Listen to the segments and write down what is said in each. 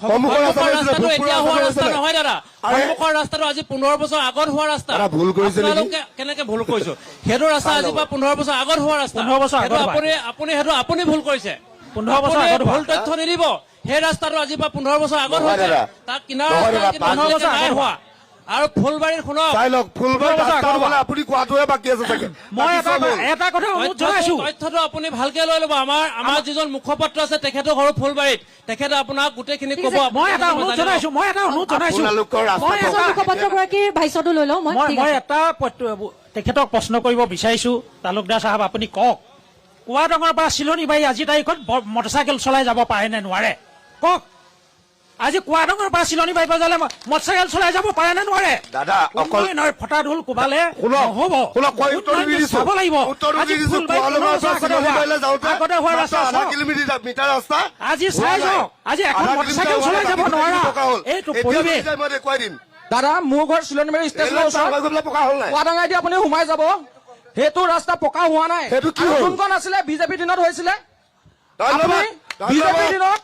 সন্মুখৰ ৰাস্তাটো এতিয়া হোৱা ৰাস্তা নহয় দাদা, সন্মুখৰ ৰাস্তাটো আজি 15 বছৰ আগত হোৱা ৰাস্তা। আপোনালোকে কেনেকে ভুল কৰিছো? সেইটো ৰাস্তা আজি 15 বছৰ আগত হোৱা ৰাস্তা। 15 বছৰ আগত আপুনি ভুল কৰিছে। 15 বছৰ আগত ভুল তথ্য নিদিব। সেই ৰাস্তাটো আজি 15 বছৰ আগত হৈছে, তাক কিনাৰ ৰাস্তা নাই হোৱা। আৰু ফুলবাৰীৰ শুনক, আপুনি কোৱাটোহে বাকী আছে চাগে। মই এটা কথা অনুৰোধ জনাইছো, তথ্যটো আপুনি ভালকে লৈ ল'ব। আমাৰ যিজন মুখপাত্ৰ আছে তেখেতো ঘৰ ফুলবাৰীত, তেখেতে আপোনাক গোটেইখিনি ক'ব। মই এটা অনুৰোধ জনাইছো মুখপাত্ৰগৰাকীৰ ভাষ্যটো লৈ লওঁ। মই এটা তেখেতক প্ৰশ্ন কৰিব বিচাৰিছো, তালুকদাৰ চাহাব আপুনি কওক, কুৱাডঙৰ পৰা চিলনীবাৰী আজি তাৰিখত মটৰচাইকেল চলাই যাব পাৰে নে নোৱাৰে? কওক, আজি কুৱাডঙৰ পৰা চিলনীবাৰী বজালে মটৰচাইকেল চলাই যাব পাৰে নে নোৱাৰে? দাদা ফটা ঢোল কোবালে নহ'ব, চাব লাগিব। আজি চাই যাওক, আজি এখন মটৰচাইকেল চলাই যাব নোৱাৰা এইটো পৰিৱেশ। দাদা মোৰ ঘৰ চিলনীবাৰী ষ্টেচনৰ ওচৰত, কুৱাডাঙাই দি আপুনি সোমাই যাব, সেইটো ৰাস্তা পকা হোৱা নাই। কোনখন আছিলে বিজেপিৰ দিনত হৈছিলে? বিজেপিৰ দিনত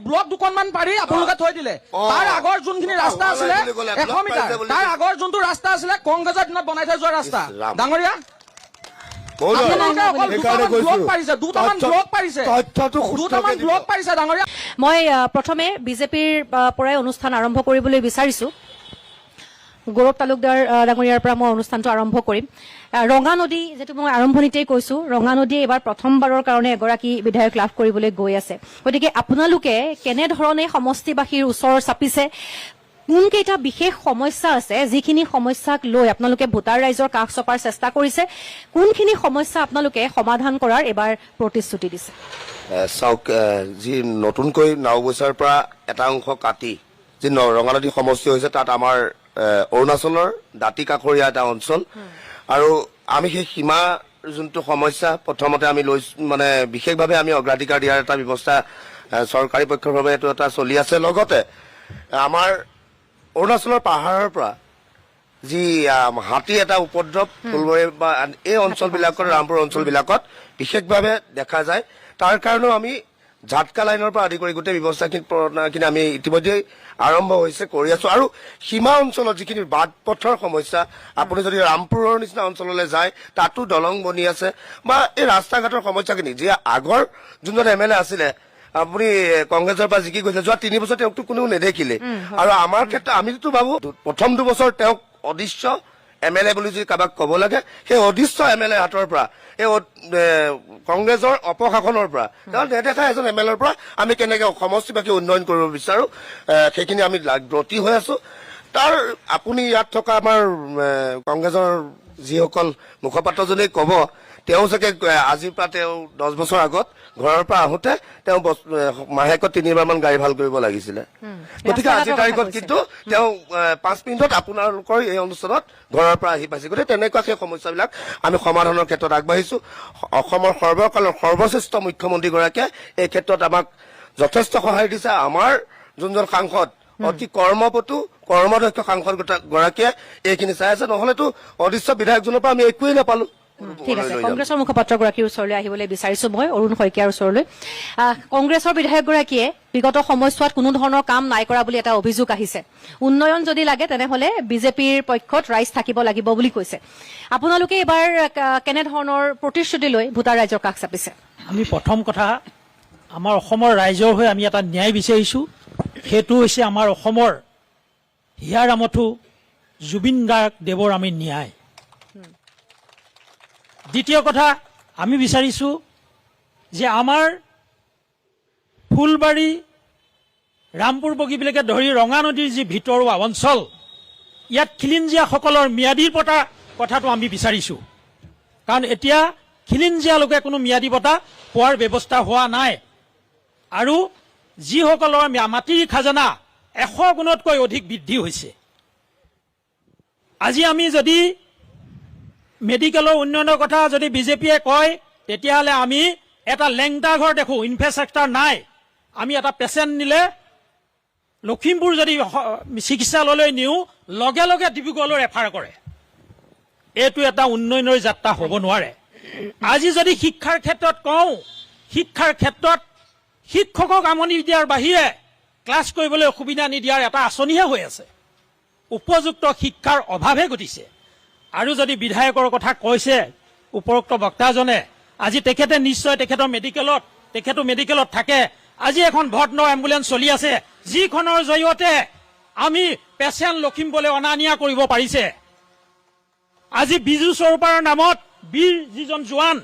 ব্লক দুখনমান পাৰি আপোনালোকে থৈ দিলে। তাৰ আগৰ যোনখিনি ৰাস্তা আছিলে 100 মিটাৰ, তাৰ আগৰ যোনটো ৰাস্তা আছিলে কংগ্ৰেছৰ দিনত বনাই থৈ যোৱা ৰাস্তা। ডাঙৰীয়া মই প্ৰথমে বিজেপিৰ পৰাই অনুষ্ঠান আৰম্ভ কৰিবলৈ বিচাৰিছো। গৌৰৱ তালুকদাৰ ডাঙৰীয়াৰ পৰা মই অনুষ্ঠানটো আৰম্ভ কৰিম। ৰঙা নদী, যিটো মই আৰম্ভণিতেই কৈছো, ৰঙা নদীয়ে এইবাৰ প্ৰথমবাৰৰ কাৰণে এগৰাকী বিধায়ক লাভ কৰিবলৈ গৈ আছে। গতিকে আপোনালোকে কেনেধৰণে সমষ্টিবাসীৰ ওচৰ চাপিছে, কোনকেইটা বিশেষ সমস্যা আছে যিখিনি সমস্যাক লৈ আপোনালোকে ভোটাৰ ৰাইজৰ কাষ চপাৰ চেষ্টা কৰিছে, কোনখিনি সমস্যা আপোনালোকে সমাধান কৰাৰ এবাৰ প্ৰতিশ্ৰুতি দিছে? চাওক, যি নতুনকৈ নাওবৈচাৰ পৰা এটা অংশ কাটি যি ৰঙানদী সমষ্টি হৈছে, তাত আমাৰ অৰুণাচলৰ দাঁতি কাষৰীয়া এটা অঞ্চল, আৰু আমি সেই সীমা যোনটো সমস্যা প্ৰথমতে আমি মানে বিশেষভাৱে আমি অগ্ৰাধিকাৰ দিয়াৰ এটা ব্যৱস্থা চৰকাৰী পক্ষৰ বাবে এইটো এটা চলি আছে। লগতে আমাৰ অৰুণাচলৰ পাহাৰৰ পৰা যি হাতী এটা উপদ্ৰৱ ফুলবাৰী বা এই অঞ্চলবিলাকত, ৰামপুৰ অঞ্চলবিলাকত বিশেষভাৱে দেখা যায়। তাৰ কাৰণেও আমি ঝাটকা লাইনৰ পৰা আদি কৰি গোটেই ব্যৱস্থাখিনি আমি ইতিমধ্যে আৰম্ভ হৈছে কৰি আছো। আৰু সীমা অঞ্চলত যিখিনি বাট পথৰ সমস্যা, আপুনি যদি ৰামপুৰৰ নিচিনা অঞ্চললৈ যায়, তাতো দলং বনি আছে, বা এই ৰাস্তা ঘাটৰ সমস্যাখিনি যি আগৰ যোনজন MLA আছিলে, আপুনি কংগ্ৰেছৰ পৰা জিকি গৈছে, যোৱা 3 বছৰ তেওঁকতো কোনেও নেদেখিলে। আৰু আমাৰ ক্ষেত্ৰত আমিতো ভাবো প্ৰথম 2 বছৰ তেওঁক অদৃশ্য MLA বুলি যদি কাৰোবাক ক'ব লাগে, সেই অদৃশ্য MLA হাতৰ পৰা, এই কংগ্ৰেছৰ অপশাসনৰ পৰা, তেওঁ নেদেখা এজন MLAৰ পৰা আমি কেনেকে সমষ্টিবাসী উন্নয়ন কৰিব বিচাৰো, সেইখিনি আমি ব্ৰতী হৈ আছো। তাৰ আপুনি ইয়াত থকা আমাৰ কংগ্ৰেছৰ যিসকল মুখপাত্ৰজনে ক'ব, তেওঁ চাগে আজিৰ পৰা তেওঁ 10 বছৰ আগত ঘৰৰ পৰা আহোঁতে তেওঁ মাহেকত 3বাৰমান গাড়ী ভাল কৰিব লাগিছিলে। গতিকে আজিৰ তাৰিখত কিন্তু তেওঁ 5 মিনিটত আপোনালোকৰ এই অনুষ্ঠানত ঘৰৰ পৰা আহি পাইছে। গতিকে তেনেকুৱা সেই সমস্যাবিলাক আমি সমাধানৰ ক্ষেত্ৰত আগবাঢ়িছো। অসমৰ সৰ্বকালৰ সৰ্বশ্ৰেষ্ঠ মুখ্যমন্ত্ৰীগৰাকীয়ে এই ক্ষেত্ৰত আমাক যথেষ্ট সহায় দিছে। আমাৰ যোনজন সাংসদ, অতি কৰ্মপটু কৰ্মদক্ষ সাংসদ গৰাকীয়ে এইখিনি চাই আছে, নহলেতো অদৃশ্য বিধায়কজনৰ পৰা আমি একোৱেই নাপালো। ঠিক আছে, কংগ্ৰেছৰ মুখপাত্ৰগৰাকীৰ ওচৰলৈ আহিবলৈ বিচাৰিছো মই, অৰুণ শইকীয়াৰ ওচৰলৈ। কংগ্ৰেছৰ বিধায়কগৰাকীয়ে বিগত সময়ছোৱাত কোনো ধৰণৰ কাম নাই কৰা বুলি এটা অভিযোগ আহিছে। উন্নয়ন যদি লাগে তেনেহলে বিজেপিৰ পক্ষত ৰাইজ থাকিব লাগিব বুলি কৈছে। আপোনালোকে এইবাৰ কেনেধৰণৰ প্ৰতিশ্ৰুতি লৈ ভোটাৰ ৰাইজৰ কাষ চাপিছে? আমি প্ৰথম কথা, আমাৰ অসমৰ ৰাইজৰ হৈ আমি এটা ন্যায় বিচাৰিছো, সেইটো হৈছে আমাৰ অসমৰ হিয়াৰ আমঠু জুবিন গাৰ্গদেৱৰ আমি ন্যায়। দ্বিতীয় কথা, আমি বিচাৰিছো যে আমাৰ ফুলবাৰী, ৰামপুৰ বগীবিলকে ধৰি ৰঙা নদীৰ যি ভিতৰুৱা অঞ্চল, ইয়াত খিলিঞ্জীয়াসকলৰ ম্যাদী বঁটা কথাটো আমি বিচাৰিছো। কাৰণ এতিয়া খিলিঞ্জীয়ালোকে কোনো ম্যাদী বঁটা পোৱাৰ ব্যৱস্থা হোৱা নাই, আৰু যিসকলৰ মাটিৰ খাজানা 100 গুণতকৈ অধিক বৃদ্ধি হৈছে। আজি আমি যদি মেডিকেলৰ উন্নয়নৰ কথা যদি বিজেপিয়ে কয়, তেতিয়াহ'লে আমি এটা লেংটা ঘৰ দেখো, ইনফ্ৰাষ্ট্ৰাকচাৰ নাই। আমি এটা পেচেণ্ট নিলে লখিমপুৰ যদি চিকিৎসালয়লৈ নিওঁ, লগে লগে ডিব্ৰুগড়লৈ ৰেফাৰ কৰে। এইটো এটা উন্নয়নৰ যাত্ৰা হ'ব নোৱাৰে। আজি যদি শিক্ষাৰ ক্ষেত্ৰত কওঁ, শিক্ষাৰ ক্ষেত্ৰত শিক্ষকক আমনি দিয়াৰ বাহিৰে ক্লাছ কৰিবলৈ অসুবিধা নিদিয়াৰ এটা আঁচনিহে হৈ আছে। উপযুক্ত শিক্ষাৰ অভাৱে ঘটিছে। আৰু যদি বিধায়কৰ কথা কৈছে উপৰোক্ত বক্তাজনে, আজি তেখেতে নিশ্চয় তেখেতো মেডিকেলত থাকে। আজি এখন ভটনৰ এম্বুলেন্স চলি আছে, যিখনৰ জৰিয়তে আমি পেচেণ্ট লখিমপুৰলৈ অনা নিয়া কৰিব পাৰিছে। আজি বিজু স্বৰূপৰ নামত বীৰ যিজন জোৱান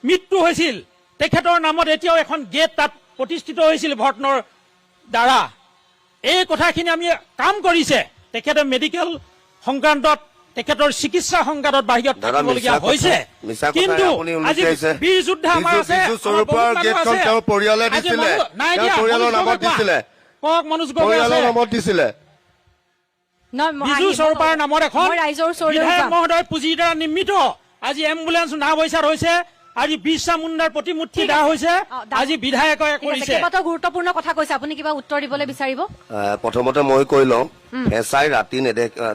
মৃত্যু হৈছিল, তেখেতৰ নামত এতিয়াও এখন গেট তাত প্ৰতিষ্ঠিত হৈছিল ভটনৰ দ্বাৰা। এই কথাখিনি আমি কাম কৰিছে। তেখেতে মেডিকেল সংক্ৰান্তত তেখেতৰ চিকিৎসা সংক্ৰান্তত বাহিৰত থাকিবলগীয়া হৈছে। কিন্তু আজি বীৰ যোদ্ধা আমাৰ আছে, কওক মনোজ গগৈ আছে, বিজু স্বৰূপৰ নামত এখন বিধায়ক মহোদয় পুঁজিৰ দ্বাৰা নিৰ্মিত আজি এম্বুলেন্স নাওবৈচাত হৈছে। আজি বিৰছা মুণ্ডাৰ প্ৰতিমূৰ্তি দা হৈছে, আজি বিধায়কে কৰিছে। গুৰুত্বপূৰ্ণ কথা কৈছে, আপুনি কিবা উত্তৰ দিবলৈ বিচাৰিব? প্ৰথমতে মই কৈ লওঁ, ফেঁচাই ৰাতি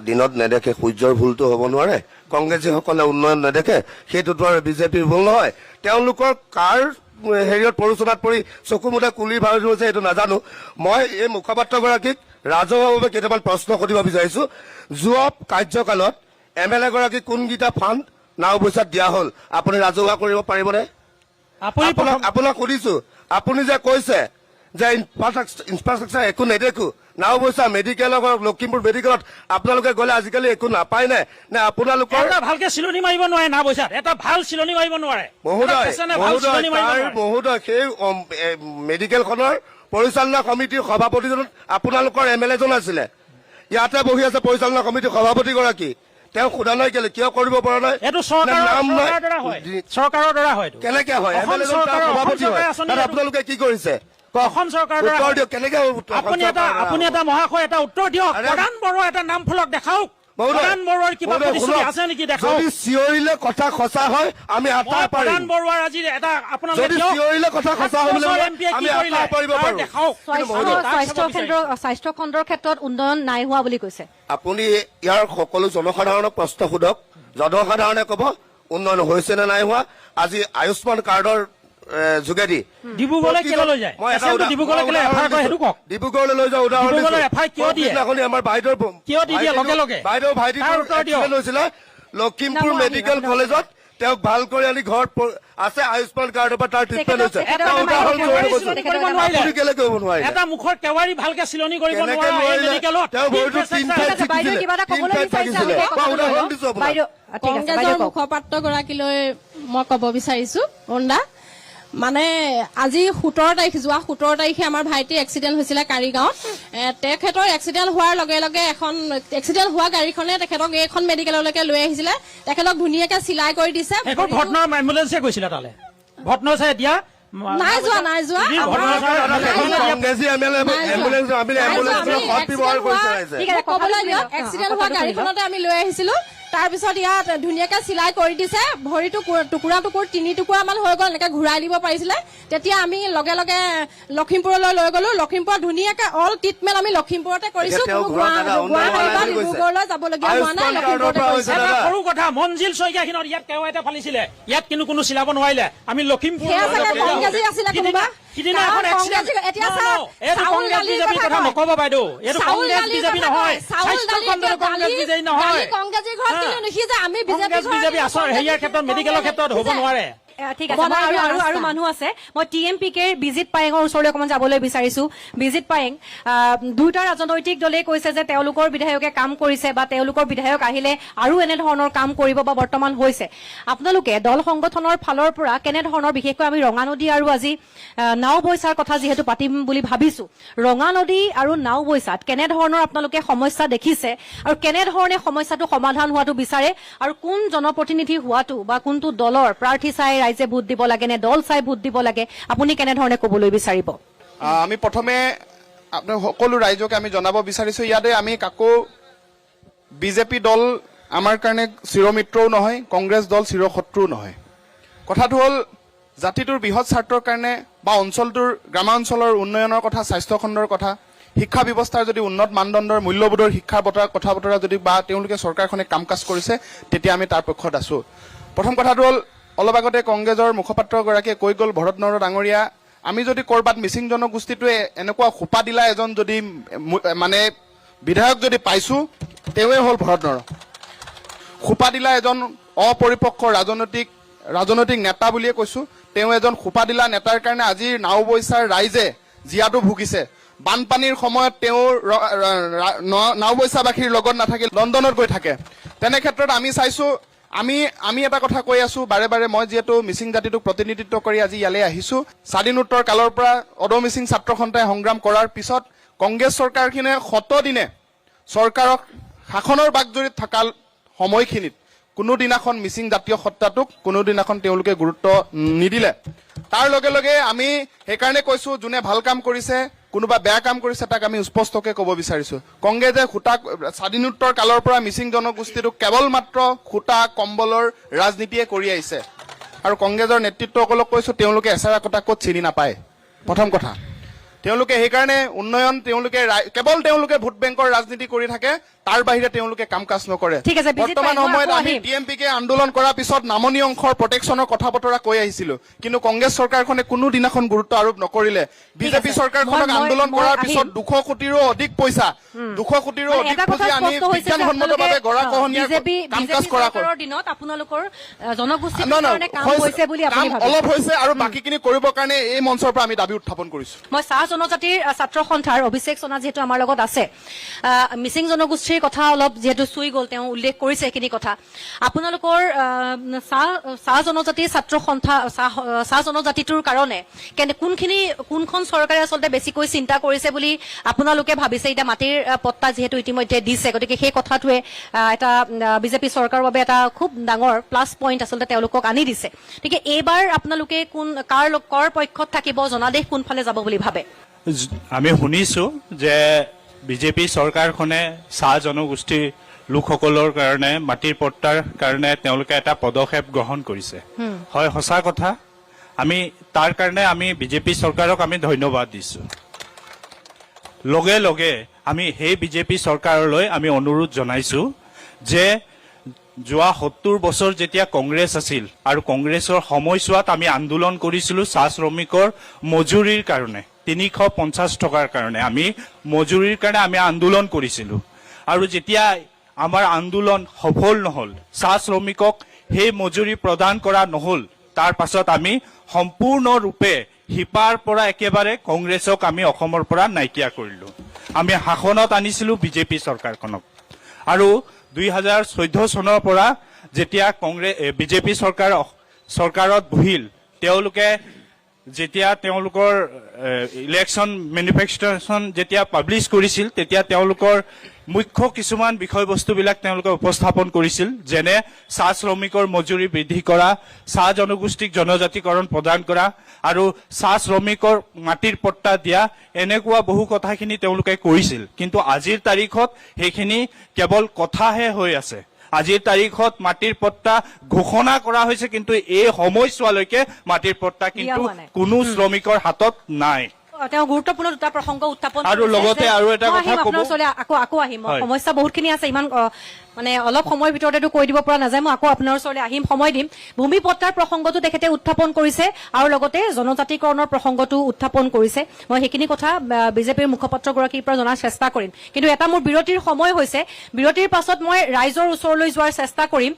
দিনত নেদেখে, সূৰ্যৰ ভুলটো হ'ব নোৱাৰে। কংগ্ৰেছীসকলে উন্নয়ন নেদেখে, সেইটোতো আৰু বিজেপিৰ ভুল নহয়। তেওঁলোকৰ কাৰ হেৰিয়ত প্ৰৰোচনাত পৰি চকু মুদা কুলিৰ ভাৰ হৈছে সেইটো নাজানো। মই এই মুখপাত্ৰগৰাকীক ৰাজহুৱাভাৱে কেইটামান প্ৰশ্ন সুধিব বিচাৰিছো। যোৱা কাৰ্যকালত MLA গৰাকী কোনকেইটা ফাণ্ড নাওবৈচাত দিয়া হ'ল আপুনি ৰাজহুৱা কৰিব পাৰিবনে? আপোনাক সুধিছো, আপুনি যে কৈছে যে ইনফ্ৰাষ্ট্ৰাকচাৰ একো নেদেখো, নাওবৈচা মেডিকেল লখিমপুৰ মেডিকেলত আপোনালোকে গ'লে আজিকালি একো নাপায় নে? নে আপোনালোকৰ ভালকে চিলনি মাৰিব নোৱাৰে নাওবৈচাত? এটা ভাল চিলনি মাৰিব নোৱাৰে মহোদয়। সেই মেডিকেলখনৰ পৰিচালনা সমিতিৰ সভাপতিজন আপোনালোকৰ MLA জন আছিলে। ইয়াতে বহি আছে পৰিচালনা সমিতিৰ সভাপতিগৰাকী। তেওঁ সোধা নাই কেলে, কিয় কৰিব পৰা নাই? এইটো চৰকাৰৰ দ্বাৰা হয়। কেনেকে হয়? সভাপতি হয়, আপোনালোকে কি কৰিছে? অসম চৰকাৰৰ উত্তৰ দিয়ক, কেনেকে? আপুনি এটা মহাশয় এটা উত্তৰ দিয়ক। প্ৰধান বড়োৰ এটা নাম ফলক দেখাওক। প্ৰধান বড়োৰ কিবা প্ৰতিশ্ৰুতি আছে নেকি দেখাওক। যদি চিঞৰিলে কথা সঁচা হয় আমি আশা পাৰিম। প্ৰধান বড়োৰ আজি এটা আপোনালোকে যদি চিঞৰিলে কথা সঁচা হয় আমি আশা পাৰিব পাৰো। দেখাওক। স্বাস্থ্য খণ্ডৰ ক্ষেত্ৰত উন্নয়ন নাই হোৱা বুলি কৈছে। আপুনি ইয়াৰ সকলো জনসাধাৰণক প্ৰশ্ন সোধক, জনসাধাৰণে ক'ব উন্নয়ন হৈছে নে নাই হোৱা। আজি আয়ুষ্মান কাৰ্ডৰ যোগেদি ডিব্ৰুগড়লৈ কিয় লৈ যায়? ডিব্ৰুগড়লৈ লৈ যাওঁ উদাহৰণ আমাৰ বাইদেউ ভাইটি হৈছিলে লখিমপুৰ মেডিকেল কলেজত, তেওঁক ভাল কৰি আনি ঘৰত আছে আয়ুষ্মান কাৰ্ডৰ পৰা তাৰ ট্ৰিটমেণ্ট হৈছে। কেলে কৰিব নোৱাৰে? এটা মুখৰ কেৱাৰী ভালকে চিলনি কৰিব নোৱাৰে মেডিকেলত। কংগ্ৰেছৰ মুখপাত্ৰগৰাকীলৈ মই ক'ব বিচাৰিছো, অৰুণদা, মানে আজি 17 তাৰিখ, যোৱা 17 তাৰিখে আমাৰ ভাইটিৰ এক্সিডেণ্ট হৈছিলে কাৰিগাঁৱত। তেখেতৰ এক্সিডেণ্ট হোৱাৰ লগে লগে এখন এক্সিডেণ্ট হোৱা গাড়ীখনে তেখেতক এইখন মেডিকেললৈকে লৈ আহিছিলে। তেখেতক ধুনীয়াকে চিলাই কৰি দিছে। ভটনৰ এম্বুলেন্সে গৈছিলে তালে। ভটনৰ চাই এতিয়া নাই যোৱা ক'বলৈ দিয়ক। এক্সিডেণ্ট হোৱা গাড়ীখনতে আমি লৈ আহিছিলো। তাৰপিছত ইয়াত ধুনীয়াকে চিলাই কৰি দিছে। ভৰিটো টুকুৰা 3 টুকুৰা মান হৈ গ'ল, এনেকে ঘূৰাই দিব পাৰিছিলে। তেতিয়া আমি লগে লগে লখিমপুৰলৈ লৈ গলো। লখিমপুৰত ধুনীয়াকে অল ট্ৰিটমেণ্ট আমি লখিমপুৰতে কৰিছো। গুৱাহাটী বা ডিব্ৰুগড়লৈ যাবলগীয়া হোৱা নাই, লখিমপুৰতে কৰিছো। সৰু কথা, মঞ্জিল শইকীয়াখিনত ইয়াত কেওৱাইটা ফালিছিলে, ইয়াত কিন্তু কোনো চিলাব নোৱাৰিলে। আমি লখিমপুৰ নকব বাইদেউ, এইটো কংগ্ৰেছ বিজেপি নহয়, বিজেপি হেৰিয়াৰ ক্ষেত্ৰত মেডিকেলৰ ক্ষেত্ৰত হ'ব নোৱাৰে। ঠিক আছে, আৰু মানুহ আছে। মই TMPK বিজিত পায়েঙৰ ওচৰলৈ অকণমান যাবলৈ বিচাৰিছো। বিজিত পায়েং, দুটা ৰাজনৈতিক দলে কৈছে যে তেওঁলোকৰ বিধায়কে কাম কৰিছে বা তেওঁলোকৰ বিধায়ক আহিলে আৰু এনেধৰণৰ কাম কৰিব বা বৰ্তমান হৈছে। আপোনালোকে দল সংগঠনৰ ফালৰ পৰা কেনেধৰণৰ, বিশেষকৈ আমি ৰঙানদী আৰু আজি নাওবৈচাৰ কথা যিহেতু পাতিম বুলি ভাবিছো, ৰঙানদী আৰু নাওবৈচাত কেনেধৰণৰ আপোনালোকে সমস্যা দেখিছে আৰু কেনেধৰণে সমস্যাটো সমাধান হোৱাটো বিচাৰে, আৰু কোন জনপ্ৰতিনিধি হোৱাটো বা কোনটো দলৰ প্ৰাৰ্থী চাই ৰাইজে ভোট দিব লাগে নে দল চাই ভোট দিব লাগে, আপুনি কেনেধৰণে ক'বলৈ বিচাৰিব? আমি প্ৰথমে সকলো ৰাইজকে আমি জনাব বিচাৰিছো, ইয়াতে আমি কাকো বিজেপি দল আমাৰ কাৰণে চিৰমিত্ৰও নহয়, কংগ্ৰেছ দল চিৰশত্ৰুও নহয়। কথাটো হ'ল জাতিটোৰ বৃহৎ স্বাৰ্থৰ কাৰণে বা অঞ্চলটোৰ গ্ৰামাঞ্চলৰ উন্নয়নৰ কথা, স্বাস্থ্য খণ্ডৰ কথা, শিক্ষা ব্যৱস্থাৰ যদি উন্নত মানদণ্ডৰ মূল্যবোধৰ শিক্ষা কথা বতৰা যদি বা তেওঁলোকে চৰকাৰখনে কাম কাজ কৰিছে, তেতিয়া আমি তাৰ পক্ষত আছো। প্ৰথম কথাটো হ'ল, অলপ আগতে কংগ্ৰেছৰ মুখপাত্ৰগৰাকীয়ে কৈ গ'ল ভৰতনন্দ ডাঙৰীয়া আমি যদি ক'ৰবাত মিচিং জনগোষ্ঠীটোৱে এনেকুৱা খোপা দিলা এজন যদি মানে বিধায়ক যদি পাইছো তেওঁৱে হ'ল ভৰত নৰহ। খোপা দিলা এজন অপৰিপক্ষ ৰাজনৈতিক নেতা বুলিয়ে কৈছো। তেওঁ এজন খোপা দিলা নেতাৰ কাৰণে আজি নাওবৈচাৰ ৰাইজে জীয়াটো ভুগিছে। বানপানীৰ সময়ত তেওঁ নাওবৈচাবাসীৰ লগত নাথাকি লণ্ডনত গৈ থাকে। তেনে ক্ষেত্ৰত আমি চাইছো আমি এটা কথা কৈ আছো বাৰে বাৰে, মই যিহেতু মিচিং জাতিটোক প্ৰতিনিধিত্ব কৰি আজি ইয়ালৈ আহিছো। স্বাধীনোত্তৰ কালৰ পৰা অড' মিচিং ছাত্ৰ সন্থাই সংগ্ৰাম কৰাৰ পিছত কংগ্ৰেছ চৰকাৰখিনিয়ে 100 দিনে চৰকাৰক শাসনৰ বাকজৰীত থকা সময়খিনিত কোনোদিনাখন মিচিং জাতীয় সত্তাটোক কোনোদিনাখন তেওঁলোকে গুৰুত্ব নিদিলে। তাৰ লগে লগে আমি সেইকাৰণে কৈছো, যোনে ভাল কাম কৰিছে কোনোবা বেয়া কাম কৰিছে তাক আমি স্পষ্টকে ক'ব বিচাৰিছো। কংগ্ৰেছে স্বাধীনোত্তৰ কালৰ পৰা মিচিং জনগোষ্ঠীটোক কেৱল মাত্ৰ খুটা কম্বলৰ ৰাজনীতিয়ে কৰি আহিছে। আৰু কংগ্ৰেছৰ নেতৃত্বসকলক কৈছো, তেওঁলোকে এচাৰা কটা ক'ত চিনি নাপায়। প্ৰথম কথা, তেওঁলোকে সেইকাৰণে উন্নয়ন তেওঁলোকে ভোট বেংকৰ ৰাজনীতি কৰি থাকে, তাৰ বাহিৰে তেওঁলোকে কাম কাজ নকৰে। ঠিক আছে, বিজিত বৰ্তমান ভাই, মই সময়ত আকৌ আমি আহিম। টিএমপিকে আন্দোলন কৰাৰ পিছত নামনি অংশৰ প্ৰটেকশ্যনৰ কথা বতৰা কৈ আহিছিলো, কিন্তু কংগ্ৰেছ চৰকাৰখনে কোনো দিনাখন গুৰুত্ব আৰোপ নকৰিলে। বিজেপি চৰকাৰখনক আন্দোলন কৰাৰ পিছত 200 কোটিৰো অধিক পইচা 200 কোটিৰো মানে অধিক এটা কথা পুঁজি আনি স্পষ্ট হৈছে যে বিজ্ঞানসন্মতভাৱে গৰাখহনীয়াৰ বিজেপি কাম কাজ কৰা চৰকাৰৰ দিনত আপোনালোকৰ জনগোষ্ঠীৰ নহয়, কাৰণে কাম হৈছে বুলি কাম আপুনি ভাবে? অলপ হৈছে আৰু বাকীখিনি কৰিবৰ কাৰণে এই মঞ্চৰ পৰা আমি দাবী উত্থাপন কৰিছো। মই চাহ জনজাতিৰ ছাত্ৰ সন্থাৰ অভিষেক সোণা যিহেতু আমাৰ লগত আছে, মিচিং জনগোষ্ঠীৰ কথা অলপ যিহেতু চুই গ'ল, তেওঁ উল্লেখ কৰিছে এইখিনি কথা। আপোনালোকৰ চাহ জনজাতিৰ ছাত্ৰ সন্থা চাহ জনজাতিটোৰ কাৰণে কোনখন চৰকাৰে আচলতে বেছিকৈ চিন্তা কৰিছে বুলি আপোনালোকে ভাবিছে? এতিয়া মাটিৰ পট্টা যিহেতু ইতিমধ্যে দিছে, গতিকে সেই কথাটোৱে এটা বিজেপি চৰকাৰৰ বাবে এটা খুব ডাঙৰ প্লাছ পইণ্ট আচলতে তেওঁলোকক আনি দিছে। গতিকে এইবাৰ আপোনালোকে কাৰ পক্ষত থাকিব, জনাদেশ কোনফালে যাব বুলি ভাবে? আমি শুনিছো যে বিজেপি চৰকাৰখনে চাহ জনগোষ্ঠীৰ লোকসকলৰ কাৰণে মাটিৰ পট্টাৰ কাৰণে তেওঁলোকে এটা পদক্ষেপ গ্ৰহণ কৰিছে। হয়, সঁচা কথা। তাৰ কাৰণে আমি বিজেপি চৰকাৰক আমি ধন্যবাদ দিছো। লগে লগে আমি সেই বিজেপি চৰকাৰলৈ আমি অনুৰোধ জনাইছো যে যোৱা 70 বছৰ যেতিয়া কংগ্ৰেছ আছিল আৰু কংগ্ৰেছৰ সময়ছোৱাত আমি আন্দোলন কৰিছিলো চাহ শ্ৰমিকৰ মজুৰিৰ কাৰণে, 350 টকাৰ কাৰণে আমি মজুৰিৰ কাৰণে আমি আন্দোলন কৰিছিলো। আৰু যেতিয়া আমাৰ আন্দোলন সফল নহল, চাহ শ্ৰমিকক সেই মজুৰি প্ৰদান কৰা নহল, তাৰ পাছত আমি সম্পূৰ্ণৰূপে শিপাৰ পৰা একেবাৰে কংগ্ৰেছক আমি অসমৰ পৰা নাইকিয়া কৰিলো। আমি শাসনত আনিছিলো বিজেপি চৰকাৰখনক। আৰু 2014 চনৰ পৰা যেতিয়া বিজেপি চৰকাৰত বহিল, তেওঁলোকে যেতিয়া তেওঁলোকৰ ইলেকশ্যন মেনিফেষ্টেশ্যন যেতিয়া পাব্লিছ কৰিছিল, তেতিয়া তেওঁলোকৰ মুখ্য কিছুমান বিষয়বস্তুবিলাক তেওঁলোকে উপস্থাপন কৰিছিল, যেনে চাহ শ্ৰমিকৰ মজুৰি বৃদ্ধি কৰা, চাহ জনগোষ্ঠীক জনজাতিকৰণ প্ৰদান কৰা আৰু চাহ শ্ৰমিকৰ মাটিৰ পট্টা দিয়া, এনেকুৱা বহু কথাখিনি তেওঁলোকে কৰিছিল। কিন্তু আজিৰ তাৰিখত সেইখিনি কেৱল কথাহে হৈ আছে। আজিৰ তাৰিখত মাটিৰ পট্টা ঘোষণা কৰা হৈছে, কিন্তু এই সময়ছোৱালৈকে মাটিৰ পট্টা কিন্তু কোনো শ্ৰমিকৰ হাতত নাই। তেওঁ গুৰুত্বপূৰ্ণ দুটা প্ৰসংগ উত্থাপন আৰু লগতে আৰু এটা কথা ক'ব, আকৌ আহিম। সমস্যা বহুতখিনি আছে, ইমান মানে অলপ সময়ৰ ভিতৰতেতো কৈ দিব পৰা নাযায়। মই আকৌ আপোনাৰ ওচৰলৈ আহিম, সময় দিম। ভূমি পট্টাৰ প্ৰসংগটো তেখেতে উত্থাপন কৰিছে আৰু লগতে জনজাতিকৰণৰ প্ৰসংগটো উত্থাপন কৰিছে। মই সেইখিনি কথা বিজেপিৰ মুখপাত্ৰগৰাকীৰ পৰা জনাৰ চেষ্টা কৰিম, কিন্তু এটা মোৰ বিৰতিৰ সময় হৈছে। বিৰতিৰ পাছত মই ৰাইজৰ ওচৰলৈ যোৱাৰ চেষ্টা কৰিম।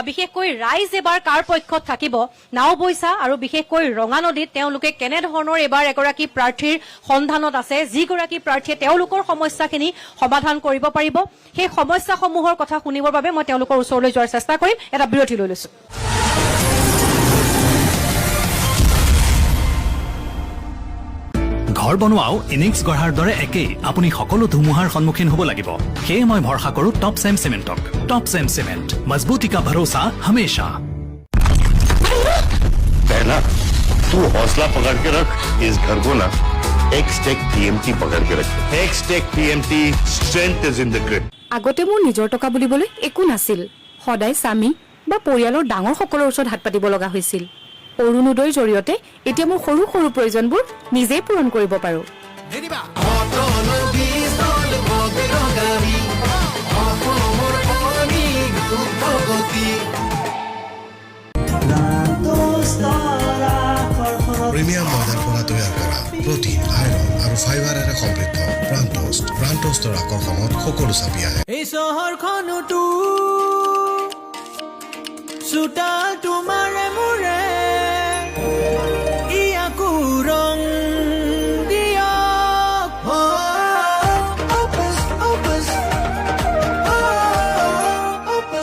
বিশেষকৈ ৰাইজ এবাৰ কাৰ পক্ষত থাকিব, নাওবৈচা আৰু বিশেষকৈ ৰঙানদীত তেওঁলোকে কেনেধৰণৰ এবাৰ এগৰাকী প্ৰাৰ্থীৰ সন্ধানত আছে, যিগৰাকী প্ৰাৰ্থীয়ে তেওঁলোকৰ সমস্যাখিনি সমাধান কৰিব পাৰিব। সেই সমস্যাসমূহৰ কথা শুনিবৰ বাবে মই তেওঁলোকৰ ওচৰলৈ যোৱাৰ চেষ্টা কৰিম। এটা বিৰতি লৈ লৈছো। ঘৰ বনোৱাও ইনিংছ গঢ়াৰ দৰে একেই। আপুনি সকলো ধুমুহাৰ সন্মুখীন হ'ব লাগিব। সেয়ে মই ভৰসা কৰোঁ টপ চেম চিমেণ্টক। টপ চেম চিমেণ্ট, মজবুতি কা ভৰোসা হমেশা। तू हौसला पकड़ के रख, इस घर को ना एक्सटेक टीएमटी पकड़ के रख। XTEC TMT, strength is in the grid. আগতে মোৰ নিজৰ টকা বুলিবলৈ একো নাছিল। সদায় স্বামী বা পৰিয়ালৰ ডাঙৰ সকলৰ ওচৰত হাত পাতিব লগা হৈছিল। অৰুণোদয়ৰ জৰিয়তে এতিয়া মোৰ সৰু সৰু প্ৰয়োজনবোৰ নিজেই পূৰণ কৰিব পাৰোঁ। প্ৰিমিয়াম ময়দাৰ পৰা তৈয়াৰ প্ৰটিন, আইৰণ আৰু ফাইবাৰেৰে সমৃদ্ধ প্ৰাণটোষ্ট। প্ৰাণটোষ্টৰ আকৰ্ষণত সকলো চাপি আহে। এই চহৰখনতো চোতাল তোমাৰে মোৰে ইয়াকো ৰং দিয়ক।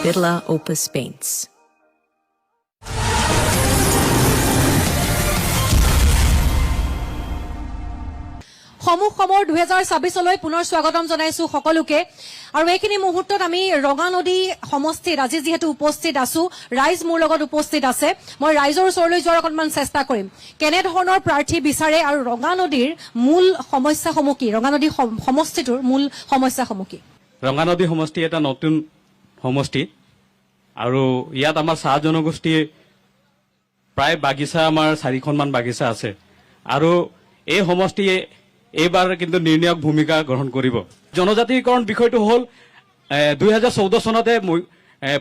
Birla Opus Paints. সমূহ সমৰ 2026লৈ পুনৰ স্বাগতম জনাইছো সকলোকে আৰু এইখিনি মুহূৰ্তত আমি ৰঙা নদী সমষ্টিত আজি যিহেতু উপস্থিত আছো, ৰাইজ মোৰ লগত উপস্থিত আছে। মই ৰাইজৰ ওচৰলৈ যোৱাৰ অকণমান চেষ্টা কৰিম। কেনেধৰণৰ প্ৰাৰ্থী বিচাৰে আৰু ৰঙা নদীৰ মূল সমস্যাসমূহ কি, ৰঙা নদী সমষ্টিটোৰ মূল সমস্যাসমূহ কি? ৰঙা নদী সমষ্টি এটা নতুন সমষ্টি আৰু ইয়াত আমাৰ চাহ জনগোষ্ঠীৰ প্ৰায় বাগিচা, আমাৰ 4খনমান বাগিচা আছে আৰু এই সমষ্টিয়ে এইবাৰ কিন্তু নিৰ্ণায়ক ভূমিকা গ্ৰহণ কৰিব। জনজাতিকৰণ বিষয়টো হ'ল 2014 চনতে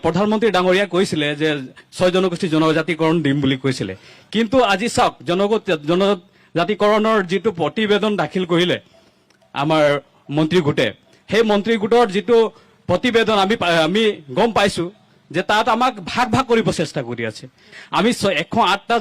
প্ৰধানমন্ত্ৰী ডাঙৰীয়াই কৈছিলে যে 6 জনগোষ্ঠী জনজাতিকৰণ দিম বুলি কৈছিলে, কিন্তু আজি চাওক জনজাতিকৰণৰ যিটো প্ৰতিবেদন দাখিল কৰিলে আমাৰ মন্ত্ৰী গোটে, সেই মন্ত্ৰী গোটৰ যিটো প্ৰতিবেদন আমি গম পাইছো যে তাত আমাক ভাগ ভাগ কৰিব চেষ্টা কৰি আছে। আমি 108টা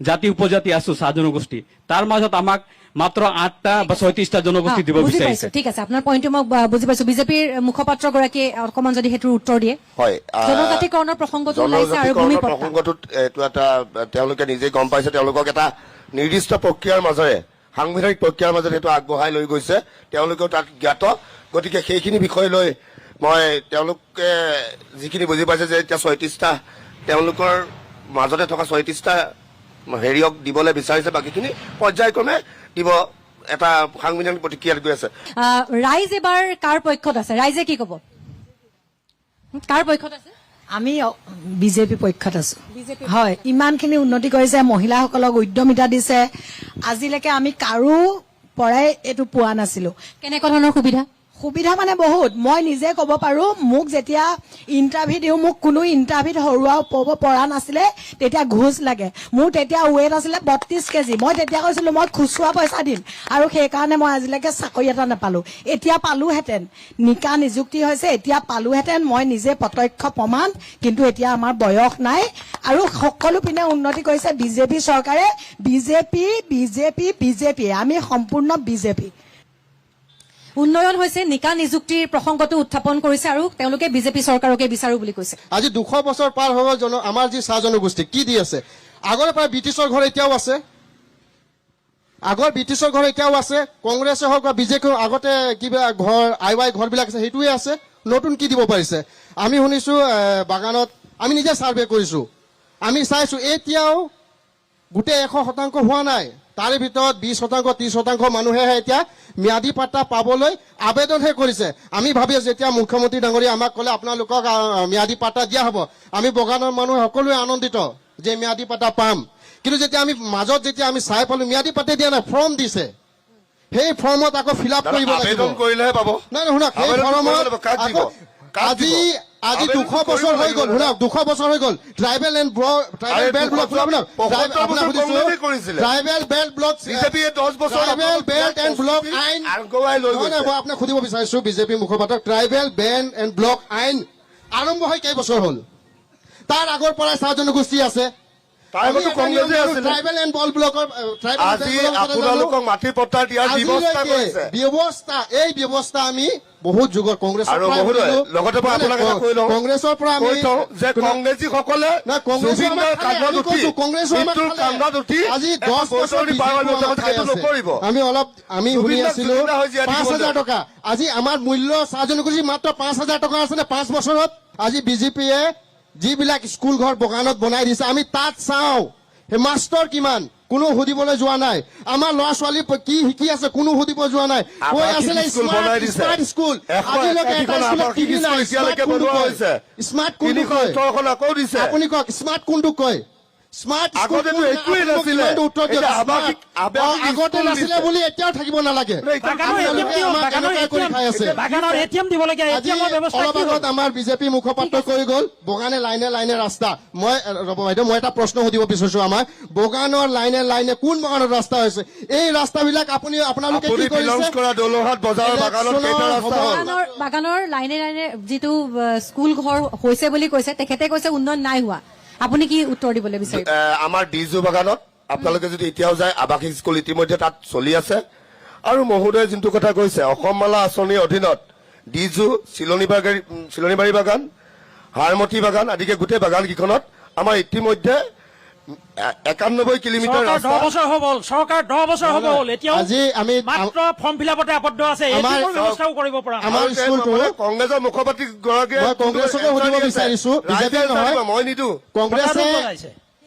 জাতি উপজাতি আছো চাহ জনগোষ্ঠী, তাৰ মাজত আমাক মাত্ৰ 8টা বা 36টা জনগোষ্ঠী দিব বিচাৰিছে। ঠিক আছে, আপোনাৰ পইণ্টটো মই বুজি পাইছো। বিজেপিৰ মুখপাত্ৰগৰাকীয়ে অকণমান যদি সেইটোৰ উত্তৰ দিয়ে। হয়, জনজাতিকৰণৰ প্ৰসংগটো ওলাইছে আৰু জনজাতিকৰণৰ প্ৰসংগটোত এইটো এটা তেওঁলোকে নিজে গম পাইছে, তেওঁলোকক এটা নিৰ্দিষ্ট প্ৰক্ৰিয়াৰ মাজেৰে, সাংবিধানিক প্ৰক্ৰিয়াৰ মাজেৰে সেইটো আগবঢ়াই লৈ গৈছে, তেওঁলোকেও তাত জ্ঞাত। গতিকে সেইখিনি বিষয় লৈ মই তেওঁলোকে যিখিনি বুজি পাইছে যে এতিয়া 36টা তেওঁলোকৰ মাজতে থকা 36টা হেৰিয়ক দিবলৈ বিচাৰিছে, বাকীখিনি পৰ্যায়ক্ৰমে দিব, এটা সাংবিধানিক প্ৰতিক্ৰিয়াত গৈ আছে। ৰাইজ এবাৰ কাৰ পক্ষত আছে? ৰাইজে কি ক'ব? কাৰ পক্ষত আছে? আমি বিজেপি পক্ষত আছো। হয়, ইমানখিনি উন্নতি কৰিছে, মহিলাসকলক উদ্যমিতা দিছে, আজিলৈকে আমি কাৰো পৰাই এইটো পোৱা নাছিলো। কেনেকুৱা ধৰণৰ সুবিধা? সুবিধা মানে বহুত। মই নিজে ক'ব পাৰো, মোক যেতিয়া ইণ্টাৰভিউ দিওঁ, মোক কোনো ইণ্টাৰভিউত হৰুৱাব পৰা নাছিলে, তেতিয়া ঘোচ লাগে। মোৰ তেতিয়া ৱেইট আছিলে 32 কেজি। মই তেতিয়া কৈছিলো মই খুচুৰা পইচা দিম, আৰু সেইকাৰণে মই আজিলৈকে চাকৰি এটা নাপালো। এতিয়া পালোহেঁতেন, নিকা নিযুক্তি হৈছে, এতিয়া পালোহেঁতেন, মই নিজে প্ৰত্যক্ষ প্ৰমাণ। কিন্তু এতিয়া আমাৰ বয়স নাই আৰু সকলো পিনে উন্নতি কৰিছে বিজেপি চৰকাৰে। বিজেপি আমি সম্পূৰ্ণ বিজেপি। উন্নয়ন হৈছে, নিকা নিযুক্তিৰ প্ৰসংগটো উত্থাপন কৰিছে আৰু তেওঁলোকে বিজেপি চৰকাৰকে বিচাৰো বুলি কৈছে। আজি 200 বছৰ পাৰ হৈ গ'ল আমাৰ যি চাহ জনগোষ্ঠী কি দি আছে। আগৰ পৰা ব্ৰিটিছৰ ঘৰ এতিয়াও আছে, কংগ্ৰেছে হওক বা বিজেপি হওক, আগতে কিবা ঘৰ আই ঘৰবিলাক আছে, সেইটোৱে আছে। নতুন কি দিব পাৰিছে? আমি শুনিছো বাগানত, আমি নিজে ছাৰ্ভে কৰিছো, আমি চাইছো এতিয়াও গোটেই 100% হোৱা নাই। তাৰে ভিতৰত 20%, 30% মানুহেহে এতিয়া ম্যাদী পাট্টা পাবলৈ আবেদনহে কৰিছে। আমি ভাবি আছো যেতিয়া মুখ্যমন্ত্ৰী ডাঙৰীয়া আমাক ক'লে আপোনালোকক ম্যাদী পাট্টা দিয়া হ'ব, আমি বগানৰ মানুহ সকলোৱে আনন্দিত যে ম্যাদী পাট্টা পাম। কিন্তু যেতিয়া আমি মাজত যেতিয়া আমি চাই পালো ম্যাদী পাট্টা দিয়া নাই, ফৰ্ম দিছে, সেই ফৰ্মত আকৌ ফিল আপ কৰিব লাগিব। কৰিলেহে পাব। নাই শুনক, সেই ফৰ্মত আজি 200 বছৰ হৈ গ'ল, শুনক 200 বছৰ হৈ গ'ল। ট্ৰাইবেল বেল্ট ব্লক আইন, মই আপোনাক সুধিব বিচাৰিছো বিজেপি মুখপাত্ৰ, ট্ৰাইবেল বেল্ট এণ্ড ব্লক আইন আৰম্ভ হৈ কেইবছৰ হ'ল? তাৰ আগৰ পৰাই চাহ জনগোষ্ঠী আছে। ট্ৰাইবেল এণ্ড বল ব্লকৰ মাটিৰ পট্টা দিয়াৰ ব্যৱস্থা, এই ব্যৱস্থা আমি বহুত যুগৰ কংগ্ৰেছৰ পৰা আমি কংগ্ৰেছীসকলে আমি শুনি আছিলো 5,000 টকা। আজি আমাৰ মূল্য চাহ জনগোষ্ঠী মাত্ৰ 5,000 টকা আছে নে 5 বছৰত? আজি বিজেপিয়ে যিবিলাক স্কুল ঘৰ বগানত বনাই দিছে, আমি তাত চাওঁ মাষ্টৰ কিমান, কোনো সুধিবলৈ যোৱা নাই। আমাৰ ল'ৰা ছোৱালী কি শিকি আছে, কোনো সুধিব যোৱা নাই। কৈ আছিলে স্মাৰ্ট স্কুল, আজিলৈকে স্মাৰ্ট কোনটো কয়? আপুনি কওক স্মাৰ্ট কোনটো কয়? স্মাৰ্ট আগতেতো একোৱেই নাছিলে। উত্তৰ দিয়ক। এতিয়া আৱাসিক আগতে স্কুল নাছিলে দিছে। বুলি এতিয়াও থাকিব নালাগে। বাগানৰ এটিএম দিব লাগে আজি এটিএমৰ ব্যৱস্থা অলপ কি হ'ল? আগত আমাৰ বিজেপি মুখপাত্ৰ কৈ গ'ল বগানে লাইনে ৰাস্তা। মই ৰ'ব বাইদেউ, মই এটা প্ৰশ্ন সুধিব বিচাৰিছো আমাৰ বগানৰ লাইনে কোন বগানৰ ৰাস্তা হৈছে? এই ৰাস্তাবিলাক আপোনালোকে কি বিলংছ কৰিছে? কৰা দৌলহাট বজাৰৰ বাগানত কেইটা ৰাস্তা হ'ল? বাগানৰ লাইনে যিটো স্কুল ঘৰ হৈছে বুলি কৈছে, তেখেতে কৈছে উন্নয়ন নাই হোৱা। আপুনি কি উত্তৰ দিবলৈ বিচাৰিব? আমাৰ ডিজু বাগানত আপোনালোকে যদি এতিয়াও যায়, আৱাসিক স্কুল ইতিমধ্যে তাত চলি আছে। আৰু মহোদয়ে যোনটো কথা কৈছে, অসম মালা আঁচনিৰ অধীনত ডিজু, চিলনীবাৰী বাগান, হাৰমতি বাগান আদিকে গোটেই বাগান কেইখনত আমাৰ ইতিমধ্যে 91 কিলোমিটাৰ চৰকাৰ 10 ৰাস্তা। বছৰ হ'ব হ'ল, চৰকাৰ 10 বছৰ হ'ব হ'ল, এতিয়াও আজি আমি মাত্ৰ ফৰ্ম ফিলাপতে আবদ্ধ আছে। এটিএমৰ ব্যৱস্থাও কৰিব পৰা নাই। আমাৰ স্কুলটো কংগ্ৰেছৰ মুখপাত্ৰী গৰাকীয়ে মই কংগ্ৰেছকে সুধিব বিচাৰিছো, বিজেপি নহয়। মই নিদো।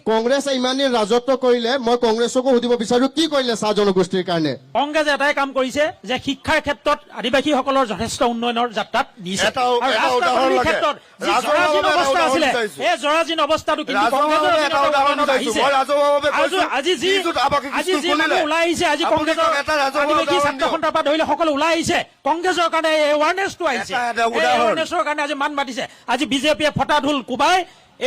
কংগ্ৰেছে ইমান দিন ৰাজত্ব কৰিলে, মই কংগ্ৰেছকো সুধিব বিচাৰো কি কৰিলে চাহ জনগোষ্ঠীৰ কাৰণে? কংগ্ৰেছে এটাই কাম কৰিছে যে শিক্ষাৰ ক্ষেত্ৰত আদিবাসীসকলৰ যথেষ্ট উন্নয়নৰ যাত্ৰাত দিছে। এটা আৰু উদাহৰণ ৰাস্তা-পদূলিৰ লাগে। ক্ষেত্ৰত যি ৰাজহুৱাভাৱে জৰাজীৰ্ণ এটা অৱস্থা উদাহৰণ আছিলে, বিচাৰিছো। এই জৰাজীৰ্ণ অৱস্থাটো কিন্তু কংগ্ৰেছৰ ৰাজহুৱাভাৱে এটা উদাহৰণ অধীনত বিচাৰিছো। আহিছে। মই ৰাজহুৱাভাৱে কৈছো, আজি যি ডিজুত আৱাসিক আজি স্কুল যি খুলিলে। মানুহ ওলাই আহিছে, আজি আপুনি কংগ্ৰেছৰ এটা ৰাজহুৱা আদিবাসী উদাহৰণ ছাত্ৰ দিয়ক। সন্থাৰ পৰা ধৰিলে সকলো ওলাই আহিছে। কংগ্ৰেছৰ কাৰণে এই এৱাৰনেছটো আহিছে। এটা এই উদাহৰণ। এৱাৰনেছৰ কাৰণে আজি মান মাতিছে। আজি বিজেপিয়ে ফটা ঢোল কোবাই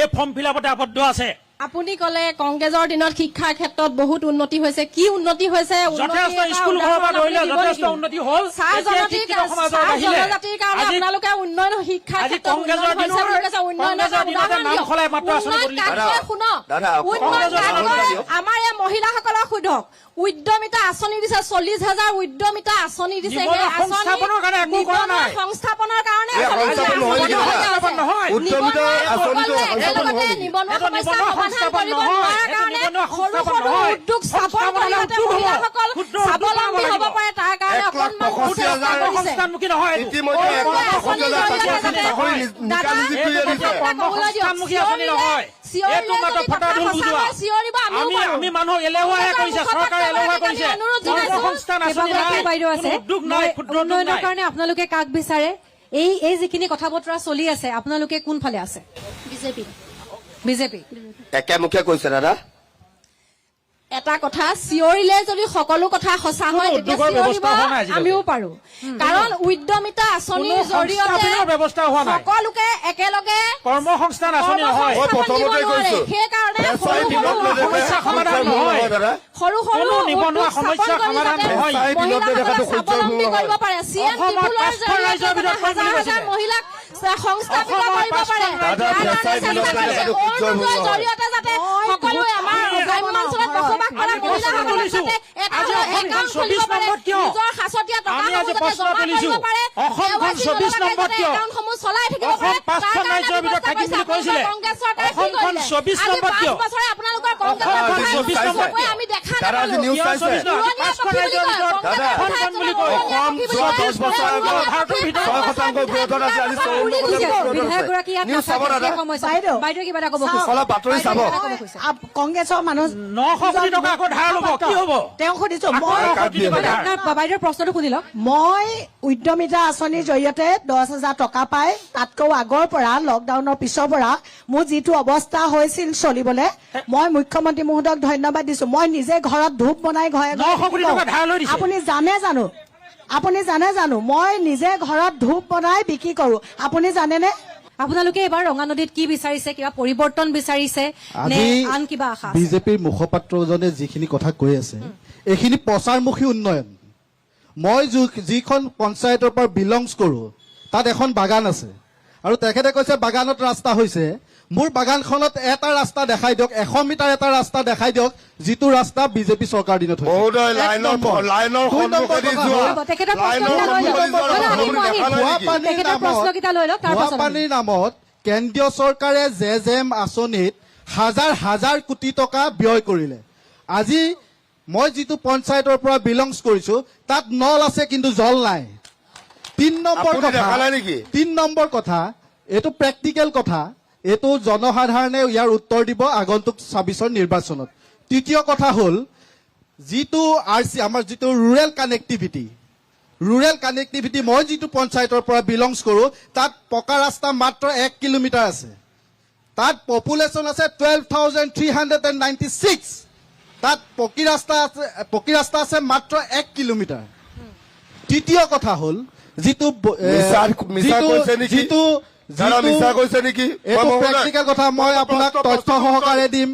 এই ফৰ্ম ফিলাপতে আবদ্ধ আছে। আপুনি ক'লে কংগ্ৰেছৰ দিনত শিক্ষাৰ ক্ষেত্ৰত বহুত উন্নতি হৈছে। কি উন্নতি হৈছে? যথেষ্ট স্কুল ঘৰৰ পৰা ধৰিলে যথেষ্ট উন্নতি হ'ল। চাহ জনজাতিৰ কাৰণে আপোনালোকে উন্নয়ন শিক্ষাৰ আজি ক্ষেত্ৰত কংগ্ৰেছৰ উন্নয়ন হৈছে বুলি কৈছে। উন্নয়নৰ এটা উদাহৰণ নাম দিয়ক। সলাই মাত্ৰ আঁচনি উন্নয়ন বদলি কাক কয় শুনক। দাদা, উন্নয়ন কংগ্ৰেছৰ কাক উদাহৰণ কয়? দিয়ক। আমাৰ এই মহিলাসকলক সোধক। উদ্যমিতা আঁচনি দিছে, 40,000 উদ্যমিতা আঁচনি দিছে। সেই নিবনুৱা আঁচনি সংস্থাপনৰ কাৰণে একো কৰা নিবনুৱা নাই। সংস্থাপনৰ কাৰণে এই চলিছে। সংস্থাপন নহয় নেকি দাদা? সংস্থাপন নহয়। উদ্যমিতা আঁচনিটো সংস্থাপন একেলগতে নহয় নেকি? নিবনুৱা এইটো সমস্যা নিবনুৱা সমাধান সংস্থাপন কৰিব নহয়। নোৱাৰাৰ এইটো কাৰণে নিবনুৱা সৰু সংস্থাপন সৰু নহয়। উদ্যোগ স্থাপন কৰি যাতে সংস্থাপন হ'লে মহিলাসকল ক্ষুদ্ৰ উদ্যোগ স্বাৱলম্বী হ'ব হ'ব পাৰে, তাৰ কাৰণে 1,65,000 অকণমান চেষ্টা কৰিছে। সংস্থানমুখী নহয় এইটো। ইতিমধ্যে অৰুণোদয় 1,65,000 আঁচনিৰ চাকৰি জৰিয়তে নিকা নিযুক্তি এইটো দিছে। এতিয়া কৰ্মসংস্থানমুখী আঁচনি নহয়। এইটো মাত্ৰ ফটা ঢোল বুজোৱা। আমি মানুহক এলেহুৱাহে কৰিছে, চৰকাৰে এলেহুৱা কৰিছে। কৰ্মসংস্থান আঁচনি নাই, বাইদেউ আছে, কোনো উদ্যোগ নাই, ক্ষুদ্ৰ উদ্যোগ উন্নয়নৰ নাই। কাৰণে আপোনালোকে কাক বিচাৰে? এই যিখিনি কথা বতৰা চলি আছে, আপোনালোকে কোনফালে আছে? বিজেপি। একেমুখে কৈছে দাদা। এটা কথা চিঞৰিলে যদি সকলো কথা সঁচা হয়, তেতিয়া উদ্যোগৰ চিঞৰিব ব্যৱস্থা হোৱা নাই আজিলৈকে। আমিও পাৰো। কাৰণ উদ্যমিতা আঁচনিৰ কোনো সংস্থাপনৰ ব্যৱস্থা হোৱা জৰিয়তে নাই। সকলোকে একেলগে কৰ্মসংস্থান আঁচনি নহয়। মই প্ৰথমতে কৈছো। সেইকাৰণে এছআই দিনত নেদেখে, সমস্যা সমাধান সূৰ্যৰ ভূমি নহয়। দাদা। সৰু কোনো নিবনুৱা উদ্যোগ সমস্যা স্থাপন কৰি সমাধান যাতে নহয়। দিনত নেদেখাটো মহিলাসকলে সূৰ্যৰ স্বাৱলম্বী ভূমি কৰিব নহয়। পাৰে। অসমত 5খন ৰাজ্যৰ ভিতৰত হাজাৰ কৰিছিলে। হাজাৰ মহিলাক সংস্থাপিত অসমত কৰিব 5খন পাৰে। ৰাজ্যৰ তাৰ কাৰণে এছআই দিনত চেষ্টা কৰিছে। নেদেখাটো সূৰ্যৰ ভূমি অৰুণোদয়ৰ নহয়। জৰিয়তে যাতে সকলোৱে আমাৰ গ্ৰাম্যাঞ্চলত বসবাস কৰা আমি প্ৰশ্ন মহিলাসকলে তুলিছো। যাতে আজি অসমখন 24 একাউণ্ট নম্বৰত কিয়? নিজৰ সাঁচতীয়া আমি আজি টকাসমূহ প্ৰশ্ন যাতে জমা তুলিছো। কৰিব পাৰে। অসমখন 24 নম্বৰত কিয়? একাউণ্টসমূহ চলাই থাকিব অসম পাৰে। 5খন তাৰ ৰাজ্যৰ ভিতৰত কাৰণে থাকিম বুলি কৈছিলে। কংগ্ৰেছ চৰকাৰে কি অসমখন কৰিলে? 24 আজি নম্বৰত কিয়? 5 বছৰে আপোনালোকৰ কংগ্ৰেছৰ অসমখন প্ৰধান 24 নম্বৰত কিয়? আমি দেখা দাদা, আজি নাপালো। নিউজ কিয় চাইছে? 24 নহয়? 5খন ৰাজ্যৰ ভিতৰত দাদা, অসমখন বুলি কয়। অসম যোৱা 10 বছৰ আগত ভাৰতৰ ভিতৰত 6% বিৰোধত আছে, আজি 54% বিধায়কগৰাকী ইয়াত নিউজ চাব দাদা। বাইদেউ কিবা এটা ক'ব খুজিছে। অলপ বাতৰি চাব। কংগ্ৰেছৰ মানুহ 900 কোটি টকা আকৌ ধাৰ ল'ব, কি হ'ব? তেওঁ সুধিছো আকৌ মই 900 কোটি টকা ধাৰ। আপোনাৰ বাইদেউৰ প্ৰশ্নটো শুনি লওক। মই উদ্যমিতা আঁচনিৰ জৰিয়তে 10,000 টকা পাই তাতকৈ আগৰ পৰা লকডাউনৰ পিছৰ পৰা মোৰ যিটো অৱস্থা হৈছিল চলিবলৈ, মই মুখ্যমন্ত্ৰী মহোদয়ক ধন্যবাদ দিছো। মই নিজে ঘৰত ধূপ বনাই ঘৰে 900 কোটি টকা ধাৰ লৈ দিছে। আপুনি জানে জানো মই নিজে ঘৰত ধূপ বনাই বিক্ৰী কৰো। আপুনি জানেনে? আপোনালোকে এইবাৰ ৰঙানদীত কি বিচাৰিছে? কিবা পৰিৱৰ্তন বিচাৰিছে নে আন কিবা আশা আছে? বিজেপিৰ মুখপাত্ৰজনে যিখিনি কথা কৈ আছে, এইখিনি প্ৰচাৰমুখী উন্নয়ন। মই যিখন পঞ্চায়তৰ পৰা বিলংছ কৰো, তাত এখন বাগান আছে আৰু তেখেতে কৈছে বাগানত ৰাস্তা হৈছে। মোৰ বাগানখনত এটা ৰাস্তা দেখাই দিয়ক, 100 মিটাৰ এটা ৰাস্তা দেখাই দিয়ক, যিটো ৰাস্তা বিজেপি চৰকাৰ দিনত হৈছে। মহোদয়, লাইনৰ সন্মুখেদি যোৱা। তেখেতৰ লাইনৰ সন্মুখেদি যোৱা ৰাস্তাবোৰ দেখা নাই নেকি? তেখেতৰ প্ৰশ্নকেইটা লৈ লওক, তাৰ খোৱা পাছত পানীৰ নামত কেন্দ্ৰীয় চৰকাৰে জেজেম আঁচনিত হাজাৰ হাজাৰ কোটি টকা ব্যয় কৰিলে। আজি মই যিটো পঞ্চায়তৰ পৰা বিলংছ কৰিছো, তাত নল আছে কিন্তু জল নাই। 3 নম্বৰ কথা, এইটো প্ৰেক্টিকেল কথা, এইটো জনসাধাৰণে ইয়াৰ উত্তৰ দিব আগন্তুক 26ৰ নিৰ্বাচনত। তৃতীয় কথা হ'ল যিটো RC আমাৰ যিটো ৰুৰেল কানেক্টিভিটি, মই যিটো পঞ্চায়তৰ পৰা বিলংছ কৰো, তাত পকা ৰাস্তা মাত্ৰ 1 কিলোমিটাৰ আছে। তাত পপুলেশ্যন আছে 12,396 তাত পকী ৰাস্তা আছে মাত্ৰ 1 কিলোমিটাৰ তৃতীয় কথা হ'ল যিটো প্ৰেক্টিকেল কথা মই আপোনাক তথ্য সহকাৰে দিম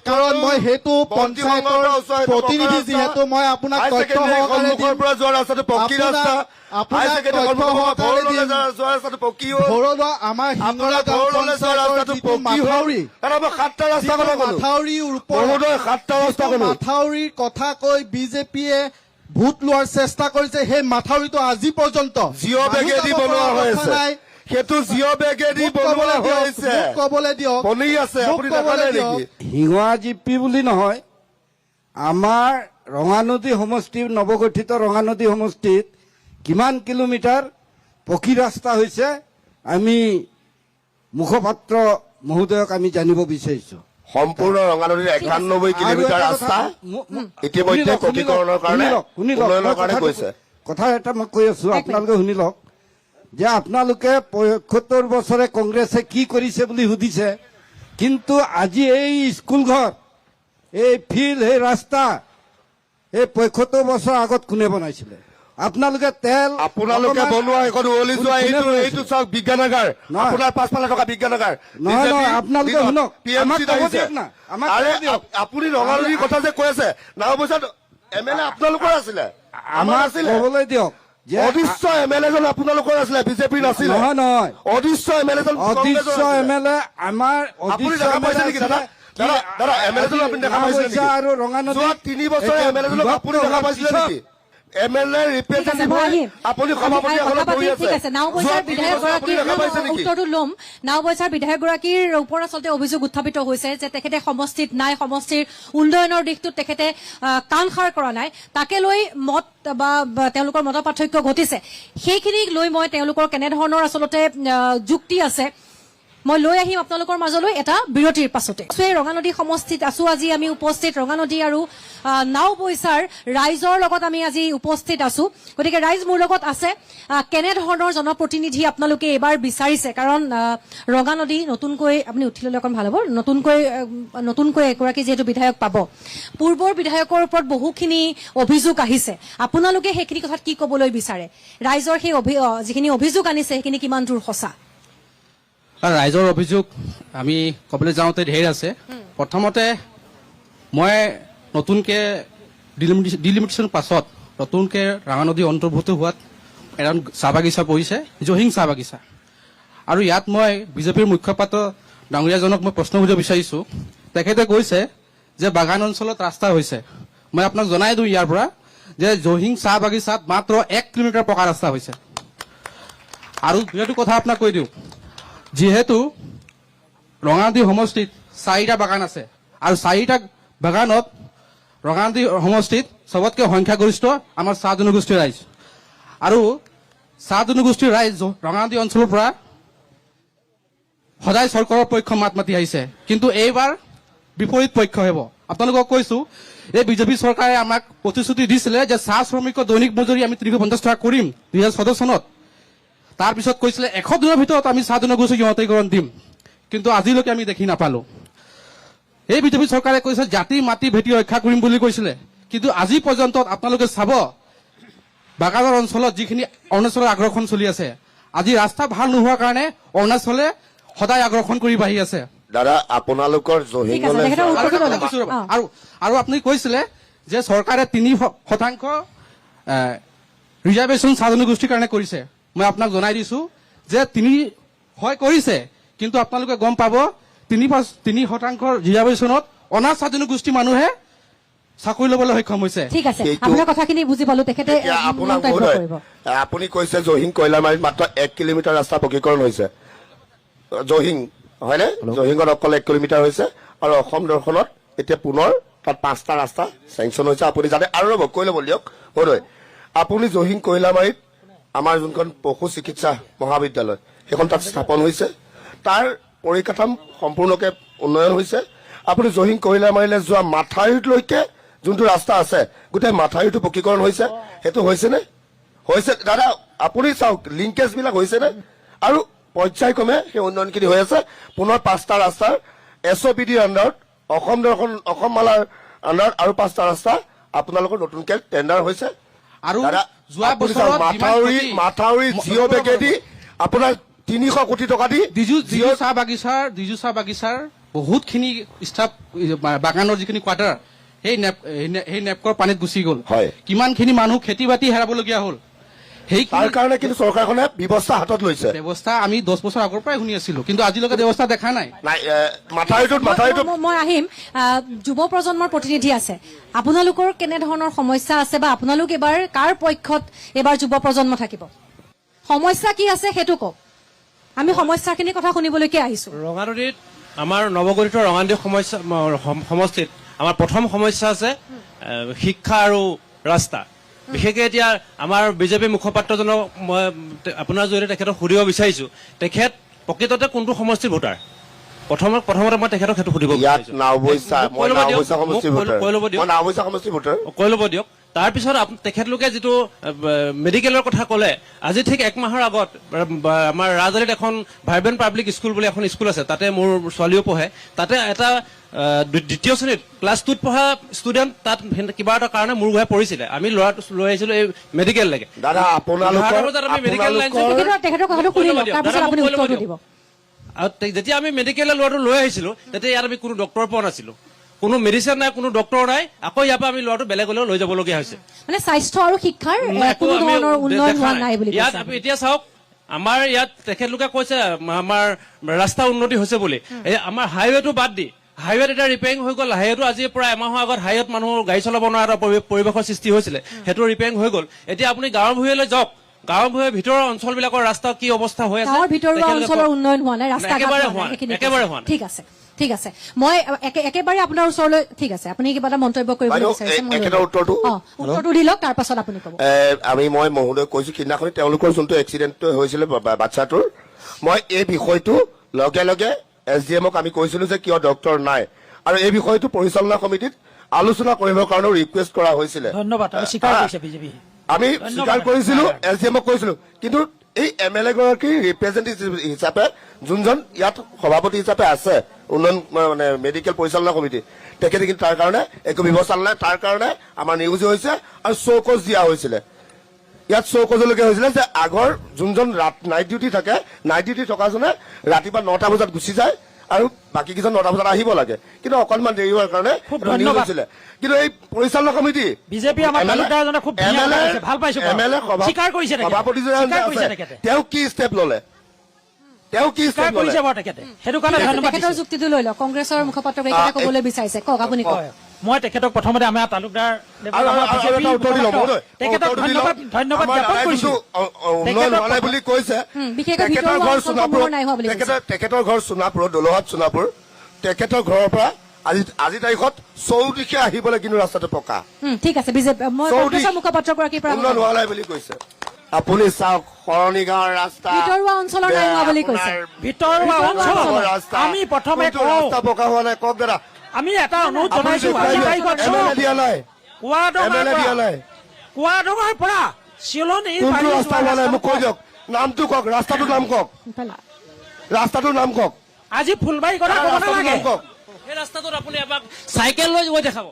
কাৰণ মই সেইটো পঞ্চায়তৰ প্ৰতিনিধি যিহেতু মই আপোনাক তথ্য সহকাৰে দিম ভৰলুৱা আমাৰ হিংগৰা গাঁও পঞ্চায়তৰ যিটো মাথাউৰিৰ কথা কৈ বিজেপিয়ে ভোট লোৱাৰ চেষ্টা কৰিছে সেই মাথাউৰিটো আজি পৰ্যন্ত ক'বলৈ দিয়ক সিঙৰা জিপি বুলি নহয় আমাৰ ৰঙানদী সমষ্টিৰ নৱগঠিত ৰঙানদী সমষ্টিত কিমান কিলোমিটাৰ পকী ৰাস্তা হৈছে আমি মুখপাত্ৰ মহোদয়ক আমি জানিব বিচাৰিছো সম্পূৰ্ণ ৰঙানদীৰ 91 কিলোমিটাৰ ৰাস্তা ইতিমধ্যে পকীকৰণৰ কাৰণে উন্নয়নৰ কাৰণে গৈছে কথা এটা মই কৈ আছো আপোনালোকে শুনি লওক যে আপোনালোকে ৭৫ বছৰে কংগ্ৰেছে কি কৰিছে বুলি সুধিছে কিন্তু আজি এই স্কুলঘৰ এই ফিল্ড এই ৰাস্তা এই ৭৫ বছৰ আগত কোনে বনাইছিলে আপোনালোকে তেল আপোনালোকে বনোৱা এখন উৱলি যোৱা এইটো চাওক বিজ্ঞানাগাৰ আপোনাৰ পাছফালে থকা বিজ্ঞানাগাৰ নহয় আপোনালোকে শুনক আপুনি ৰঙানদীৰ কথা যে কৈ আছে নাওবৈচাত এমএলএ আপোনালোকৰ আছিলে আমাৰ ক'বলৈ দিয়ক অদৃশ্য এমএলএ জন আপোনালোকৰ আছিলে বিজেপিৰ নাছিলে নহয় অদৃশ্য এমএলএ জন আমাৰ আপুনি দেখা পাইছে নেকি দাদা এমএলএ জন আপুনি দেখা পাইছে নেকি আৰু ৰঙানদী 3 বছৰ এমএলএ জন আপুনি দেখা পাইছিলে নেকি এমএলএ ৰিপ্ৰেজেন্টেটিভ আপুনি সভাপতিসকলক কৈ আছে ঠিক আছে নাওবৈচাৰ বিধায়কগৰাকীৰ উত্তৰটো ল'ম নাওবৈচাৰ বিধায়কগৰাকীৰ ওপৰত আচলতে অভিযোগ উত্থাপিত হৈছে যে তেখেতে সমষ্টিত নাই সমষ্টিৰ উন্নয়নৰ দিশটোত তেখেতে কাণ সাৰ কৰা নাই তাকে লৈ মত বা তেওঁলোকৰ মত পাৰ্থক্য ঘটিছে সেইখিনিক লৈ মই তেওঁলোকৰ কেনেধৰণৰ আচলতে যুক্তি আছে মই লৈ আহিম আপোনালোকৰ মাজলৈ এটা বিৰতিৰ পাছতে ৰঙানদী সমষ্টিত আছো আজি আমি উপস্থিত ৰঙানদী আৰু নাওবৈচাৰ ৰাইজৰ লগত আমি আজি উপস্থিত আছো গতিকে ৰাইজ মোৰ লগত আছে কেনেধৰণৰ জনপ্ৰতিনিধি আপোনালোকে এবাৰ বিচাৰিছে কাৰণ ৰঙানদী নতুনকৈ আপুনি উঠি ল'লে অকণ ভাল হ'ব নতুনকৈ এগৰাকী যিহেতু বিধায়ক পাব পূৰ্বৰ বিধায়কৰ ওপৰত বহুখিনি অভিযোগ আহিছে আপোনালোকে সেইখিনি কথাত কি ক'বলৈ বিচাৰে ৰাইজৰ সেই যিখিনি অভিযোগ আনিছে সেইখিনি কিমান দূৰ সঁচা ৰাইজৰ অভিযোগ আমি ক'বলৈ যাওঁতে ঢেৰ আছে প্ৰথমতে মই নতুনকৈ ডিলিমিটেশ্যনৰ পাছত নতুনকৈ ৰঙানদী অন্তৰ্ভুক্ত হোৱাত এখন চাহ বাগিচা পৰিছে জহিং চাহ বাগিচা আৰু ইয়াত মই বিজেপিৰ মুখপাত্ৰ ডাঙৰীয়াজনক মই প্ৰশ্ন সুধিব বিচাৰিছোঁ তেখেতে কৈছে যে বাগান অঞ্চলত ৰাস্তা হৈছে মই আপোনাক জনাই দিওঁ ইয়াৰ পৰা যে জহিং চাহ বাগিচাত মাত্ৰ 1 কিলোমিটাৰ পকা ৰাস্তা হৈছে আৰু দুটা কথা আপোনাক কৈ দিওঁ যিহেতু ৰঙানদী সমষ্টিত 4টা বাগান আছে আৰু 4টা বাগানত ৰঙানদী সমষ্টিত চবতকৈ সংখ্যাগৰিষ্ঠ আমাৰ চাহ জনগোষ্ঠীৰ ৰাইজ আৰু চাহ জনগোষ্ঠীৰ ৰাইজ ৰঙানদী অঞ্চলৰ পৰা সদায় চৰকাৰৰ পক্ষ মাত মাতি আহিছে কিন্তু এইবাৰ বিপৰীত পক্ষ হ'ব আপোনালোকক কৈছোঁ এই বিজেপি চৰকাৰে আমাক প্ৰতিশ্ৰুতি দিছিলে যে চাহ শ্ৰমিকৰ দৈনিক মজুৰি আমি 350 টকা কৰিম 2014 চনত তাৰপিছত কৈছিলে 100 দিনৰ ভিতৰত আমি চাহ জনগোষ্ঠীক সিহঁতীকৰণ দিম কিন্তু আজিলৈকে আমি দেখি নাপালো এই বিজেপি চৰকাৰে কৈছে জাতি মাটি ভেটি ৰক্ষা কৰিম বুলি কৈছিলে কিন্তু আজি পৰ্যন্ত আপোনালোকে চাব বাগানৰ অঞ্চলত যিখিনি অৰুণাচলৰ আগ্ৰাসন চলি আছে আজি ৰাস্তা ভাল নোহোৱাৰ কাৰণে অৰুণাচলে সদায় আগ্ৰাসন কৰি বাঢ়ি আছে দাদা আপোনালোকৰ আৰু আপুনি কৈছিলে যে চৰকাৰে 3% ৰিজাৰ্ভেশ্যন চাহ জনগোষ্ঠীৰ কাৰণে কৰিছে মই আপোনাক জনাই দিছো যে 3 হয় কৰিছে কিন্তু আপোনালোকে গম পাব 3% ৰিজাৰ্ভেশ্যনত অনাথ চাহ জনগোষ্ঠী মানুহে চাকৰি ল'বলৈ সক্ষম হৈছে ঠিক আছে আপোনাৰ কথাখিনি বুজি পালো তেখেতে আপুনি কৈছে জহিং কয়লামাৰীত মাত্ৰ 1 কিলোমিটাৰ ৰাস্তা পকীকৰণ হৈছে জহিং হয়নে জহিঙত অকল 1 কিলোমিটাৰ হৈছে আৰু অসম দৰ্শনত এতিয়া পুনৰ তাত 5টা ৰাস্তা চেংচন হৈছে আপুনি যাতে আৰু ৰ'ব কৈ ল'ব দিয়ক হয় আপুনি জহিং কয়লামাৰীত আমাৰ যোনখন পশু চিকিৎসা মহাবিদ্যালয় সেইখন তাত স্থাপন হৈছে তাৰ পৰিকাঠাম সম্পূৰ্ণকে উন্নয়ন হৈছে আপুনি জহিং কয়লামাৰীলৈ যোৱা মাথাউৰিলৈকে যোনটো ৰাস্তা আছে গোটেই মাথাউৰিটো পকীকৰণ হৈছে সেইটো হৈছেনে হৈছে দাদা আপুনি চাওক লিংকেজ বিলাক হৈছেনে আৰু পৰ্যায়ক্ৰমে সেই উন্নয়নখিনি হৈ আছে পুনৰ 5টা ৰাস্তাৰ SOPDৰ আণ্ডাৰত অসম মালাৰ আণ্ডাৰত আৰু 5টা ৰাস্তা আপোনালোকৰ নতুনকে টেণ্ডাৰ হৈছে আৰু দাদা, যোৱা আপুনি বছৰত চাওক, মাথাউৰি জিঅ' বেগেদি আপোনাৰ 300 কোটি টকা দি ডিজু চাহ বাগিচাৰ বহুতখিনি ষ্টাফ বাগানৰ যিখিনি কোৱাৰ্টাৰ সেই নেপকৰ পানীত গুচি গ'ল হয়। কিমানখিনি মানুহ খেতি বাতি হেৰাবলগীয়া হ'ল সেই তাৰ কাৰণে কিন্তু চৰকাৰখনে ব্যৱস্থা হাতত লৈছে ব্যৱস্থা আমি 10 বছৰ আগৰ পৰাই শুনি আছিলো কিন্তু আজিলৈকে ব্যৱস্থা দেখা নাই নাই মাথাউৰিটোত মই আহিম যুৱ প্ৰজন্মৰ প্ৰতিনিধি আছে আপোনালোকৰ কেনেধৰণৰ সমস্যা আছে বা আপোনালোক এবাৰ কাৰ পক্ষত এবাৰ যুৱ প্ৰজন্ম থাকিব সমস্যা কি আছে সেইটো কওক আমি সমস্যাখিনিৰ কথা শুনিবলৈকে আহিছো ৰঙানদীত আমাৰ নৱগঠিত ৰঙানদী সমষ্টিত আমাৰ প্ৰথম সমস্যা আছে শিক্ষা আৰু ৰাস্তা বিশেষকৈ এতিয়া আমাৰ বিজেপি মুখপাত্ৰজনক মই আপোনাৰ জৰিয়তে তেখেতক সুধিব বিচাৰিছো তেখেত প্ৰকৃততে কোনটো সমষ্টিৰ ভোটাৰ প্ৰথমতে মই তেখেতক সেইটো সুধিব কৈ ল'ব দিয়ক তাৰপিছত তেখেতলোকে যিটো মেডিকেলৰ কথা ক'লে আজি ঠিক 1 মাহৰ আগত আমাৰ ৰাজধানীত এখন ভাইব্ৰেণ্ট পাব্লিক স্কুল বুলি এখন স্কুল আছে তাতে মোৰ ছোৱালীও পঢ়ে তাতে এটা দ্বিতীয় শ্ৰেণীত ক্লাছ 2ত পঢ়া ষ্টুডেণ্ট তাত কিবা এটা কাৰণে মূৰ ঘূৰাই পৰিছিলে আমি ল'ৰাটো লৈ আহিছিলো এই মেডিকেললৈকে দাদা আৰু যেতিয়া আমি মেডিকেলৰ ল'ৰাটো লৈ আহিছিলো তেতিয়া ইয়াত আমি কোনো ডক্টৰ পোৱা নাছিলো কোনো মেডিচিন নাই কোনো ডক্টৰ নাই আকৌ ইয়াৰ পৰা আমি ল'ৰাটো বেলেগলৈ লৈ যাবলগীয়া হৈছে মানে স্বাস্থ্য আৰু শিক্ষাৰ কোনো ধৰণৰ উন্নয়ন হোৱা নাই বুলি ইয়াত এতিয়া চাওক আমাৰ ইয়াত তেখেতলোকে কৈছে আমাৰ ৰাস্তা উন্নতি হৈছে বুলি আমাৰ হাইৱেটো বাদ দি হাইৱেত এটা ৰিপেয়াৰিং হৈ গ'ল হাইৱেটো আজি প্ৰায় এমাহৰ আগত হাইৱেত মানুহ গাড়ী চলাব নোৱাৰা এটা পৰিৱেশৰ সৃষ্টি হৈছিলে সেইটো ৰিপেয়াৰিং হৈ গ'ল এতিয়া আপুনি গাঁৱৰ ভূঞলৈ যাওক গাঁৱৰ ভূঞৰ ভিতৰৰ অঞ্চলবিলাকৰ ৰাস্তা কি অৱস্থা হৈ আছে গাঁৱৰ ভিতৰুৱা অঞ্চলৰ উন্নয়ন হোৱা নাই ৰাস্তা একেবাৰে হোৱা নাই ঠিক আছে মই একেবাৰে আপোনাৰ ওচৰলৈ ঠিক আছে আপুনি কিবা এটা মন্তব্য কৰিব বিচাৰিছে উত্তৰটো দি লওক তাৰ পাছত আপুনি ক'ব মই মহোদয় কৈছো সিদিনাখনি তেওঁলোকৰ যোনটো এক্সিডেণ্ট হৈছিলে বাচ্ছাটোৰ মই এই বিষয়টো লগে লগে SDMক আমি কৈছিলো যে কিয় ডক্টৰ নাই আৰু এই বিষয়টো পৰিচালনা সমিতিত আলোচনা কৰিবৰ কাৰণেও ৰিকুৱেষ্ট কৰা হৈছিলে ধন্যবাদ স্বীকাৰ কৰিছে বিজেপি আমি স্বীকাৰ কৰিছিলো SDMক কৈছিলো কিন্তু এই MLA গৰাকী ৰিপ্ৰেজেণ্টেটিভ হিচাপে যোনজন ইয়াত সভাপতি হিচাপে আছে উন্নয়ন মানে মেডিকেল পৰিচালনা সমিতি তেখেতে কিন্তু তাৰ কাৰণে একো ব্যৱস্থা নাই তাৰ কাৰণে আমাৰ নিউজ হৈছে আৰু চৌকজ দিয়া হৈছিলে ইয়াত চৌকজলৈকে হৈছিলে যে আগৰ যোনজন নাইট ডিউটি থাকে নাইট ডিউটি থকাজনে ৰাতিপুৱা 9টা বজাত গুচি যায় আৰু বাকী কেইজন 9টা বজাত আহিব লাগে কিন্তু অকণমান দেৰি হোৱাৰ কাৰণে নিউজ হৈছিলে কিন্তু এই পৰিচালনা সমিতি বিজেপি সভাপতি তেওঁ কি ষ্টেপ ললে তেখেতৰ যুক্তিটো লৈ লওক কংগ্ৰেছৰ মুখপাত্ৰগৰাকীয়ে ক'বলৈ বিচাৰিছে কওক আপুনি কওক মই তেখেতক প্ৰথমতে আমাৰ তালুকদাৰ তেখেতক ধন্যবাদ জ্ঞাপন কৰিছো বুলি কৈছে তেখেতৰ ঘৰ সোণাপুৰত দলহাট সোণাপুৰ তেখেতৰ ঘৰৰ পৰা আজি তাৰিখত চৌদিশে আহিবলৈ কিন্তু ৰাস্তাটো পকা ঠিক আছে মুখপাত্ৰগৰাকীৰ পৰা উন্নয়ন হোৱা নাই বুলি কৈছে আপুনি চাওক সৰণি গাঁৱৰ ৰাস্তা ভিতৰুৱা অঞ্চলৰ নাই হোৱা বুলি কৈছে ভিতৰুৱা অঞ্চলৰ ৰাস্তা আমি প্ৰথমে ৰাস্তা পকা হোৱা নাই কওক দাদা আমি এটা অনুৰোধ জনাইছো কোৱাডঙৰ পৰা চিলনী ৰাস্তা হোৱা নাই মোক কৈ দিয়ক নামটো কওক ৰাস্তাটোৰ নাম কওক আজি ফুলবাৰী কথা ক'ব নালাগে সেই ৰাস্তাটোত আপুনি এবাৰ চাইকেল লৈ গৈ দেখাব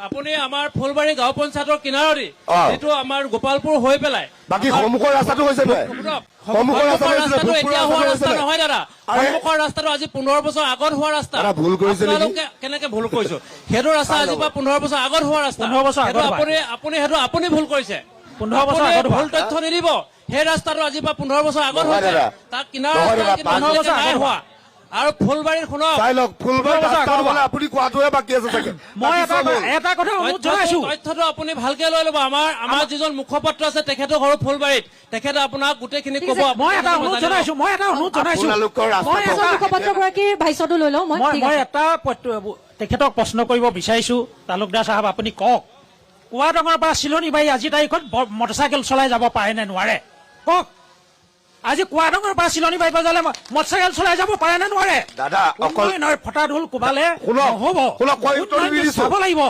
আপুনি আমাৰ ফুলবাৰী গাঁও পঞ্চায়তৰ কিনাৰতে যিটো আমাৰ গোপালপুৰ হৈ পেলাই বাকী সন্মুখৰ ৰাস্তাটো হৈছে সন্মুখৰ ৰাস্তাটো এতিয়া হোৱা ৰাস্তা নহয় দাদা সন্মুখৰ ৰাস্তাটো আজি 15 বছৰ আগত হোৱা ৰাস্তা ভুল কৰিছে কেনেকে ভুল কৰিছো সেইটো ৰাস্তা আজি 15 বছৰ আগত হোৱা ৰাস্তা আপুনি ভুল কৰিছে 15 বছৰ আগত ভুল তথ্য নিদিব সেই ৰাস্তাটো আজি 15 বছৰ আগত হৈছে তাৰ কিনাৰ নাই হোৱা আৰু ফুলবাৰীৰ শুনক আপুনি কোৱাটোহে বাকী আছে চাগে মই এটা কথা অনুৰোধ জনাইছো তথ্যটো আপুনি ভালকে লৈ ল'ব আমাৰ যিজন মুখপাত্ৰ আছে তেখেতৰ ঘৰ ফুলবাৰীত তেখেতে আপোনাক গোটেইখিনি ক'ব মই এটা অনুৰোধ জনাইছো মুখপাত্ৰগৰাকীৰ ভাষ্যটো লৈ লওঁ মই এটা তেখেতক প্ৰশ্ন কৰিব বিচাৰিছো তালুকদাৰ চাহাব আপুনি কওক কোৱাডঙৰ পৰা চিলনী বাৰী আজি তাৰিখত মটৰচাইকেল চলাই যাব পাৰে নে নোৱাৰে কওক আজি কোৱাডঙৰ পৰা চিলনী বাই বজালে মটৰচাইকেল চলাই যাব পাৰে নে নোৱাৰে দাদা অকল নহয় ফটা ঢোল কোবালে নহ'ব চাব লাগিব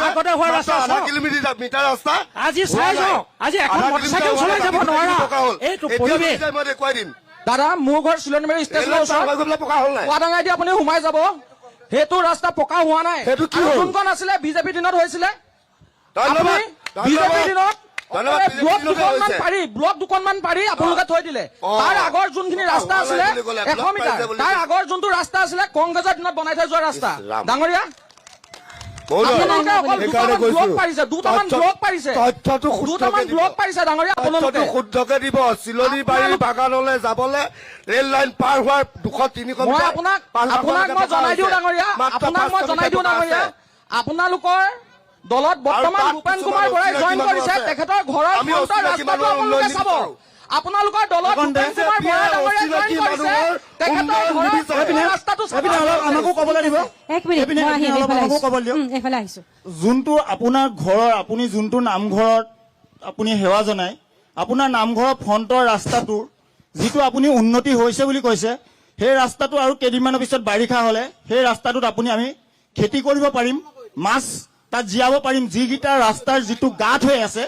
আগতে হোৱা ৰাস্তা মিটাৰ ৰাস্তা আজি চাই যাওক আজি এখন মটৰচাইকেল চলাই যাব নোৱাৰা এইটো পৰিৱেশ মই দেখুৱাই দিম দাদা মোৰ ঘৰ চিলনীবাৰী ষ্টেচনৰ ওচৰত পকা হ'ল নাই কোৱাডাঙাই দি আপুনি সোমাই যাব সেইটো ৰাস্তা পকা হোৱা নাই সেইটো কি আৰু হ'ল? যোনখন আছিলে বিজেপিৰ দিনত হৈছিলে ধন্যবাদ বিজেপিৰ দিনত ধন্যবাদ, ব্লক বিজেপিৰ দিনতে হৈছে। ব্লক দুখনমান পাৰি আপোনালোকে থৈ দিলে তাৰ আগৰ যোনখিনি ৰাস্তা আছিলে 100 মিটাৰ তাৰ আগৰ যোনটো ৰাস্তা আছিলে কংগ্ৰেছৰ দিনত বনাই থৈ যোৱা ৰাস্তা ৰাম। ডাঙৰীয়া আপোনালোকে অকল দুটামান ব্লক পাৰিছে দুটামান ব্লক পাৰিছে ডাঙৰীয়া আপোনালোকে শুদ্ধকে দিব চিলনীবাৰী বাগানলৈ যাবলৈ ৰেল লাইন পাৰ হোৱাৰ 200-300 মই আপোনাক মই জনাই দিওঁ ডাঙৰীয়া আপোনালোকৰ দলত বৰ্তমান ভূপেন কুমাৰ বৰাই জইন কৰিছে তেখেতৰ ঘৰৰ ফ্ৰণ্টৰ ৰাস্তাটো আপোনালোকে চাব আপোনালোকৰ দলত ভূপেন কুমাৰ বৰা ডাঙৰীয়াই জইন কৰিছে তেখেতৰ ঘৰৰ ৰাস্তাটো চাব আমাকো ক'বলৈ দিব এক মিনিট মই আহি এইফালে আহিছো যোনটো আপোনাৰ ঘৰৰ আপুনি যোনটো নামঘৰত আপুনি সেৱা জনায় আপোনাৰ নামঘৰৰ ফ্ৰণ্টৰ ৰাস্তাটোৰ যিটো আপুনি উন্নতি হৈছে বুলি কৈছে সেই ৰাস্তাটো আৰু কেইদিনমানৰ পিছত বাৰিষা হ'লে সেই ৰাস্তাটোত আমি খেতি কৰিব পাৰিম মাছ তাত জীয়াব পাৰিম যিকেইটা ৰাস্তাৰ যিটো গাঁত হৈ আছে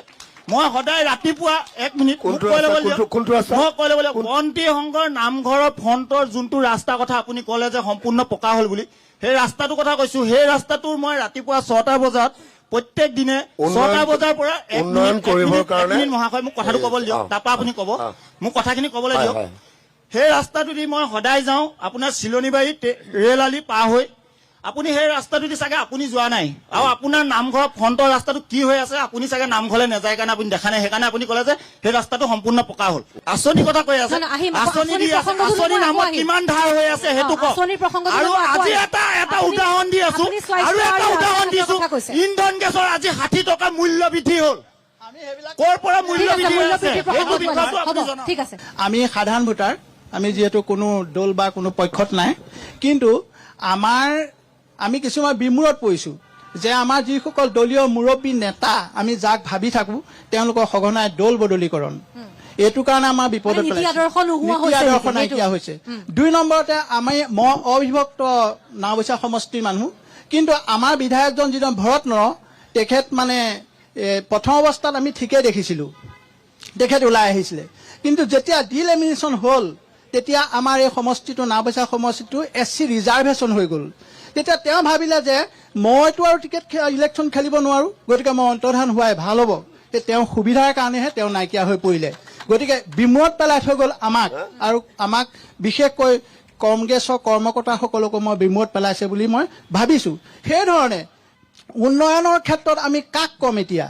মই সদায় ৰাতিপুৱা 1 মিনিট মই কৈ ল'ব লাগিব বন্তি সংঘৰ নামঘৰৰ ফ্ৰণ্টৰ যোনটো ৰাস্তা কথা আপুনি ক'লে যে সম্পূৰ্ণ পকা হ'ল বুলি সেই ৰাস্তাটোৰ কথা কৈছো সেই ৰাস্তাটোৰ মই ৰাতিপুৱা 6টা বজাত প্ৰত্যেক দিনে 6টা বজাৰ পৰা উন্নয়ন কৰিবৰ কাৰণে মহাশয় মোক কথাটো ক'বলৈ দিয়ক তাৰপৰা আপুনি ক'ব মোক কথাখিনি ক'বলৈ দিয়ক সেই ৰাস্তাটো দি মই সদায় যাওঁ আপোনাৰ চিলনীবাৰী ৰেল আলি পাৰ হৈ আপুনি সেই ৰাস্তাটো দি চাগে আপুনি যোৱা নাই আৰু আপোনাৰ নামঘৰৰ ফ্ৰণ্টৰ ৰাস্তাটো কি হৈ আছে আপুনি চাগে নামঘৰলৈ নাযায় কাৰণে আপুনি দেখা নাই সেইকাৰণে আপুনি ক'লে যে সেই ৰাস্তাটো সম্পূৰ্ণ পকা হ'ল আঁচনি কথা কৈ আছে আঁচনি দি আছে আঁচনি নামত কিমান ধাৰ হৈ আছে সেইটো কওক আৰু আজি এটা উদাহৰণ দি আছো আৰু এটা উদাহৰণ দিছো ইন্ধন গেছৰ আজি 60 টকা মূল্য বৃদ্ধি হ'ল ক'ৰ পৰা মূল্য বৃদ্ধি হৈছে সেইটো বিষয়টো আপুনি জনাওক ঠিক আছে আমি সাধাৰণ ভোটাৰ আমি যিহেতু কোনো দল বা কোনো পক্ষত নাই কিন্তু আমি কিছুমান বিমূৰত পৰিছোঁ যে আমাৰ যিসকল দলীয় মুৰব্বী নেতা আমি যাক ভাবি থাকোঁ তেওঁলোকৰ সঘনাই দল বদলীকৰণ এইটো কাৰণে আমাৰ বিপদত নীতি আদৰ্শ নাইকিয়া হৈছে 2 নম্বৰতে মই অবিভক্ত নাওবৈচা সমষ্টিৰ মানুহ কিন্তু আমাৰ বিধায়কজন যিজন ভৰত নৰ তেখেত মানে প্ৰথম অৱস্থাত আমি ঠিকেই দেখিছিলোঁ তেখেত ওলাই আহিছিলে কিন্তু যেতিয়া ডিলেমিনেশ্যন হ'ল তেতিয়া আমাৰ এই সমষ্টিটো নাওবৈচা সমষ্টিটো SC ৰিজাৰ্ভেশ্যন হৈ গ'ল তেতিয়া তেওঁ ভাবিলে যে মইতো আৰু ইলেকশ্যন খেলিব নোৱাৰোঁ গতিকে মই অন্তৰ্ধান হোৱাই ভাল হ'ব তেওঁ সুবিধাৰ কাৰণেহে তেওঁ নাইকিয়া হৈ পৰিলে গতিকে বিমূৰত পেলাই থৈ গ'ল আমাক বিশেষকৈ কংগ্ৰেছৰ কৰ্মকৰ্তাসকলকো মই বিমূৰত পেলাইছে বুলি মই ভাবিছোঁ সেইধৰণে উন্নয়নৰ ক্ষেত্ৰত আমি কাক ক'ম এতিয়া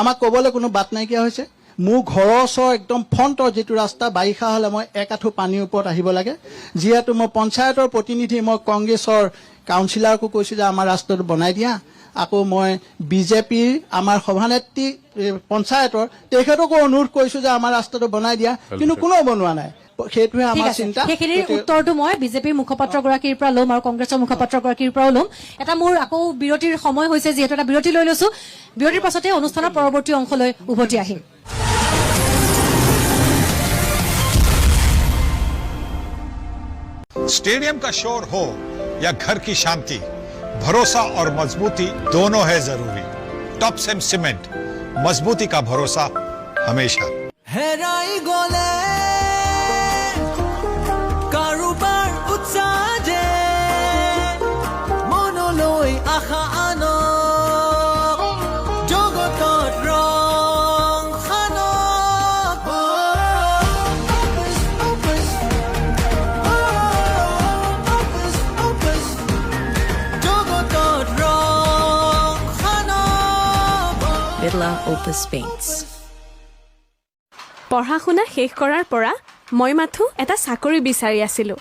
আমাক ক'বলৈ কোনো বাট নাইকিয়া হৈছে মোৰ ঘৰৰ ওচৰ একদম ফ্ৰণ্টৰ যিটো ৰাস্তা বাৰিষা হ'লে মই 1 আঁঠু পানীৰ ওপৰত আহিব লাগে যিহেতু মই পঞ্চায়তৰ প্ৰতিনিধি মই কংগ্ৰেছৰ কাউন্সিলাৰকো কৈছোঁ যে আমাৰ ৰাস্তাটো বনাই দিয়া আকৌ মই বিজেপিৰ আমাৰ সভানেত্ৰী পঞ্চায়তৰ তেখেতকো অনুৰোধ কৰিছোঁ যে আমাৰ ৰাস্তাটো বনাই দিয়া কিন্তু কোনেও বনোৱা নাই সেইটোৱে আমাৰ চিন্তা সেইখিনিৰ উত্তৰটো মই বিজেপিৰ মুখপাত্ৰগৰাকীৰ পৰা ল'ম আৰু কংগ্ৰেছৰ মুখপাত্ৰগৰাকীৰ পৰাও ল'ম এটা মোৰ আকৌ বিৰতিৰ সময় হৈছে যিহেতু এটা বিৰতি লৈ লৈছো বিৰতিৰ পাছতে অনুষ্ঠানৰ পৰৱৰ্তী অংশলৈ উভতি আহিম स्टेडियम का शोर हो या घर की शांति भरोसा और मजबूती दोनों है जरूरी टॉप सेम सीमेंट मजबूती का भरोसा हमेशा हेराई गोले कारोबार उत्साहे मनोलय आशा आनो जगतर रंग खानो जगतर रंग खानो Birla Opus Paints পঢ়া শুনা শেষ কৰাৰ পৰা মই মাথো এটা চাকৰি বিচাৰি আছিলোঁ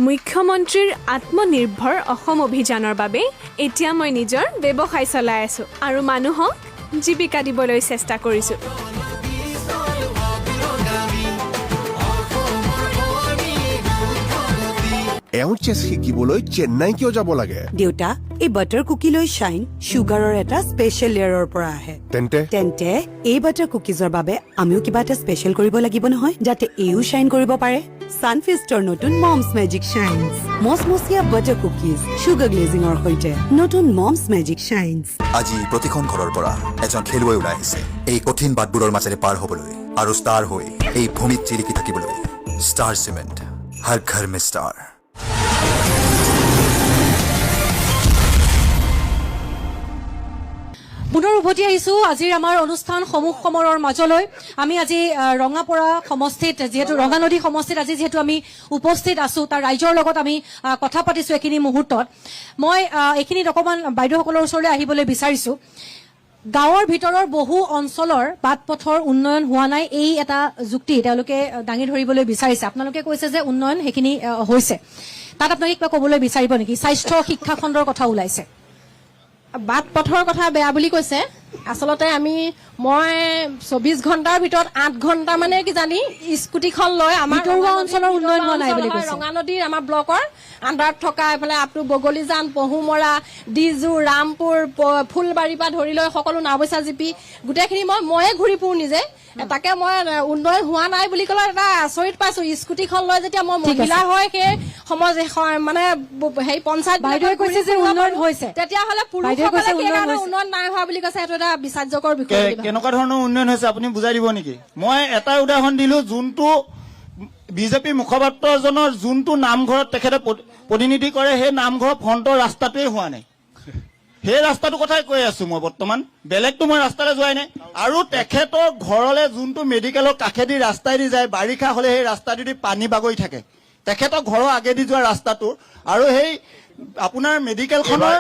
মুখ্যমন্ত্ৰীৰ আত্মনিৰ্ভৰ অসম অভিযানৰ বাবে এতিয়া মই নিজৰ ব্যৱসায় চলাই আছোঁ আৰু মানুহক জীৱিকা দিবলৈ চেষ্টা কৰিছোঁ এওঁ চেছ শিকিবলৈ চেন্নাই কিয় যাব লাগে? দেউতা, এই বাটাৰ কুকিলৈ শ্বাইন চুগাৰৰ এটা স্পেচিয়েল লেয়াৰৰ পৰা আহে। তেন্তে এই বাটাৰ কুকিজৰ বাবে আমিও কিবা এটা স্পেচিয়েল কৰিব লাগিব নহয়, যাতে এইও শ্বাইন কৰিব পাৰে। সানফিষ্টৰ নতুন mom's magic শ্বাইনছ, মচমচীয়া butter cookies sugar গ্লেজিঙৰ সৈতে নতুন মমছ মেজিক শ্বাইনছ। আজি প্ৰতিখন ঘৰৰ পৰা এজন খেলুৱৈ ওলাই আহিছে এই কঠিন বাটবোৰৰ মাজেৰে পাৰ হ'বলৈ আৰু ষ্টাৰ হৈ এই ভূমিত জিলিকি থাকিবলৈ। ষ্টাৰ চিমেণ্ট, হৰ ঘৰ মে ষ্টাৰ। পুনৰ উভতি আহিছো আজিৰ আমাৰ অনুষ্ঠান সমূহ সমৰৰ মাজলৈ। আমি আজি ৰঙাপৰা সমষ্টিত, যিহেতু ৰঙা নদী সমষ্টিত আজি যিহেতু আমি উপস্থিত আছো, তাৰ ৰাইজৰ লগত আমি কথা পাতিছো এইখিনি মুহূৰ্তত। মই এইখিনিত অকণমান বাইদেউসকলৰ ওচৰলৈ আহিবলৈ বিচাৰিছো। গাঁৱৰ ভিতৰৰ বহু অঞ্চলৰ বাট পথৰ উন্নয়ন হোৱা নাই, এই এটা যুক্তি তেওঁলোকে দাঙি ধৰিবলৈ বিচাৰিছে। আপোনালোকে কৈছে যে উন্নয়ন সেইখিনি হৈছে, তাত আপোনালোকে কিবা ক'বলৈ বিচাৰিব নেকি? স্বাস্থ্য শিক্ষা খণ্ডৰ কথা ওলাইছে, বাট পথৰ কথা বেয়া বুলি কৈছে। আচলতে মই 24 ঘণ্টাৰ ভিতৰত 8 ঘণ্টা মানে কি জানি স্কুটিখন লৈ আমাৰ ভিতৰুৱা অঞ্চলৰ উন্নয়ন হোৱা নাই বুলি কৈছে। ৰঙা নদীৰ আমাৰ ব্লকৰ আণ্ডাৰত থকা এইফালে আপটো বগলীজান, পহুমৰা, ডিজু, ৰামপুৰ, ফুলবাৰীৰ পৰা ধৰি লৈ সকলো নাওবৈচা জিপি গোটেইখিনি ময়ে ঘূৰি ফুৰো নিজে। তাকে মই উন্নয়ন হোৱা নাই বুলি ক'লে এটা আচৰিত পাইছো। স্কুটিখন লৈ যেতিয়া মই মহিলা হয় সেই মানে হেৰি পঞ্চায়ত বাইদেৱে কৈছে যে উন্নয়ন হৈছে, তেতিয়াহ'লে পুৰুষসকলে উন্নয়ন নাই হোৱা বুলি কৈছে। সেইটো এটা বিচাৰ্যকৰ বিষয়। কেনেকুৱা ধৰণৰ উন্নয়ন হৈছে আপুনি বুজাই দিব নেকি? মই এটা উদাহৰণ দিলো, যোনটো বিজেপি মুখপাত্ৰজনৰ যোনটো নামঘৰত তেখেতে প্ৰতিনিধি কৰে, সেই নামঘৰৰ ফ্ৰণ্টৰ ৰাস্তাটোৱে হোৱা নাই। সেই ৰাস্তাটোৰ কথাই কৈ আছো মই বৰ্তমান, বেলেগতো মই ৰাস্তালৈ যোৱাই নাই। আৰু তেখেতৰ ঘৰলৈ যোনটো মেডিকেলৰ কাষেদি ৰাস্তাইদি যায়, বাৰিষা হলে সেই ৰাস্তাটোদি পানী বাগৰি থাকে। তেখেতৰ ঘৰৰ আগেদি যোৱা ৰাস্তাটো আৰু সেই আপোনাৰ মেডিকেলখনৰ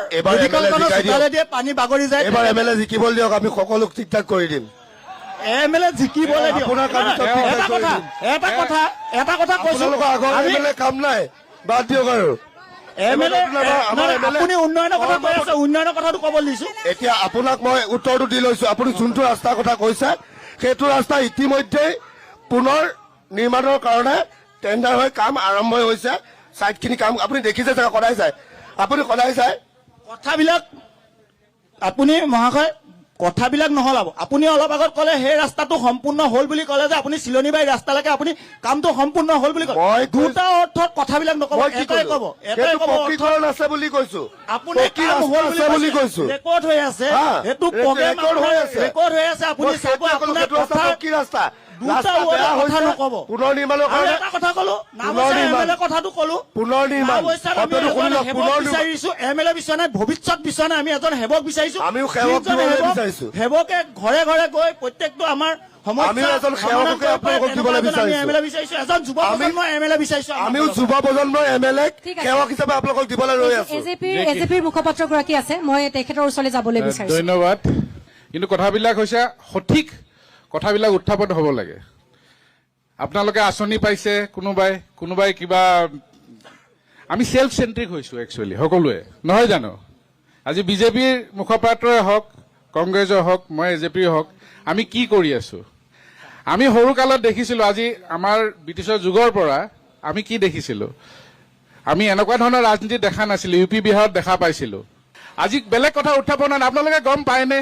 চোতালেদি পানী বাগৰি যায়। এবাৰ MLA জিকিবলৈ দিয়ক, আমি সকলোক ঠিক ঠাক কৰি দিম। MLA জিকিবলৈ দিয়ক। এটা কথা কৈছো, কাম নাই, বাদ দিয়ক আৰু। আপুনি উন্নয়নৰ কথা কৈ আছে, উন্নয়নৰ কথাটো ক'ব দিছো। এতিয়া আপোনাক মই উত্তৰটো দি লৈছো। আপুনি যোনটো ৰাস্তাৰ কথা কৈছে সেইটো ৰাস্তা ইতিমধ্যেই পুনৰ নিৰ্মাণৰ কাৰণে টেণ্ডাৰ হৈ কাম আৰম্ভ হৈছে। চাইডখিনি কাম আপুনি দেখিছে চাগে, সদায় চাই, আপুনি সদায় চাই। কথাবিলাক আপুনি মহাশয় কথাবিলাক নহলাব। আপুনি অলপ আগত ক'লে সেই ৰাস্তাটো সম্পূৰ্ণ হ'ল বুলি ক'লে যে আপুনি চিলনীবাৰী ৰাস্তালৈকে আপুনি কামটো সম্পূৰ্ণ হ'ল বুলি ক'লে। দুটা অৰ্থত কথাবিলাক নক'ব, এটাই ক'ব পকীকৰণ আছে বুলি কৈছো, আপুনি কাম হ'ল বুলি কৈছো। ৰেকৰ্ড হৈ আছে, সেইটো প্ৰগ্ৰেম ৰেকৰ্ড হৈ আছে। আপুনি চাব আপোনাৰ কি ৰাস্তা পুনৰ নিৰ্মাণৰ কাৰণে এটা কথা ক'লো, কথাটো ক'লো, পুনৰ নিৰ্মাণ বিচাৰিছো। MLA বিচৰা নাই, ভৱিষ্যত বিচৰা নাই, আমি এজন সেৱক বিচাৰিছো। আমিও সেৱক বিচাৰিছো। সেৱকে ঘৰে ঘৰে গৈ প্ৰত্যেকটো আমাৰ আমিও যুৱ প্ৰজন্মৰ MLA সেৱক হিচাপে আপোনালোকক দিবলৈ ৰৈ আছো। এজেপিৰ মুখপাত্ৰগৰাকী আছে, মই তেখেতৰ ওচৰলৈ যাবলৈ বিচাৰিছো। ধন্যবাদ। কিন্তু কথাবিলাক হৈছে সঠিক কথাবিলাক উত্থাপন হ'ব লাগে। আপোনালোকে আঁচনি পাইছে, কোনোবাই কিবা, আমি সেল্ফ চেন্ট্ৰিক হৈছো একচুৱেলি সকলোৱে, নহয় জানো? আজি বিজেপিৰ মুখপাত্ৰই হওক, কংগ্ৰেছৰ হওক, মই এজেপিৰ হওক, আমি কি কৰি আছো? আমি সৰুকালত দেখিছিলো, আজি আমাৰ ব্ৰিটিছৰ যুগৰ পৰা আমি কি দেখিছিলো? আমি এনেকুৱা ধৰণৰ ৰাজনীতি দেখা নাছিলো, UP বিহাৰত দেখা পাইছিলো। আজি বেলেগ কথা উত্থাপন হয়। আপোনালোকে গম পায়নে?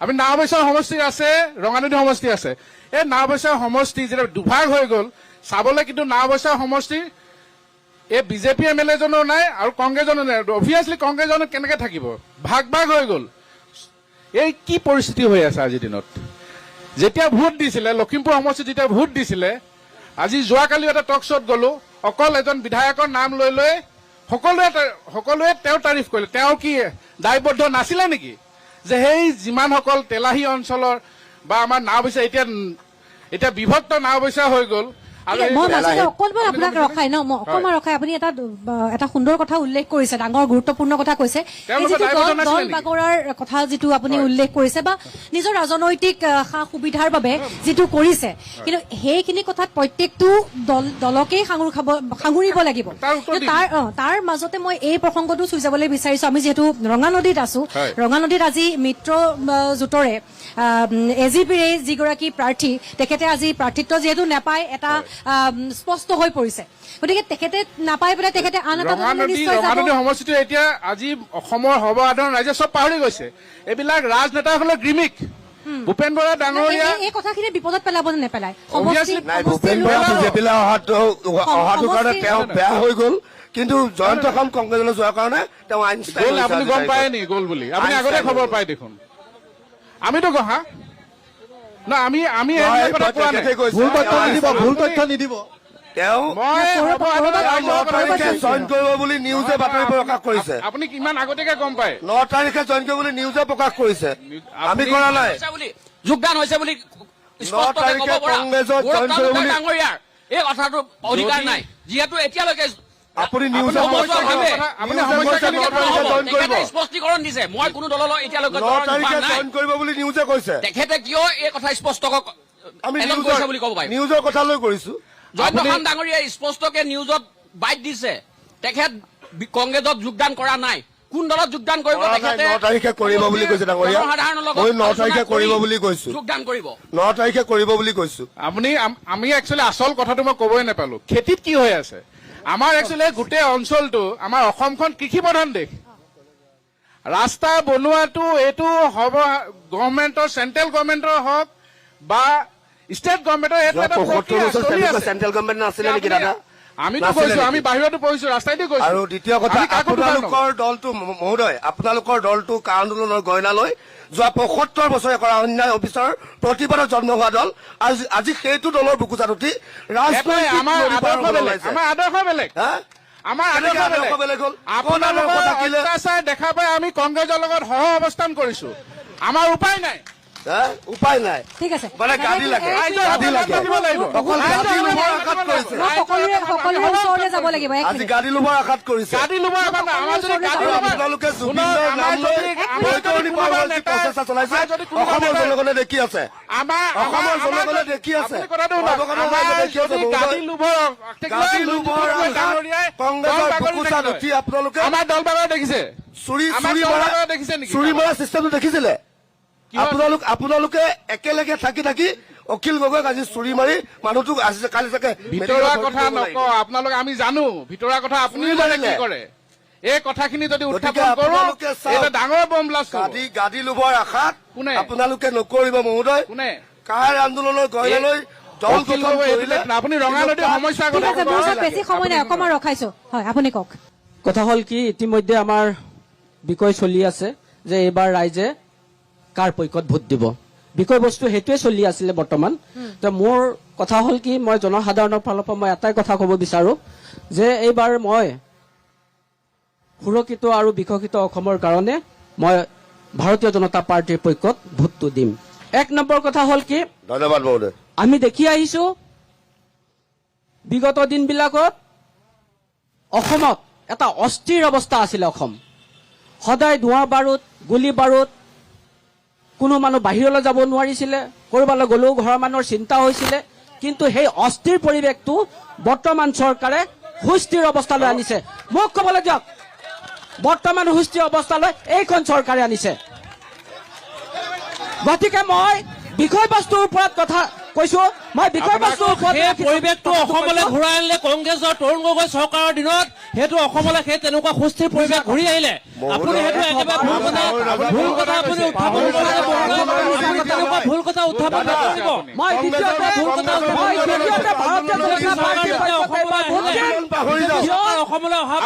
আমি নাওবৈচা সমষ্টি আছে, ৰঙানদী সমষ্টি আছে। এই নাওবৈচা সমষ্টি যেতিয়া দুভাগ হৈ গ'ল, চাবলৈ কিন্তু নাওবৈচা সমষ্টি এই বিজেপি MLA জনো নাই আৰু কংগ্ৰেছজনো নাই। অভিয়াছলি কংগ্ৰেছজনো কেনেকে থাকিব? ভাগ হৈ গ'ল। এই কি পৰিস্থিতি হৈ আছে আজিৰ দিনত? যেতিয়া ভোট দিছিলে, লখিমপুৰ সমষ্টিত যেতিয়া ভোট দিছিলে, আজি যোৱাকালি এটা টক শ্ব'ত গ'লো, অকল এজন বিধায়কৰ নাম লৈ সকলোৱে তেওঁৰ তাৰিফ কৰিলে। তেওঁ কি দায়বদ্ধ নাছিলে নেকি যে সেই যিমানসকল তেলাহী অঞ্চলৰ বা আমাৰ নাওবৈচা এতিয়া বিভক্ত নাওবৈচা হৈ গ'ল। মই মাজতে অকণমান আপোনাক ৰখাই অকণমান ৰখাই আপুনি এটা সুন্দৰ কথা উল্লেখ কৰিছে, ডাঙৰ গুৰুত্বপূৰ্ণ কথা কৈছে। দল বাগৰাৰ কথা যিটো আপুনি উল্লেখ কৰিছে বা নিজৰ ৰাজনৈতিক সা সুবিধাৰ বাবে যিটো কৰিছে, কিন্তু সেইখিনি কথাত প্ৰত্যেকটো দলকেই সাঙুৰিব লাগিব। তাৰ মাজতে মই এই প্ৰসংগটো চুই যাবলৈ বিচাৰিছো। আমি যিহেতু ৰঙা নদীত আছো, ৰঙা নদীত আজি মিত্ৰ জোঁটৰে AGPৰ যিগৰাকী প্ৰাৰ্থী, তেখেতে আজি প্ৰাৰ্থিত্ব যিহেতু নাপায়, এটা স্পষ্ট হৈ পৰিছে গতিকে তেখেতে নাপাই পেলাই তেখেতে আন এটা দললৈ নিশ্চয় যাব ৰঙানদী সমষ্টিটো এতিয়া আজি অসমৰ সৰ্বসাধাৰণ ৰাইজে চব পাহৰি গৈছে এইবিলাক ৰাজনেতাসকলৰ গ্ৰিমিক ভূপেন বৰা ডাঙৰীয়া এই কথাখিনি বিপদত পেলাব নে নেপেলায় Obviously, নাই ভূপেন বৰা বিজেপিলৈ অহাটো কাৰণে তেওঁ বেয়া হৈ গ'ল কিন্তু জয়ন্তখন কংগ্ৰেছলৈ যোৱাৰ কাৰণে তেওঁ আইনষ্টাইন গ'ল আপুনি গম পায় নি গ'ল বুলি আপুনি আগতে খবৰ পায় দেখোন আমিতো গহা না আমি এইবিলাক কথা কোৱা নাই ভুল তথ্য নিদিব তেওঁ মই 9 তাৰিখে জইন কৰিব বুলি নিউজে বাতৰি প্ৰকাশ কৰিছে আপুনি কিমান আগতীয়াকে গম পায় 9 তাৰিখে জইন কৰিব বুলি নিউজে প্ৰকাশ কৰিছে আমি কৰা নাই যোগদান হৈছে বুলি 9 তাৰিখে কংগ্ৰেছত জইন কৰিব বুলি ডাঙৰীয়াৰ এই কথাটো অধিকাৰ নাই যিহেতু এতিয়ালৈকে আপুনি নিউজে স্পষ্টীকৰণ দিছে মই কোনো দললৈ এতিয়ালৈকে 9 তাৰিখে জইন কৰিব বুলি নিউজে কৈছে তেখেতে কিয় এই কথা স্পষ্ট আমি বুলি ক'ব পাৰিম নিউজৰ কথা লৈ কৰিছো জয়ন্তখান ডাঙৰীয়াই স্পষ্টকে নিউজত বাইট দিছে তেখেত কংগ্ৰেছত যোগদান কৰা নাই কোন দলত যোগদান কৰিব তেখেতে 9 তাৰিখে কৰিব বুলি কৈছে ডাঙৰীয়া মই 9 তাৰিখে কৰিব বুলি কৈছো যোগদান কৰিব 9 তাৰিখে কৰিব বুলি কৈছো আমি একচুৱেলি আচল কথাটো মই ক'বই নাপালো খেতিত কি হৈ আছে আমাৰ একচুৱেলি গোটেই অঞ্চলটো আমাৰ অসমখন কৃষি প্ৰধান দেশ ৰাস্তা বনোৱাটো এইটো হ'ব গভৰ্ণমেণ্টৰ চেণ্ট্ৰেল গভৰ্ণমেণ্টৰ হওক বা ষ্টেট গভৰ্ণমেণ্টৰ এইটো এটা প্ৰক্ৰিয়া চেণ্ট্ৰেল গভৰ্ণমেণ্ট নাছিলে নেকি দাদা আমিতো কৈছো আমি বাহিৰতো পঢ়িছো ৰাস্তাইদি গৈছো আৰু দ্বিতীয় কথা আপোনালোকৰ দলটো মহোদয় আপোনালোকৰ দলটো কা আন্দোলনৰ গইনালৈ যোৱা ৭৫ বছৰে কৰা অন্যায় অফিচৰ প্ৰতিবাদত জন্ম হোৱা দল আজি সেইটো দলৰ বুকুচাত উঠি আমাৰ আদৰ্শ বেলেগ হ'ল আপোনালোকৰ অত্যাচাৰ দেখা পাই আমি কংগ্ৰেছৰ লগত সহ অৱস্থান কৰিছো আমাৰ উপায় নাই উপায় নাই ঠিক আছে মানে গাড়ী লাগে অকল গাড়ী লোৱাৰ আঘাত কৰিছে সকলোৰে ওচৰলৈ যাব লাগিব আজি গাড়ী লোৱাৰ আঘাত কৰিছে আপোনালোকে জুবিনৰ নাম লৈ বৈতৰণি পাৰৱৰ্তী প্ৰচেষ্টা চলাইছে অসমৰ জনগণে দেখি আছে অসমৰ জনগণে দেখি আছে কংগ্ৰেছৰ বুকুচাত উঠি আপোনালোকে আমাৰ দল বাগৰ দেখিছে চুৰি মৰা চিষ্টেমটো দেখিছিলে আপোনালোকে একেলগে থাকি অখিল গগৈক আজি চুৰি মাৰি মানুহটোক আজি কালি চাগে ভিতৰুৱা কথা নকওঁ আপোনালোকে আমি জানো ভিতৰুৱা কথা আপুনি কি কৰে এই কথাখিনি যদি উত্থাপন কৰো এটা ডাঙৰ বম ব্লাষ্ট গাদী লোভৰ আশাত আপোনালোকে নকৰিব মহোদয় কোনে কাৰ আন্দোলনৰ গইনালৈ দল গঠন কৰিলে আপুনি ৰঙানদীৰ সমস্যাৰ কথা বেছি সময় নাই অকণমান ৰখাইছো হয় আপুনি কওক কথা হ'ল কি ইতিমধ্যে আমাৰ বিষয় চলি আছে যে এইবাৰ ৰাইজে কাৰ পক্ষত ভোট দিব বিষয়বস্তু সেইটোৱে চলি আছিলে বৰ্তমান তো মোৰ কথা হ'ল কি মই জনসাধাৰণৰ ফালৰ পৰা মই এটাই কথা ক'ব বিচাৰো যে এইবাৰ মই সুৰক্ষিত আৰু বিকশিত অসমৰ কাৰণে মই ভাৰতীয় জনতা পাৰ্টিৰ পক্ষত ভোটটো দিম 1 নম্বৰ কথা হ'ল কি ধন্যবাদ মহোদয় আমি দেখি আহিছো বিগত দিনবিলাকত অসমত এটা অস্থিৰ অৱস্থা আছিলে অসম সদায় ধোঁৱা বাৰুদ গুলী বাৰুদ কোনো মানুহ বাহিৰলৈ যাব নোৱাৰিছিলে কৰবালৈ গলেও ঘৰৰ মানুহৰ চিন্তা হৈছিলে কিন্তু সেই অস্থিৰ পৰিৱেশটো বৰ্তমান চৰকাৰে সুস্থিৰ অৱস্থালৈ আনিছে মোক ক'বলৈ দিয়ক বৰ্তমান সুস্থিৰ অৱস্থালৈ এইখন চৰকাৰে আনিছে গতিকে মই বিষয়বস্তুৰ ওপৰত কথা কৈছো মই বিষয়বস্তুৰ ওপৰত সেই পৰিৱেশটো অসমলৈ ঘূৰাই আনিলে কংগ্ৰেছৰ তৰুণ গগৈ চৰকাৰৰ দিনত সেইটো অসমলৈ সেই তেনেকুৱা সুস্থিৰ পৰিৱেশ ঘূৰি আহিলে আপুনি সেইটো একেবাৰে ভুল কথা আপুনি উত্থাপন তেনেকুৱা ভুল কথা উত্থাপন নকৰিব মই দ্বিতীয়তে অসমলৈ অহা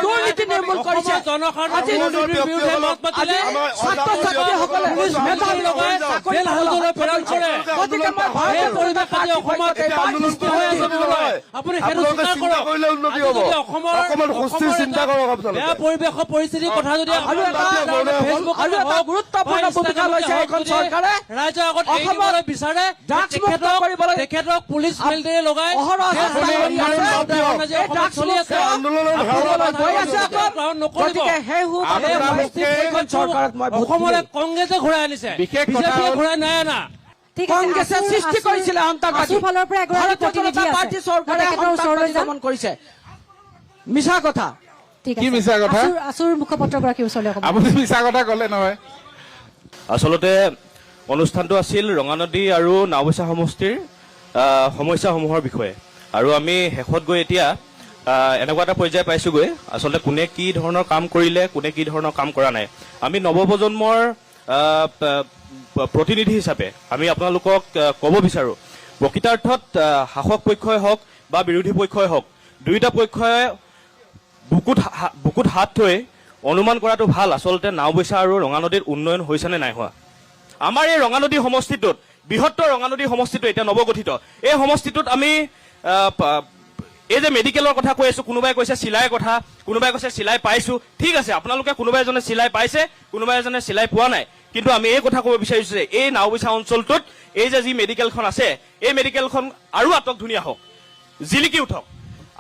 দুৰ্নীতি নিৰ্মূল কৰিছে জনসাধাৰণৰ বিৰুদ্ধে মত পাতিলে ছাত্ৰ ছাত্ৰীসকলে মেধাৱী লগাই জেল হাজতলৈ প্ৰেৰণ কৰে গতিকে মই সেই পৰিৱেশ আজি অসমত সৃষ্টি হৈ আছে মহোদয় আপুনি সেইটো স্বীকাৰ কৰক অসমৰ বেয়া পৰিৱেশৰ পৰিস্থিতিৰ কথা যদি আৰু এটা গুৰুত্বপূৰ্ণ ভূমিকা লৈছে এইখন চৰকাৰে ৰাইজৰ আগত এৰিবলৈ বিচাৰে তেখেতক পুলিচ মিলিটাৰী লগাই চলি আছে অসমলৈ কংগ্ৰেছে ঘূৰাই আনিছে বিজেপিয়ে ঘূৰাই নাই অনা কংগ্ৰেছে সৃষ্টি কৰিছিলে পাৰ্টি চৰকাৰে দমন কৰিছে মিছা কথা কি মিছা কথা আছুৰ মুখপাত্ৰগৰাকীৰ ওচৰলৈ আপুনি মিছা কথা ক'লে নহয় আচলতে অনুষ্ঠানটো আছিল ৰঙানদী আৰু নাওবৈচা সমষ্টিৰ সমস্যাসমূহৰ বিষয়ে। আৰু আমি শেষত গৈ এতিয়া এনেকুৱা এটা পৰ্যায় পাইছোগৈ আচলতে কোনে কি ধৰণৰ কাম কৰিলে, কোনে কি ধৰণৰ কাম কৰা নাই। আমি নৱপ্ৰজন্মৰ প্ৰতিনিধি হিচাপে আমি আপোনালোকক ক'ব বিচাৰোঁ, প্ৰকৃতাৰ্থত শাসক পক্ষই হওক বা বিৰোধী পক্ষই হওক, দুয়োটা পক্ষই বুকুত হাত থৈ অনুমান কৰাটো ভাল আচলতে নাওবৈচা আৰু ৰঙানদীৰ উন্নয়ন হৈছে নে নাই হোৱা। আমাৰ এই ৰঙানদী সমষ্টিটোত, বৃহত্তৰ ৰঙানদী সমষ্টিটো এতিয়া নৱগঠিত, এই সমষ্টিটোত আমি এই যে মেডিকেলৰ কথা কৈ আছো, কোনোবাই কৈছে চিলাইৰ কথা, কোনোবাই কৈছে চিলাই পাইছো। ঠিক আছে, আপোনালোকে কোনোবাই এজনে চিলাই পাইছে, কোনোবাই এজনে চিলাই পোৱা নাই, কিন্তু আমি এই কথা ক'ব বিচাৰিছো যে এই নাওবৈচা অঞ্চলটোত এই যে যি মেডিকেলখন আছে, এই মেডিকেলখন আৰু আটক ধুনীয়া হওক, জিলিকি উঠক,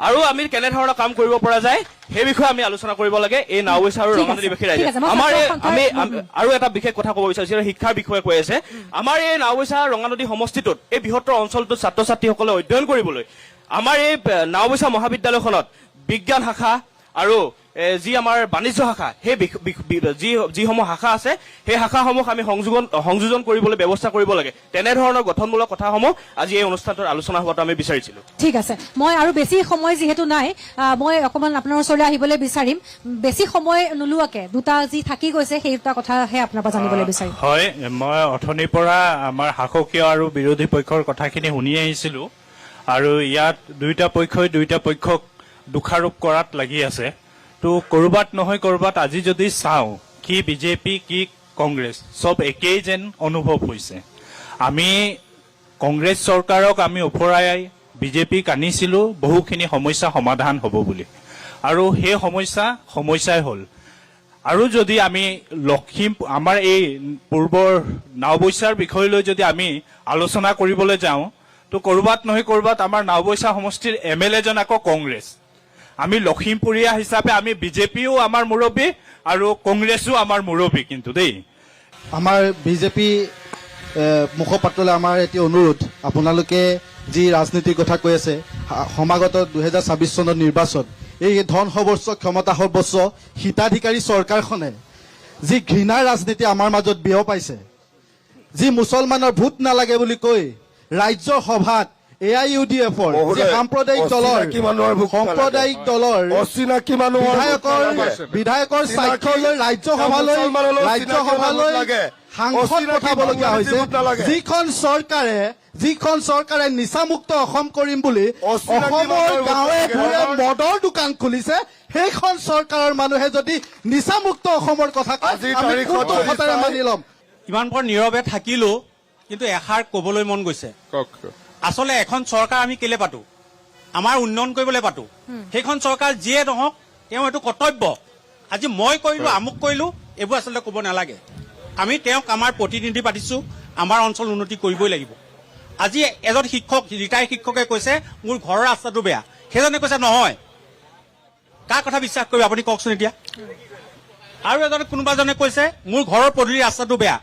আৰু আমি কেনেধৰণৰ কাম কৰিব পৰা যায় সেই বিষয়ে আমি আলোচনা কৰিব লাগে এই নাওবৈচা আৰু ৰঙানদীবাসী ৰাইজে। আমাৰ আমি আৰু এটা বিশেষ কথা ক'ব বিচাৰিছো, শিক্ষাৰ বিষয়ে কৈ আছে। আমাৰ এই নাওবৈচা ৰঙানদী সমষ্টিটোত এই বৃহত্তৰ অঞ্চলটোত ছাত্ৰ ছাত্ৰীসকলে অধ্যয়ন কৰিবলৈ আমাৰ এই নাওবৈচা মহাবিদ্যালয়খনত বিজ্ঞান শাখা আৰু যি আমাৰ বাণিজ্য শাখা, সেই যিসমূহ শাখা আছে সেই শাখাসমূহ আমি সংযোজন কৰিবলৈ ব্যৱস্থা কৰিব লাগে। তেনেধৰণৰ গঠনমূলক কথাসমূহ আজি এই অনুষ্ঠানটোৰ আলোচনা হোৱাটো আমি বিচাৰিছিলো। ঠিক আছে, মই আৰু বেছি সময় যিহেতু নাই, মই অকণমান আপোনাৰ ওচৰলৈ আহিবলৈ বিচাৰিম। বেছি সময় নোলোৱাকে দুটা যি থাকি গৈছে সেই দুটা কথাহে আপোনাৰ পৰা জানিবলৈ বিচাৰিম। হয়, মই অথনিৰ পৰা আমাৰ শাসকীয় আৰু বিৰোধী পক্ষৰ কথাখিনি শুনি আহিছিলো, আৰু ইয়াত দুয়োটা পক্ষক দোষাৰোপ কৰাত লাগি আছে। তো কৰবাত নহয় কৰবাত আজি যদি চাওঁ, কি বিজেপি কি কংগ্ৰেছ চব একেই যেন অনুভৱ হৈছে। আমি কংগ্ৰেছ চৰকাৰক আমি ওফৰাই বিজেপিক আনিছিলো বহুখিনি সমস্যা সমাধান হ'ব বুলি, আৰু সেই সমস্যাই হ'ল। আৰু যদি আমি আমাৰ এই পূৰ্বৰ নাওবৈচাৰ বিষয়লৈ যদি আমি আলোচনা কৰিবলৈ যাওঁ, তো কৰবাত নহয় কৰবাত আমাৰ নাওবৈচা সমষ্টিৰ MLA জন আকৌ কংগ্ৰেছ। আমি লখিমপুৰীয়া হিচাপে আমি বিজেপিও আমাৰ মুৰব্বী আৰু কংগ্ৰেছো আমাৰ মুৰব্বী। কিন্তু দেই আমাৰ বিজেপি মুখপাত্ৰলৈ আমাৰ এটি অনুৰোধ, আপোনালোকে যি ৰাজনীতিৰ কথা কৈ আছে, সমাগত 2026 চনৰ নিৰ্বাচন, এই ধন সৰ্বস্ব ক্ষমতা সৰ্বস্ব হিতাধিকাৰী চৰকাৰখনে যি ঘৃণাৰ ৰাজনীতি আমাৰ মাজত বিয়পাইছে, যি মুছলমানৰ ভোট নালাগে বুলি কৈ ৰাজ্যৰ সভাত AIUDFৰ সাম্প্ৰদায়িক দলৰ বিধায়কৰ স্বাক্ষৰ লৈ ৰাজ্যসভালৈ সাংসদ পঠাবলগীয়া হৈছে। যিখন চৰকাৰে নিচামুক্ত অসম কৰিম বুলি অসমৰ গাঁৱে ভূঞে মদৰ দোকান খুলিছে, সেইখন চৰকাৰৰ মানুহে যদি নিচামুক্ত অসমৰ কথা মানি ল'ম। ইমান পৰ নীৰৱে থাকিলো, কিন্তু এষাৰ কবলৈ মন গৈছে। আচলতে এখন চৰকাৰ আমি কেলে পাতো, আমাৰ উন্নয়ন কৰিবলৈ পাতো। সেইখন চৰকাৰ যিয়ে নহওক তেওঁ এইটো কৰ্তব্য। আজি মই কৰিলো, আমুক কৰিলো, এইবোৰ আচলতে ক'ব নালাগে। আমি তেওঁক আমাৰ প্ৰতিনিধি পাতিছো, আমাৰ অঞ্চল উন্নতি কৰিবই লাগিব। আজি এজন শিক্ষক, ৰিটায়াৰ্ড শিক্ষকে কৈছে মোৰ ঘৰৰ ৰাস্তাটো বেয়া, সেইজনে কৈছে নহয়। কাৰ কথা বিশ্বাস কৰিব আপুনি কওকচোন এতিয়া? আৰু কোনোবাজনে কৈছে মোৰ ঘৰৰ পদূলি ৰাস্তাটো বেয়া,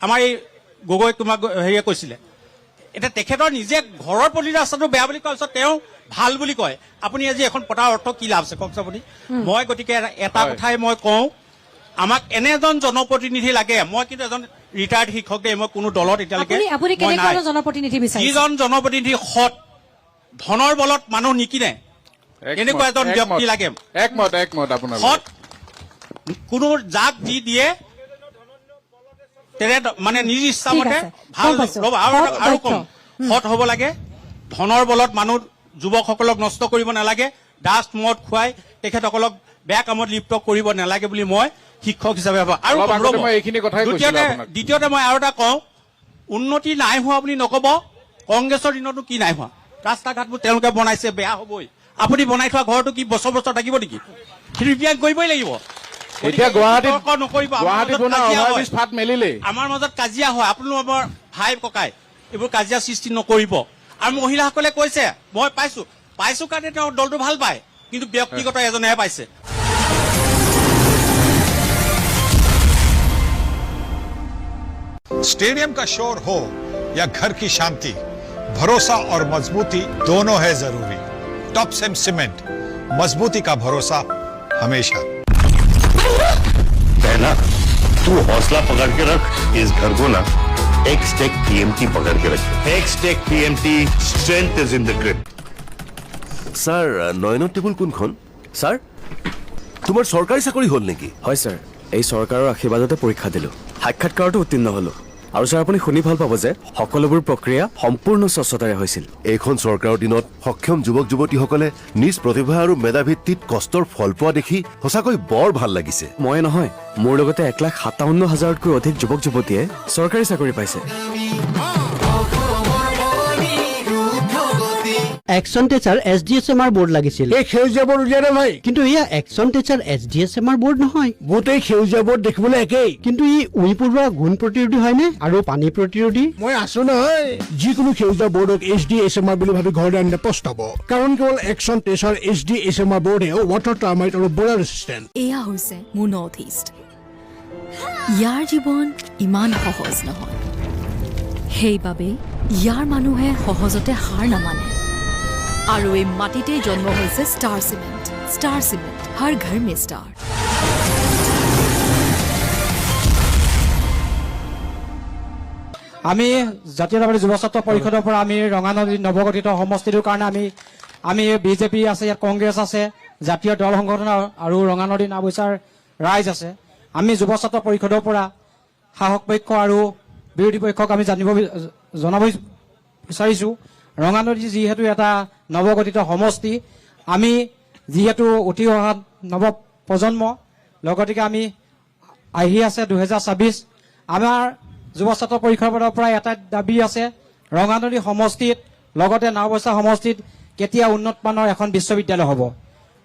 আমাৰ এই গগৈ তোমাক হেৰিয়ে কৈছিলে। এতিয়া তেখেতৰ নিজে ঘৰৰ পদূলি ৰাস্তাটো বেয়া বুলি কোৱাৰ পিছত তেওঁ ভাল বুলি কয়। আপুনি আজি এখন পতাৰ অৰ্থ কি লাভ আছে কওকচোন আপুনি? মই গতিকে এটা কথাই মই কওঁ, আমাক এনে এজন জনপ্ৰতিনিধি লাগে। মই কিন্তু এজন ৰিটায়াৰ্ড শিক্ষক দেই, মই কোনো দলত এতিয়ালৈকে যিজন জনপ্ৰতিনিধি সৎ, ধনৰ বলত মানুহ নিকিনে, এনেকুৱা এজন ব্যক্তি লাগে। সৎ, কোনো যাক যি দিয়ে তেনে মানে নিজ ইচ্ছামতে ভাল আৰু কম সৎ হ'ব লাগে। ধনৰ বলত মানুহ যুৱকসকলক নষ্ট কৰিব নালাগে, ডাষ্ট মদ খুৱাই তেখেতসকলক বেয়া কামত লিপ্ত কৰিব নালাগে বুলি মই শিক্ষক হিচাপে ভাবো। আৰু দ্বিতীয়তে মই আৰু এটা কওঁ, উন্নতি নাই হোৱা বুলি নকব। কংগ্ৰেছৰ দিনতো কি নাই হোৱা, ৰাস্তা ঘাটবোৰ তেওঁলোকে বনাইছে, বেয়া হ'বই। আপুনি বনাই থোৱা ঘৰটো কি বছৰ বছৰ থাকিব নেকি? সেইটো ৰিপেয়াৰ কৰিবই লাগিব। এতিয়া নকৰিব, আমাৰ মাজত কাজিয়া হয়, আপোনালোকৰ ভাই ককাই এইবোৰ কাজিয়া সৃষ্টি নকৰিব। আৰু মহিলাসকলে কৈছে, মই পাইছো কাৰণে তেওঁ দলটো ভাল পায়, কিন্তু ব্যক্তিগত এজনেহে পাইছে। स्टेडियम का शोर हो या घर की शांति, भरोसा और मजबूती दोनों है जरूरी। टॉप सेम सीमेंट, मजबूती का भरोसा हमेशा। पहला, तू हौसला पकड़ के रख, इस घर को ना एक्सटेक टीएमटी पकड़ के रखे XTEC TMT strength is in the grip sir নয়নৰ টেবুল কোনখন স্যাৰ তোমাৰ চৰকাৰী চাকৰি হ'ল নেকি হয় ছাৰ এই চৰকাৰৰ আশীৰ্বাদতে পৰীক্ষা দিলোঁ সাক্ষাৎকাৰতো উত্তীৰ্ণ হ'লোঁ আৰু ছাৰ আপুনি শুনি ভাল পাব যে সকলোবোৰ প্ৰক্ৰিয়া সম্পূৰ্ণ স্বচ্ছতাৰে হৈছিল এইখন চৰকাৰৰ দিনত সক্ষম যুৱক যুৱতীসকলে নিজ প্ৰতিভা আৰু মেধাভিত্তিত কষ্টৰ ফল পোৱা দেখি সঁচাকৈ বৰ ভাল লাগিছে মই নহয় মোৰ লগতে 1,57,000তকৈ অধিক যুৱক যুৱতীয়ে চৰকাৰী চাকৰি পাইছে একশন টেচাৰ SDSMR বোৰ্ড লাগিছিল এই সেউজীয়া বোৰ্ড উলিয়ালে ভাই কিন্তু ইয়া একশন টেচাৰ SDSMR বোৰ্ড নহয় গোটেই সেউজীয়া বোৰ্ড দেখিবলৈ একেই কিন্তু ই উই পূৰ্বা গুণ প্ৰতিৰোধী হয়নে আৰু পানী প্ৰতিৰোধী মই আছো নহয় যিকোনো সেউজীয়া বোৰ্ডক SDSMR বুলি ভাবি ঘৰলৈ আনিলে পস্তাব কাৰণ কেৱল একশন টেচাৰ SDSMR বোৰ্ডে ৱাটাৰ টাৰ্মাইট আৰু বোৰা ৰেচিষ্টেণ্ট এয়া হৈছে মোৰ নৰ্থ ইষ্ট ইয়াৰ জীৱন ইমান সহজ নহয় সেইবাবে ইয়াৰ মানুহে সহজতে হাৰ নামানে আৰু এই মাটিতে জন্ম হৈছে ষ্টাৰ চিমেণ্ট হৰ ঘৰ মে ষ্টাৰ আমি জাতীয়তাবাদী যুৱ ছাত্ৰ পৰিষদৰ পৰা আমি ৰঙানদী নৱগঠিত সমষ্টিটোৰ কাৰণে আমি বিজেপি আছে ইয়াত কংগ্ৰেছ আছে জাতীয় দল সংগঠন আৰু ৰঙানদী নাওবৈচাৰ ৰাইজ আছে আমি যুৱ ছাত্ৰ পৰিষদৰ পৰা শাসক পক্ষ আৰু বিৰোধী পক্ষক আমি জনাব বিচাৰিছোঁ ৰঙানদী যিহেতু এটা নৱগঠিত সমষ্টি আমি যিহেতু উঠি অহা নৱ প্ৰজন্ম লগতে আমি আহি আছে 2026 আমাৰ যুৱ ছাত্ৰ পৰিষদৰ পৰা এটা দাবী আছে ৰঙানদী সমষ্টিত লগতে নাওবৈচা সমষ্টিত কেতিয়া উন্নতমানৰ এখন বিশ্ববিদ্যালয় হ'ব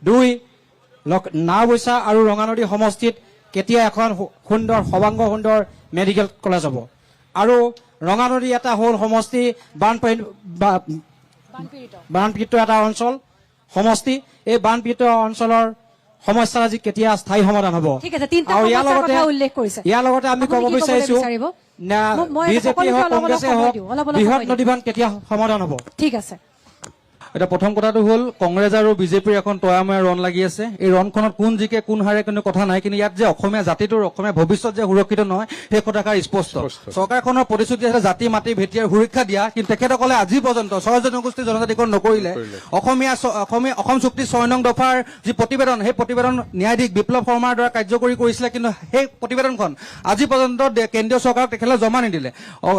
2 নাওবৈচা আৰু ৰঙানদী সমষ্টিত কেতিয়া এখন সুন্দৰ সবাংগ সুন্দৰ মেডিকেল কলেজ হ'ব আৰু ৰঙানদী এটা হ'ল সমষ্টি বানপীড়িত এটা অঞ্চল সমষ্টি এই বানপীড়িত অঞ্চলৰ সমস্যা আজি কেতিয়া স্থায়ী সমাধান হ'ব আৰু ইয়াৰ লগতে আমি ক'ব বিচাৰিছোঁ বিজেপি হওক কংগ্ৰেছে হওক বৃহৎ নদীবান্ধ কেতিয়া সমাধান হ'ব ঠিক আছে এটা প্ৰথম কথাটো হ'ল কংগ্ৰেছ আৰু বিজেপিৰ এখন তয়াময়া ৰণ লাগি আছে এই ৰণখনত কোন জিকে কোন হাৰে কোনো কথা নাই কিন্তু ইয়াত যে অসমীয়া জাতিটোৰ অসমীয়া ভৱিষ্যত যে সুৰক্ষিত নহয় সেই কথাষাৰ স্পষ্ট চৰকাৰখনৰ প্ৰতিশ্ৰুতি আছে জাতি মাটি ভেটিয়াৰ সুৰক্ষা দিয়া কিন্তু তেখেতসকলে আজি পৰ্যন্ত 6 জনগোষ্ঠীৰ জনজাতিকৰণ নকৰিলে অসম চুক্তি 6 নং দফাৰ যি প্ৰতিবেদন সেই প্ৰতিবেদন ন্যায়াধীশ বিপ্লৱ শৰ্মাৰ দ্বাৰা কাৰ্যকৰী কৰিছিলে কিন্তু সেই প্ৰতিবেদনখন আজি পৰ্যন্ত কেন্দ্ৰীয় চৰকাৰক তেখেতলৈ জমা নিদিলে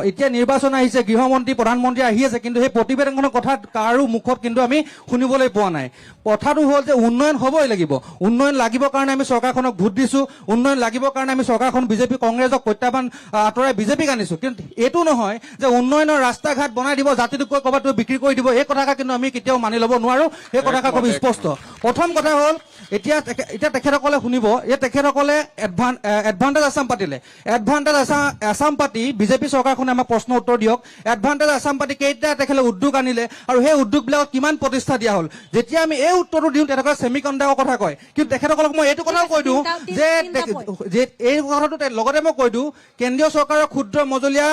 এতিয়া নিৰ্বাচন আহিছে গৃহমন্ত্ৰী প্ৰধানমন্ত্ৰী আহি আছে কিন্তু সেই প্ৰতিবেদনখনৰ কথা কাৰো মুখত কিন্তু আমি শুনিবলৈ পোৱা নাই কথাটো হ'ল যে উন্নয়ন হ'বই লাগিব উন্নয়ন লাগিবৰ কাৰণে আমি চৰকাৰখনক ভোট দিছো উন্নয়ন লাগিবৰ কাৰণে আমি চৰকাৰখন বিজেপি কংগ্ৰেছক প্ৰত্যাহ্বান আঁতৰাই বিজেপিক আনিছো কিন্তু এইটো নহয় যে উন্নয়নৰ ৰাস্তা ঘাট বনাই দিব জাতিটোক ক'ৰবাত বিক্ৰী কৰি দিব এই কথাষাৰ কিন্তু আমি কেতিয়াও মানি ল'ব নোৱাৰো সেই কথাষাৰ খুব স্পষ্ট প্ৰথম কথা হ'ল এতিয়া তেখেতসকলে শুনিব এই তেখেতসকলে এডভান্টেজ আছাম পাতিলে এডভান্টেজ আছাম পাতি বিজেপি চৰকাৰখনে আমাক প্ৰশ্ন উত্তৰ দিয়ক এডভান্টেজ আছাম পাতি কেইটা তেখেতে উদ্যোগ আনিলে আৰু সেই উদ্যোগবিলাকক কিমান প্ৰতিষ্ঠা দিয়া হ'ল যেতিয়া আমি এই উত্তৰটো দিওঁ তেখেতসকলে ছেমিকণ্ডাক্টৰৰ কথা কয় কিন্তু তেখেতসকলক মই এইটো কথাও কৈ দিওঁ যে এই কথাটো লগতে মই কৈ দিওঁ কেন্দ্ৰীয় চৰকাৰৰ ক্ষুদ্ৰ মজলীয়া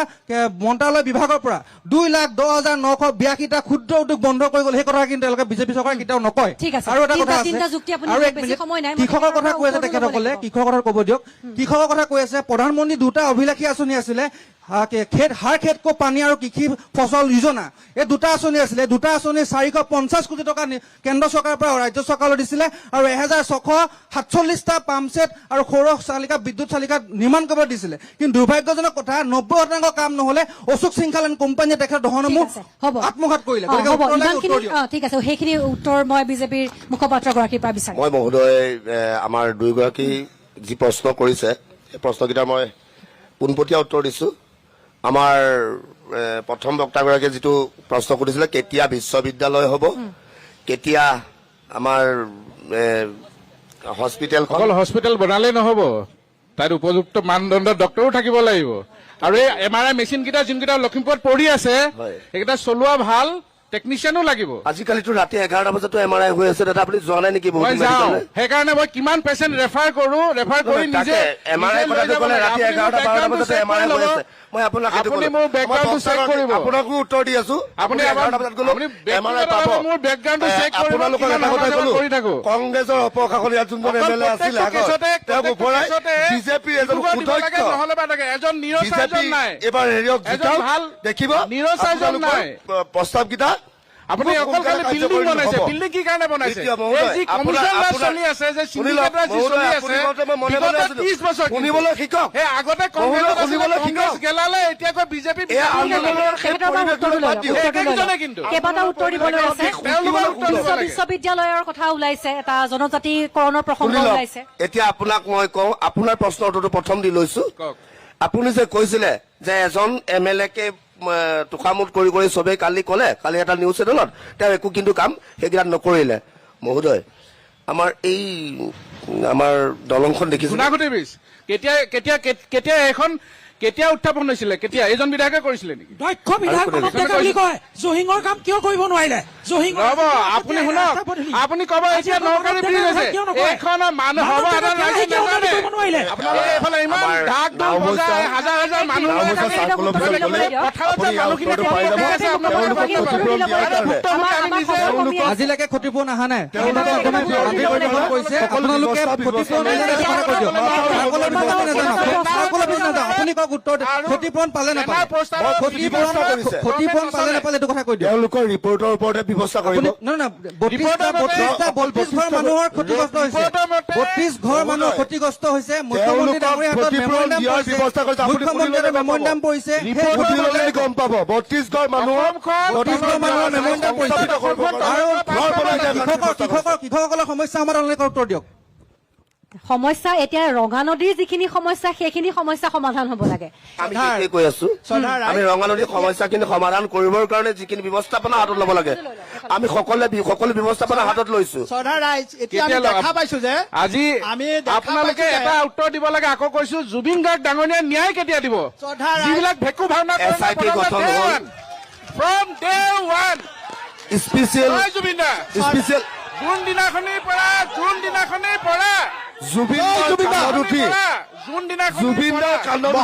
মন্ত্ৰালয় বিভাগৰ পৰা 2,10,982টা ক্ষুদ্ৰ উদ্যোগ বন্ধ কৰি গ'ল সেই কথা কিন্তু তেওঁলোকে বিজেপি চৰকাৰে কেতিয়াও নকয় আৰু এটা কথা আছে আৰু কৃষকৰ কথা কৈ আছে তেখেতসকলে কৃষকৰ কথা ক'ব দিয়ক কৃষকৰ কথা কৈ আছে প্ৰধানমন্ত্ৰী 2টা অভিলাষী আঁচনি আছিলে হাৰ খেত কো পানী আৰু কৃষি ফসল যোজনা এই 2টা আঁচনি আছিলে 2টা আঁচনি 450 কোটি টকা কেন্দ্ৰ চৰকাৰৰ পৰা ৰাজ্য চৰকাৰলৈ দিছিলে আৰু 1647টা পাম্পছেট আৰু সৌৰ চালিকা বিদ্যুৎ চালিকা নিৰ্মাণ কৰিব দিছিলে কিন্তু দুৰ্ভাগ্যজনক কথা 90% কাম নহলে অশোক সিংহাল এণ্ড কোম্পানীয়ে তেখেত দহনমুখ আত্মঘাত কৰিলে ঠিক আছে সেইখিনি উত্তৰ মই বিজেপিৰ মুখপাত্ৰগৰাকীৰ পৰা বিচাৰিম মই মহোদয় আমাৰ দুইগৰাকী যি প্ৰশ্ন কৰিছে এই প্ৰশ্নকেইটা মই পোনপটীয়া উত্তৰ দিছো আমাৰ প্ৰথম বক্তাগৰাকীয়ে যিটো প্ৰশ্ন কৰিছিলে কেতিয়া বিশ্ববিদ্যালয় হ'ব কেতিয়া আমাৰ হস্পিটেল বনালে নহ'ব তাত উপযুক্ত মানদণ্ডৰ ডক্টৰো থাকিব লাগিব আৰু এই MRI মেচিন কেইটা যোনকেইটা লখিমপুৰত পৰি আছে সেইকেইটা চলোৱা ভাল টেকনিচিয়ানো লাগিব। আজিকালিতো ৰাতি 11টা বজাতো MRI হৈ আছে, দাদা আপুনি যোৱা নাই নেকি? মই যাওঁ, সেইকাৰণে মই কিমান পেচেণ্ট ৰেফাৰ কৰি নিজে MRI কথাটো ক'লে ৰাতি 11টা 12টা বজাতো MRI হৈ আছে। মই আপোনাক আপুনি মোৰ বেকগ্ৰাউণ্ডটো চেক কৰিব। আপোনাকো উত্তৰ দি আছো। আপুনি 11টা বজাত গ'লো MRI পাব। মোৰ বেকগ্ৰাউণ্ডটো চেক কৰিব। আপোনালোকৰ এটা কথা ক'লো, কংগ্ৰেছৰ অপশাসন ইয়াত যোনজন MLA আছিল তেওঁক ওপৰাই বিজেপিৰ এজন সুদক্ষ নহ'লে বা লাগে এজন নিৰচাৰ্জন নাই। এবাৰ হেৰিয়ক জিতাওক, দেখিব নিৰচাৰ্জন নাই। প্ৰস্তাৱকেইটা আপুনি অকল খালি বিল্ডিং বনাইছে। বিল্ডিং কি কাৰণে বনাইছে? এই যি কমিশ্যন ৰাজ চলি আছে, যে চিণ্ডিকেট ৰাজ চলি আছে, বিগত 30 বছৰ শুনিবলৈ শিকক। সেই আগতে কংগ্ৰেছ গেলালে, এতিয়া কৈ বিজেপি কেইবাটাও উত্তৰ দিবলৈ আছে। বিশ্ববিদ্যালয়ৰ কথা ওলাইছে, এটা জনজাতিকৰণৰ প্ৰসংগ ওলাইছে। এতিয়া আপোনাক মই কওঁ, আপোনাৰ প্ৰশ্নৰ উত্তৰটো প্ৰথম দি লৈছো। আপুনি যে কৈছিলে যে এজন MLA কে তোষামোদ কৰি চবেই কালি ক'লে, কালি এটা নিউজ চেনেলত তেওঁ একো কিন্তু কাম সেইকেইটাত নকৰিলে। মহোদয়, আমাৰ দলংখন দেখিছে গুণাগুটি ব্ৰিজ কেতিয়া এখন কেতিয়া উত্থাপন হৈছিলে? কেতিয়া এইজন বিধায়কে কৰিছিলে নেকি? দক্ষ বিধায়ক বুলি কয়, জহিঙৰ কাম কিয় কৰিব নোৱাৰিলে? জহিং ৰ'ব, আপুনি শুনক, আপুনি ক'ব এতিয়া নকাৰী ব্ৰিজ হৈছে, এইখন মানুহ হ'ব আপোনালোকে এইফালে ইমান ঢাক ঢোল বজাই হাজাৰ হাজাৰ মানুহ আজিলৈকে ক্ষতিপূৰণ অহা নাই। কৈছে আপোনালোকে আপুনি কওক উত্তৰ, ক্ষতিপূৰণ পালে নাপালে? ক্ষতিপূৰণ পালে নাপালে এইটো কথা কৈ দিয়ক। তেওঁলোকৰ ৰিপৰ্টৰ ওপৰতে ব্যৱস্থা কৰিব। নহয়, 32 ঘৰ মানুহৰ ক্ষতিগ্ৰস্ত হৈছে, 32 ঘৰ মানুহ ক্ষতিগ্ৰস্ত হৈছে। মুখ্যমন্ত্ৰীয়ে মেমৰেণ্ডাম পৰিছে, গম পাব 32 ঘৰ মানুহৰ মেমৰেণ্ডাম পৰিছে। আৰু কৃষকসকলৰ সমস্যা সমাধান উত্তৰ দিয়ক। সমস্যা এতিয়া ৰঙা নদীৰ যিখিনি সমস্যা, সেইখিনি সমস্যা সমাধান হ'ব লাগে। আমি কৈ আছো, আমি ৰঙা নদীৰ সমস্যাখিনি সমাধান কৰিবৰ কাৰণে যিখিনি ব্যৱস্থাপনা হাতত ল'ব লাগে, আমি সকলো ব্যৱস্থাপনা হাতত লৈছো। আজি আপোনালোকে এটা উত্তৰ দিব লাগে। আকৌ কৈছো, জুবিন গাৰ্গ ডাঙৰীয়া ন্যায় কেতিয়া দিব? যিবিলাক ভেকু ভাওনা SIT গঠন হ'ল ফ্ৰম ডে ওৱান। স্পেচিয়েল জুন দিনাখনিৰ পৰা জুবিনৰ কাণ্ডত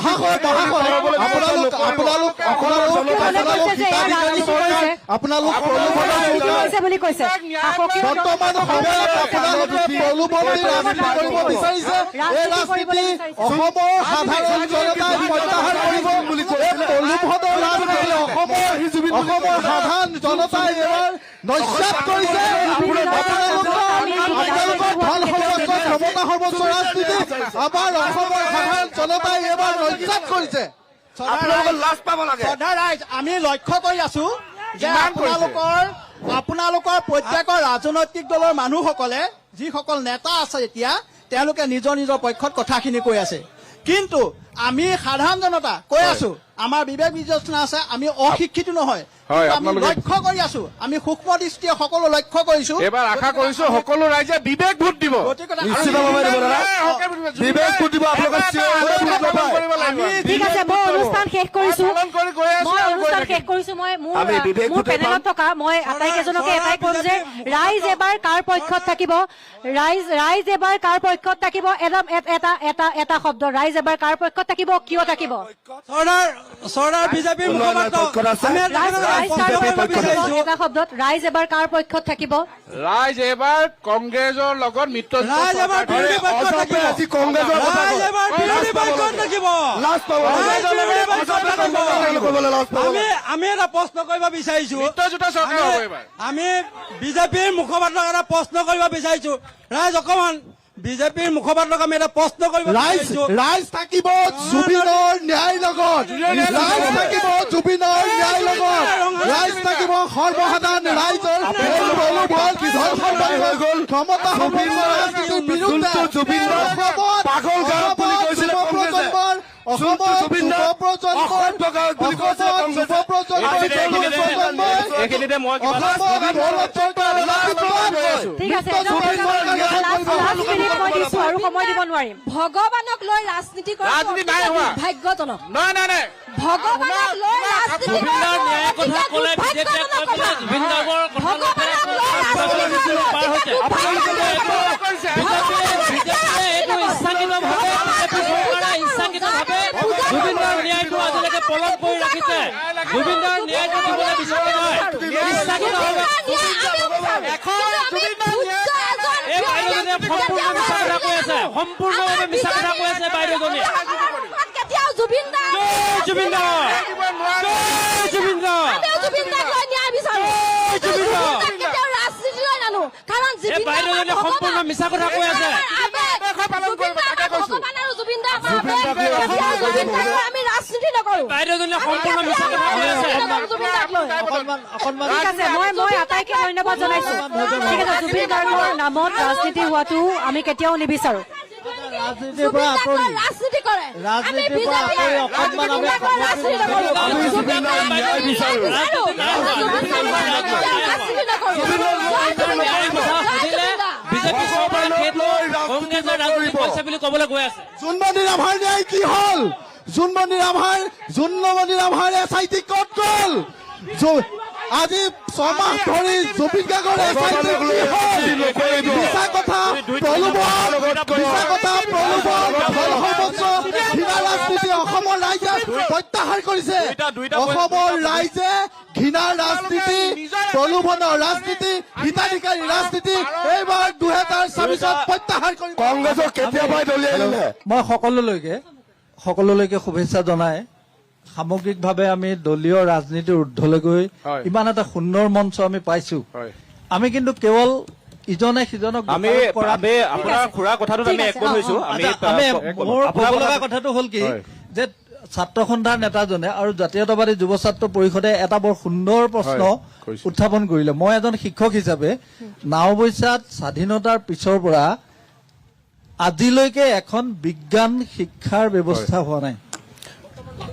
বুলি কৈছে। সাধাৰণ জনতাই এইবাৰ নস্যাৎ কৰিছে। আমাৰ অসমৰ সাধাৰণ জনতাই এইবাৰ নস্যাৎ কৰিছে। আমি লক্ষ্য কৰি আছো যে আপোনালোকৰ প্ৰত্যেকৰ ৰাজনৈতিক দলৰ মানুহসকলে, যিসকল নেতা আছে এতিয়া, তেওঁলোকে নিজৰ নিজৰ পক্ষত কথাখিনি কৈ আছে। কিন্তু আমি সাধাৰণ জনতা কৈ আছো, আমাৰ বিবেক বিবেচনা আছে, আমি অশিক্ষিত নহয়। আমি লক্ষ্য কৰি আছো, আমি সূক্ষ্ম দৃষ্টিয়ে সকলো লক্ষ্য কৰিছো। এইবাৰ আশা কৰিছো সকলো ৰাইজে বিবেক ভোট দিব। ঠিক আছে, মই অনুষ্ঠান শেষ কৰিছো। মোৰ পেনেলত থকা মই আটাইকেইজনকে এটাই কম যে ৰাইজ এবাৰ কাৰ পক্ষত থাকিব, ৰাইজ এবাৰ কাৰ পক্ষত থাকিব, এটা শব্দ, ৰাইজ এবাৰ কাৰ পক্ষত থাকিব, কিয় থাকিব? বিজেপিৰ এটা শব্দত, ৰাইজ এবাৰ কাৰ পক্ষত থাকিব? ৰাইজ এবাৰ কংগ্ৰেছৰ লগত আমি এটা প্ৰশ্ন কৰিব বিচাৰিছো, আমি বিজেপিৰ মুখপাত্ৰক এটা প্ৰশ্ন কৰিব বিচাৰিছো। ৰাইজ অকমান বিজেপিৰ মুখপাত্ৰক আমি এটা প্ৰশ্ন কৰিব বিচাৰিছো। ৰাইজ থাকিব জুবিনৰ ন্যায় লগত, ৰাইজ থাকিব জুবিনৰ ন্যায় লগত, ৰাইজ থাকিব সৰ্বসাধাৰণ ৰাইজৰ হৈ গ'ল ক্ষমতা আৰু সময় দিব নোৱাৰিম। ভগৱানক লৈ ৰাজনীতি কৰা ভাগ্যজনক। ভগৱানক লৈ জুবিনদাৰ ন্যায়ৰ কথা ক'লে বিজেপিয়ে কৈ পেলাই জুবিন গাৰ্গৰ কথা লৈ পেলাই পাৰ হৈছে বিজেপিয়ে এইটো ইচ্ছাকৃতভাৱে বিজেপি চৰকাৰে ইচ্ছাকৃতভাৱে জুবিনদাৰ ন্যায়টো আজিলৈকে পলম কৰি ৰাখিছে জুবিনদাৰ ন্যায়টো দিবলৈ বিচৰা নাই ইচ্ছাকৃতভাৱে এই বাইদেউজনীয়ে সম্পূৰ্ণভাৱে মিছা কথা কৈ আছে বাইদেউজনীয়ে জুবিনদাৰ ৰাজনীতিলৈ নানো কাৰণ এই বাইদেউজনীয়ে সম্পূৰ্ণ মিছা কথা কৈ আছে আমি ৰাজনীতি নকৰো বাইদেউজনীয়ে সম্পূৰ্ণ মিছা কথা কৈ আছে ঠিক আছে মই আটাইকে ধন্যবাদ জনাইছো ঠিক আছে জুবিন গাৰ্গৰ নামত ৰাজনীতি হোৱাটো আমি কেতিয়াও নিবিচাৰো ৰাজনীতিৰ পৰা আঁতৰি ৰাজনীতি কৰে ৰাজনীতিৰ পৰা আঁতৰি অকণমান বিজেপি চৰকাৰে কংগ্ৰেছৰ ৰাজনীতি কৰিছে বুলি ক'বলৈ গৈ আছে জোনমণি ৰাভাৰ ন্যায় কি হ'ল জোনমণি ৰাভাৰ SIT ক'ত গ'ল আজি 6 মাহ ধৰি জুবিন গাৰ্গৰ SIT মিছা কথা প্ৰলোভন ঘৃণা ৰাজনীতি অসমৰ ৰাইজে প্ৰত্যাহাৰ কৰিছে অসমৰ ৰাইজে ঘৃণা ৰাজনীতি প্ৰলোভনৰ ৰাজনীতি হিতাধিকাৰী ৰাজনীতি এইবাৰ 2024 প্ৰত্যাহাৰ কৰিব কংগ্ৰেছক কেতিয়াবাই দলিয়াই ল'লে মই সকলোলৈকে শুভেচ্ছা জনাই সামগ্ৰিকভাৱে আমি দলীয় ৰাজনীতিৰ ঊৰ্ধলৈ গৈ ইমান এটা সুন্দৰ মঞ্চ আমি পাইছো আমি কিন্তু কেৱল ইজনে সিজনক আপোনাৰ খুৰা কথাটোত আমি একমত হৈছো মোৰ ক'ব লগা কথাটো হ'ল কি যে ছাত্ৰ সন্থাৰ নেতাজনে আৰু জাতীয়তাবাদী যুৱ ছাত্ৰ পৰিষদে এটা বৰ সুন্দৰ প্ৰশ্ন উত্থাপন কৰিলে মই এজন শিক্ষক হিচাপে নাওবৈচাত স্বাধীনতাৰ পিছৰ পৰা আজিলৈকে এখন বিজ্ঞান শিক্ষাৰ ব্যৱস্থা হোৱা নাই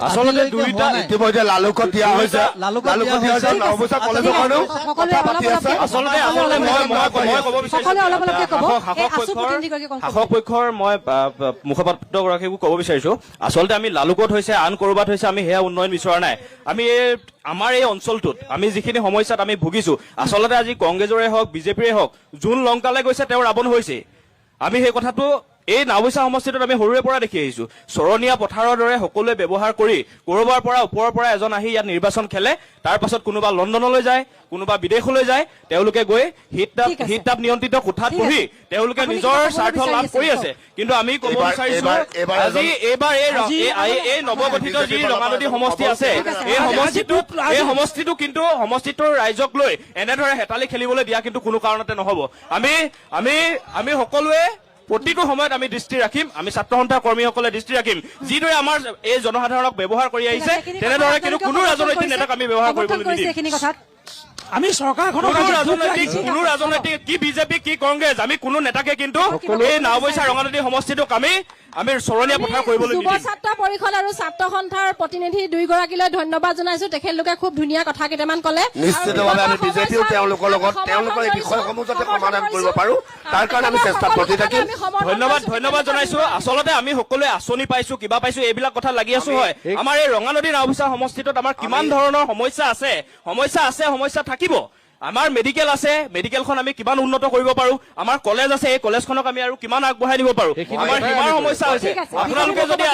আচলতে দুইটা ইতিমধ্যে লালুকত দিয়া হৈছে নৱবৈচা কলেজখনো কথা পাতি আছে আচলতে মই ক'ব শাসক পক্ষৰ মই মুখপাত্ৰগৰাকীকো ক'ব বিচাৰিছো আচলতে আমি লালুকত হৈছে আন ক'ৰবাত হৈছে আমি সেয়া উন্নয়ন বিচৰা নাই আমি আমাৰ এই অঞ্চলটোত আমি যিখিনি সমস্যাত আমি ভুগিছো আচলতে আজি কংগ্ৰেছৰে হওক বিজেপিৰে হওক যোন লংকালৈ গৈছে তেওঁ ৰাৱণ হৈছে আমি সেই কথাটো এই নাওবৈচা সমষ্টিটোত আমি সৰুৰে পৰা দেখি আহিছো চৰণীয়া পথাৰৰ দৰে সকলোৱে ব্যৱহাৰ কৰি ক'ৰবাৰ পৰা ওপৰৰ পৰা এজন আহি ইয়াত নিৰ্বাচন খেলে তাৰ পাছত কোনোবা লণ্ডনলৈ যায় কোনোবা বিদেশলৈ যায় তেওঁলোকে গৈ হিট তাপ নিয়ন্ত্ৰিত কোঠাত বহি তেওঁলোকে নিজৰ স্বাৰ্থ লাভ কৰি আছে কিন্তু আমি ক'ব বিচাৰিছো আজি এইবাৰ এই নৱগঠিত যি ৰঙানদী সমষ্টি আছে এই সমষ্টিটোৰ ৰাইজক লৈ এনেদৰে হেতালি খেলিবলৈ দিয়া কিন্তু কোনো কাৰণতে নহ'ব আমি সকলোৱে প্ৰতিটো সময়ত আমি দৃষ্টি ৰাখিম আমি ছাত্ৰ সন্থাৰ কৰ্মীসকলে দৃষ্টি ৰাখিম যিদৰে আমাৰ এই জনসাধাৰণক ব্যৱহাৰ কৰি আহিছে তেনেদৰে কিন্তু কোনো ৰাজনৈতিক নেতাক আমি ব্যৱহাৰ কৰিবলৈ নিদিম আমি চৰকাৰখনক কোনো ৰাজনৈতিক কি বিজেপি কি কংগ্ৰেছ আমি কোনো নেতাকে কিন্তু এই নাওবৈচা ৰঙানদী সমষ্টিটোক আমি চৰণীয়া পথাৰ কৰিবলৈ যুৱ ছাত্ৰ পৰিষদ আৰু ছাত্ৰ সন্থাৰ প্ৰতিনিধি দুইগৰাকীলৈ ধন্যবাদ জনাইছো তেখেতলোকে খুব ধুনীয়া কথা কেইটামান ক'লে নিশ্চিতভাৱে আমি বিজেপিও তেওঁলোকৰ লগত তেওঁলোকৰ এই বিষয়সমূহ যাতে সমাধান কৰিব পাৰো তাৰ কাৰণে আমি চেষ্টা কৰি থাকিম ধন্যবাদ জনাইছো আচলতে আমি সকলোৱে আঁচনি পাইছো কিবা পাইছো এইবিলাক কথা লাগি আছো হয় আমাৰ এই ৰঙানদী নাওবৈচা সমষ্টিটোত আমাৰ কিমান ধৰণৰ সমস্যা থাকিব আমাৰ মেডিকেল আছে মেডিকেলখন আমি কিমান উন্নত কৰিব পাৰো আমাৰ কলেজ আছে এই কলেজখনক আমি আৰু কিমান আগবঢ়াই দিব পাৰো আমাৰ সীমাৰ সমস্যা হৈছে আপোনালোকে যদি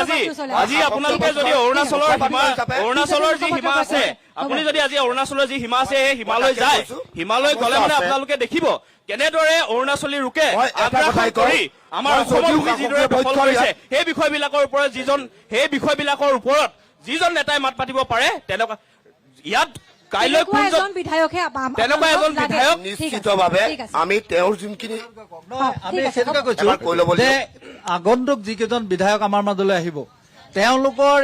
আপোনালোকে যদি অৰুণাচলৰ যি সীমা আছে আপুনি যদি আজি অৰুণাচলৰ যি সীমা আছে সেই হিমালয় গ'লে মানে আপোনালোকে দেখিব কেনেদৰে অৰুণাচলী লোকে আগ্ৰাসন কৰি আমাৰ অসমৰ ভূমি যিদৰে দখল কৰিছে সেই বিষয়বিলাকৰ ওপৰত যিজন নেতাই মাত পাতিব পাৰে তেনেকুৱা ইয়াত কাইলৈ তেনেকুৱা এজন বিধায়ক নিশ্চিতভাৱে আমি তেওঁৰ যোনখিনি আমি সেইটোকে কৈছো যে আগন্তুক যিকেইজন বিধায়ক আমাৰ মাজলৈ আহিব তেওঁলোকৰ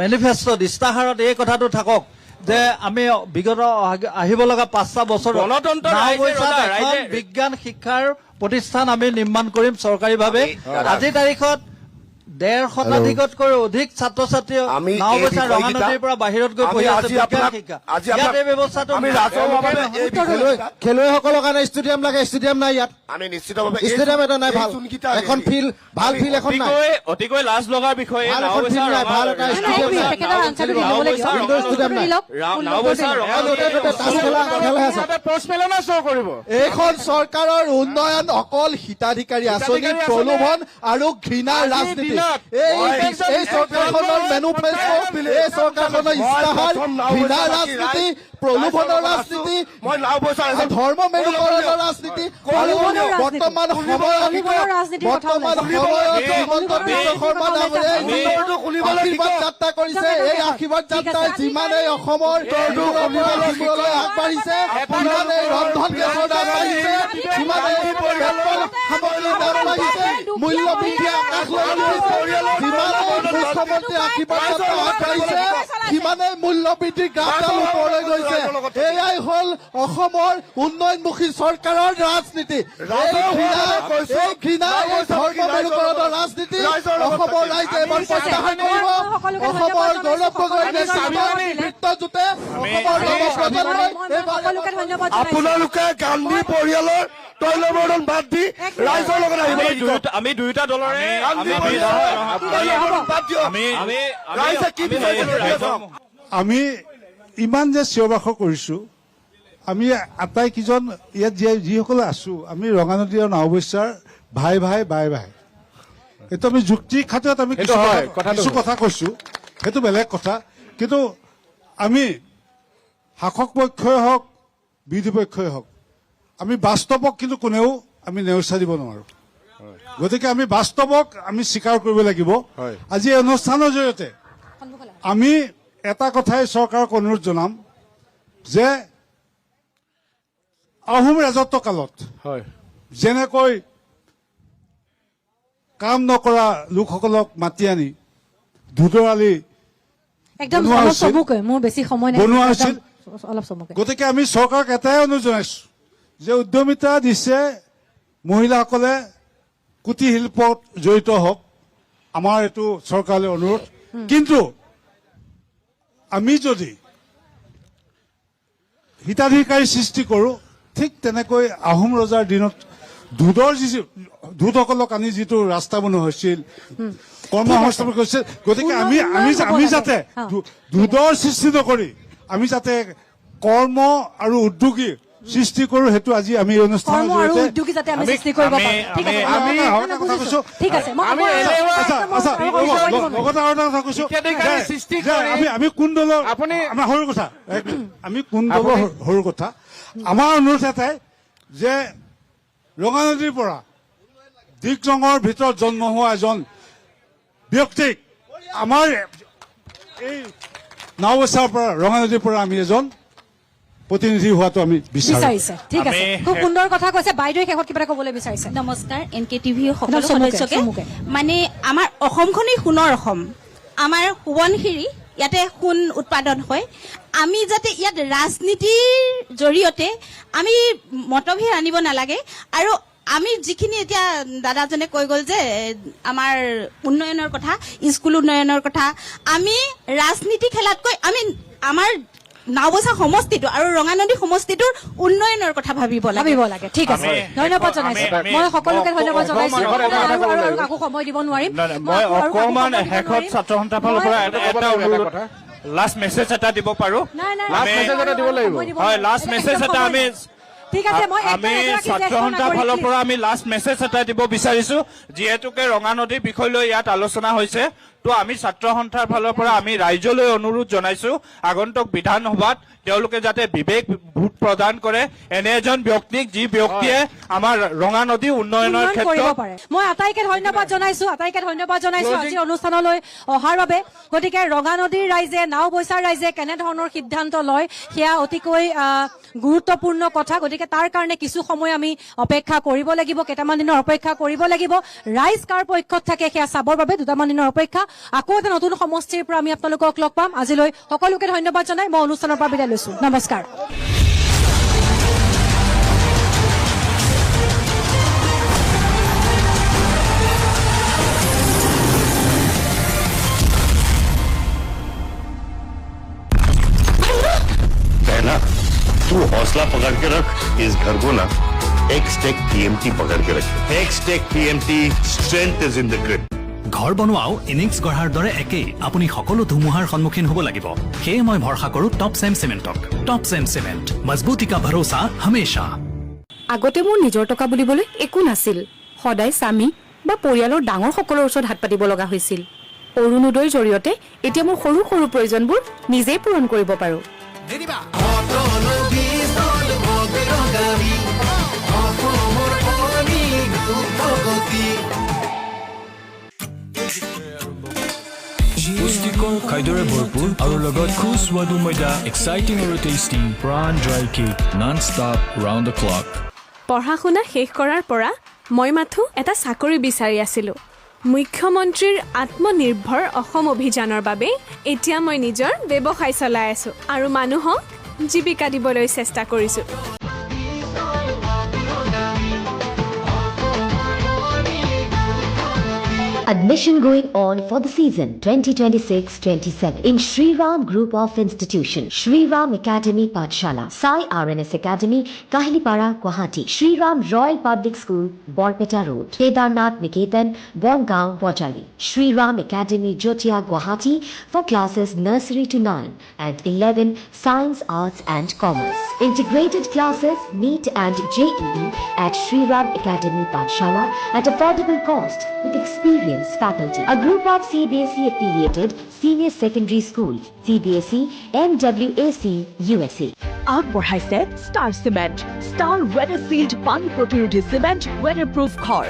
মেনিফেষ্টোত ইস্তাহাৰত এই কথাটো থাকক যে আমি বিগত আহিব লগা 5টা বছৰ বিজ্ঞান শিক্ষাৰ প্ৰতিষ্ঠান আমি নিৰ্মাণ কৰিম চৰকাৰীভাৱে আজিৰ তাৰিখত 1.5 শতাধিকতকৈ অধিক ছাত্ৰ ছাত্ৰী নাওবৈচা ৰঙানদীৰ পৰা বাহিৰত গৈ পঢ়ি আছে বিজ্ঞান শিক্ষা ইয়াত এই ব্যৱস্থাটো খেলুৱৈসকলৰ কাৰণে ষ্টেডিয়াম লাগে ষ্টেডিয়াম নাই ইয়াত আমি নিশ্চিতভাৱে এই ষ্টেডিয়াম এটা নাই ভাল যোনকেইটা এখন ফিল্ড ভাল ফিল্ড এখন নাই অতিকৈ লাজ লগা বিষয় ভাল এখন ফিল্ড নাই ভাল এটা ষ্টেডিয়াম নাই তেখেতৰ আনচাৰটো দিব লাগিব। ইনডোৰ ষ্টেডিয়াম নাই এইখন চৰকাৰৰ উন্নয়ন অকল হিতাধিকাৰী আঁচনি প্ৰলোভন আৰু ঘৃণাৰ ৰাজনীতি এই চৰকাৰখনৰ মেনুফেষ্টো এই চৰকাৰখনৰ ইস্তাহাৰ ঘৃণাৰ ৰাজনীতি প্ৰলোভনৰ ৰাজনীতি ধৰ্ম মেৰুকৰণৰ ৰাজনীতি আৰু বৰ্তমান সময়ত হিমন্ত বিশ্ব শৰ্মা ডাঙৰীয়াই আশীৰ্বাদ যাত্ৰা কৰিছে এই আশীৰ্বাদ যাত্ৰাই যিমানেই অসমৰ সিমূৰলৈ আগবাঢ়িছে সিমানেই ৰন্ধন গেছৰ দাম বাঢ়িছে সিমানেই পেট্ৰল সামগ্ৰীৰ দাম বাঢ়িছে মূল্য বৃদ্ধি আকাশলৈ উঠিছে যিমানেই মুখ্যমন্ত্ৰী আশীৰ্বাদ যাত্ৰা আগবাঢ়িছে সিমানেই মূল্য বৃদ্ধিৰ গ্ৰাফডাল ওপৰলৈ গৈছে এয়াই হ'ল অসমৰ উন্নয়নমুখী চৰকাৰৰ ৰাজনীতি এই ঘৃণা এই ধৰ্ম মেৰুকৰণৰ ৰাজনীতি অসমৰ ৰাইজে এবাৰ প্ৰত্যাহাৰ কৰিব অসমৰ গৌৰৱ গগৈ নেতৃত্বজোঁটে অসমৰ নৱপ্ৰজন্মই আপোনালোকে গান্ধী পৰিয়ালৰ তৈলবৰ্ধন বাদ দি ৰাইজৰ লগত আহিব লাগিব আমি দুয়োটা দলৰে আমি ইমান যে চিঞৰ বাখৰ কৰিছোঁ আমি আটাইকেইজন ইয়াত যিসকলে আছোঁ আমি ৰঙানদী আৰু নাওবৈচাৰ ভাই ভাই বাই ভাই এইটো আমি যুক্তিৰ খাতিৰত আমি কিছু কথা কৈছোঁ সেইটো বেলেগ কথা কিন্তু আমি শাসক পক্ষই হওক বিৰোধী পক্ষই হওক আমি বাস্তৱক কিন্তু কোনেও আমি নেওচা দিব নোৱাৰোঁ গতিকে আমি বাস্তৱক আমি স্বীকাৰ কৰিব লাগিব আজি এই অনুষ্ঠানৰ জৰিয়তে আমি এটা কথাই চৰকাৰক অনুৰোধ জনাম যে আহোম ৰাজত্ব কালত যেনেকৈ কাম নকৰা লোকসকলক মাতি আনি ধুদৰালি বনোৱা হৈছিল গতিকে আমি চৰকাৰক এটাই অনুৰোধ জনাইছো যে উদ্যমিতা দিছে মহিলাসকলে কুটিৰ শিল্পত জড়িত হওক আমাৰ এইটো চৰকাৰলৈ অনুৰোধ কিন্তু আমি যদি হিতাধিকাৰী সৃষ্টি কৰোঁ ঠিক তেনেকৈ আহোম ৰজাৰ দিনত ধুদসকলক আনি যিটো ৰাস্তা বনোৱা হৈছিল কৰ্মসংস্থাপন কৰিছিল গতিকে আমি যাতে ধুদৰ সৃষ্টি নকৰি আমি যাতে কৰ্ম আৰু উদ্যোগী সৃষ্টি কৰো সেইটো আজি আমি এই অনুষ্ঠানৰ আমি কোন দলৰ আমাৰ সৰু কথা আমি কোন দলৰ সৰু কথা আমাৰ অনুৰোধ এটাই যে ৰঙানদীৰ পৰা দিগজঙৰ ভিতৰত জন্ম হোৱা এজন ব্যক্তিক আমাৰ এই নাওবৈচাৰ পৰা ৰঙানদীৰ পৰা আমি এজন প্ৰতিনিধি হোৱাটো আমি বিচাৰিছে ঠিক আছে খুব সুন্দৰ কথা কৈছে বাইদেৱে শেষত কিবা ক'বলৈ বিচাৰিছে নমস্কাৰ NKTV সকলো সদস্যকে মানে আমাৰ অসমখনেই সোণৰ অসম আমাৰ সোৱণশিৰি ইয়াতে সোণ উৎপাদন হয় আমি যাতে ইয়াত ৰাজনীতিৰ জৰিয়তে আমি মতভেদ আনিব নালাগে আৰু আমি যিখিনি এতিয়া দাদাজনে কৈ গ'ল যে আমাৰ উন্নয়নৰ কথা স্কুল উন্নয়নৰ কথা আমি ৰাজনীতি খেলাতকৈ আমি আমাৰ নাওবৈচা সমষ্টিটো আৰু ৰঙানদী সমষ্টিটোৰ উন্নয়নৰ কথা ভাবিব লাগে ঠিক আছে ধন্যবাদ জনাইছো মই সকলোকে ধন্যবাদ জনাইছো আৰু কাকো সময় দিব নোৱাৰিম মই অকমান শেষত ছাত্ৰ সন্থাৰ ফালৰ পৰা এটা অনুৰোধ লাষ্ট মেছেজ এটা দিব পাৰো লাষ্ট মেছেজ এটা আমি ছাত্ৰ সন্থাৰ ফালৰ পৰা আমি লাষ্ট মেছেজ এটা দিব বিচাৰিছো যিহেতুকে ৰঙানদীৰ বিষয় লৈ ইয়াত আলোচনা হৈছে তো আমি ছাত্ৰ সন্থাৰ ফালৰ পৰা আমি ৰাইজলৈ অনুৰোধ জনাইছো আগন্তুক বিধানসভাত তেওঁলোকে যাতে বিবেক ভোট প্ৰদান কৰে এনে এজন ব্যক্তিক যি ব্যক্তিয়ে আমাৰ ৰঙানদী উন্নয়নৰ ক্ষেত্ৰত মই আটাইকে ধন্যবাদ জনাইছো আজি অনুষ্ঠানলৈ অহাৰ বাবে গতিকে ৰঙানদীৰ ৰাইজে নাওবৈচাৰ ৰাইজে কেনেধৰণৰ সিদ্ধান্ত লয় সেয়া অতিকৈ গুৰুত্বপূৰ্ণ কথা গতিকে তাৰ কাৰণে কিছু সময় আমি অপেক্ষা কৰিব লাগিব কেইটামান দিনৰ অপেক্ষা কৰিব লাগিব ৰাইজ কাৰ পক্ষত থাকে সেয়া চাবৰ বাবে দুটামান দিনৰ অপেক্ষা আকৌ এটা নতুন সমষ্টিৰ পৰা আমি আপোনালোকক লগ পাম আজিলৈ সকলোকে ধন্যবাদ জনাই মই অনুষ্ঠানৰ পৰা বিদায় লৈছো নমস্কাৰ तू हौसला पकड़ के रख इस घर को ना एक्सटेक टीएमटी पकड़ के रखे XTEC TMT strength is in the grip ঘৰ বনোৱাও ইনিংছ গঢ়াৰ দৰে একেই আপুনি সকলো ধুমুহাৰ সন্মুখীন হ'ব লাগিব সেয়ে মই ভৰসা কৰোঁ টপ চেম চিমেণ্টক টপ চেম চিমেণ্ট মজবুতি কা ভৰোসা হমেশা আগতে মোৰ নিজৰ টকা বুলিবলৈ একো নাছিল সদায় স্বামী বা পৰিয়ালৰ ডাঙৰ সকলৰ ওচৰত হাত পাতিব লগা হৈছিল অৰুণোদয়ৰ জৰিয়তে এতিয়া মোৰ সৰু সৰু প্ৰয়োজনবোৰ নিজেই পূৰণ কৰিব পাৰোঁ পুষ্টিকৰ খাদ্যৰে ভৰপূৰ আৰু লগত সুস্বাদু ময়দা এক্সাইটিং আৰু টেষ্টি প্ৰাণ dry cake non stop round the clock পঢ়া শুনা শেষ কৰাৰ পৰা মই মাথো এটা চাকৰি বিচাৰি আছিলোঁ মুখ্যমন্ত্ৰীৰ আত্মনিৰ্ভৰ অসম অভিযানৰ বাবে এতিয়া মই নিজৰ ব্যৱসায় চলাই আছোঁ আৰু মানুহক জীৱিকা দিবলৈ চেষ্টা কৰিছোঁ Admission going on for the season 2026-27 in Shri Ram Group of Institution, Shri Ram Academy Pathshala, Sai RNS Academy, Kahlipara, Guwahati, Shri Ram Royal Public School, Borpeta Road, Kedarnath Niketan, Bongaon, Potali, Shri Ram Academy, Jotia, Guwahati for classes nursery to 9 and 11 Science, Arts and Commerce. Integrated classes, NEET and JEE at Shri Ram Academy Pathshala at affordable cost with experience faculty. A group of CBSE affiliated senior secondary school, CBSE, MWAC, USA. আগবঢ়াইছে star cement star weather child পানী প্ৰতিৰোধী cement ৱেডাৰপ্ৰুফ ঘৰ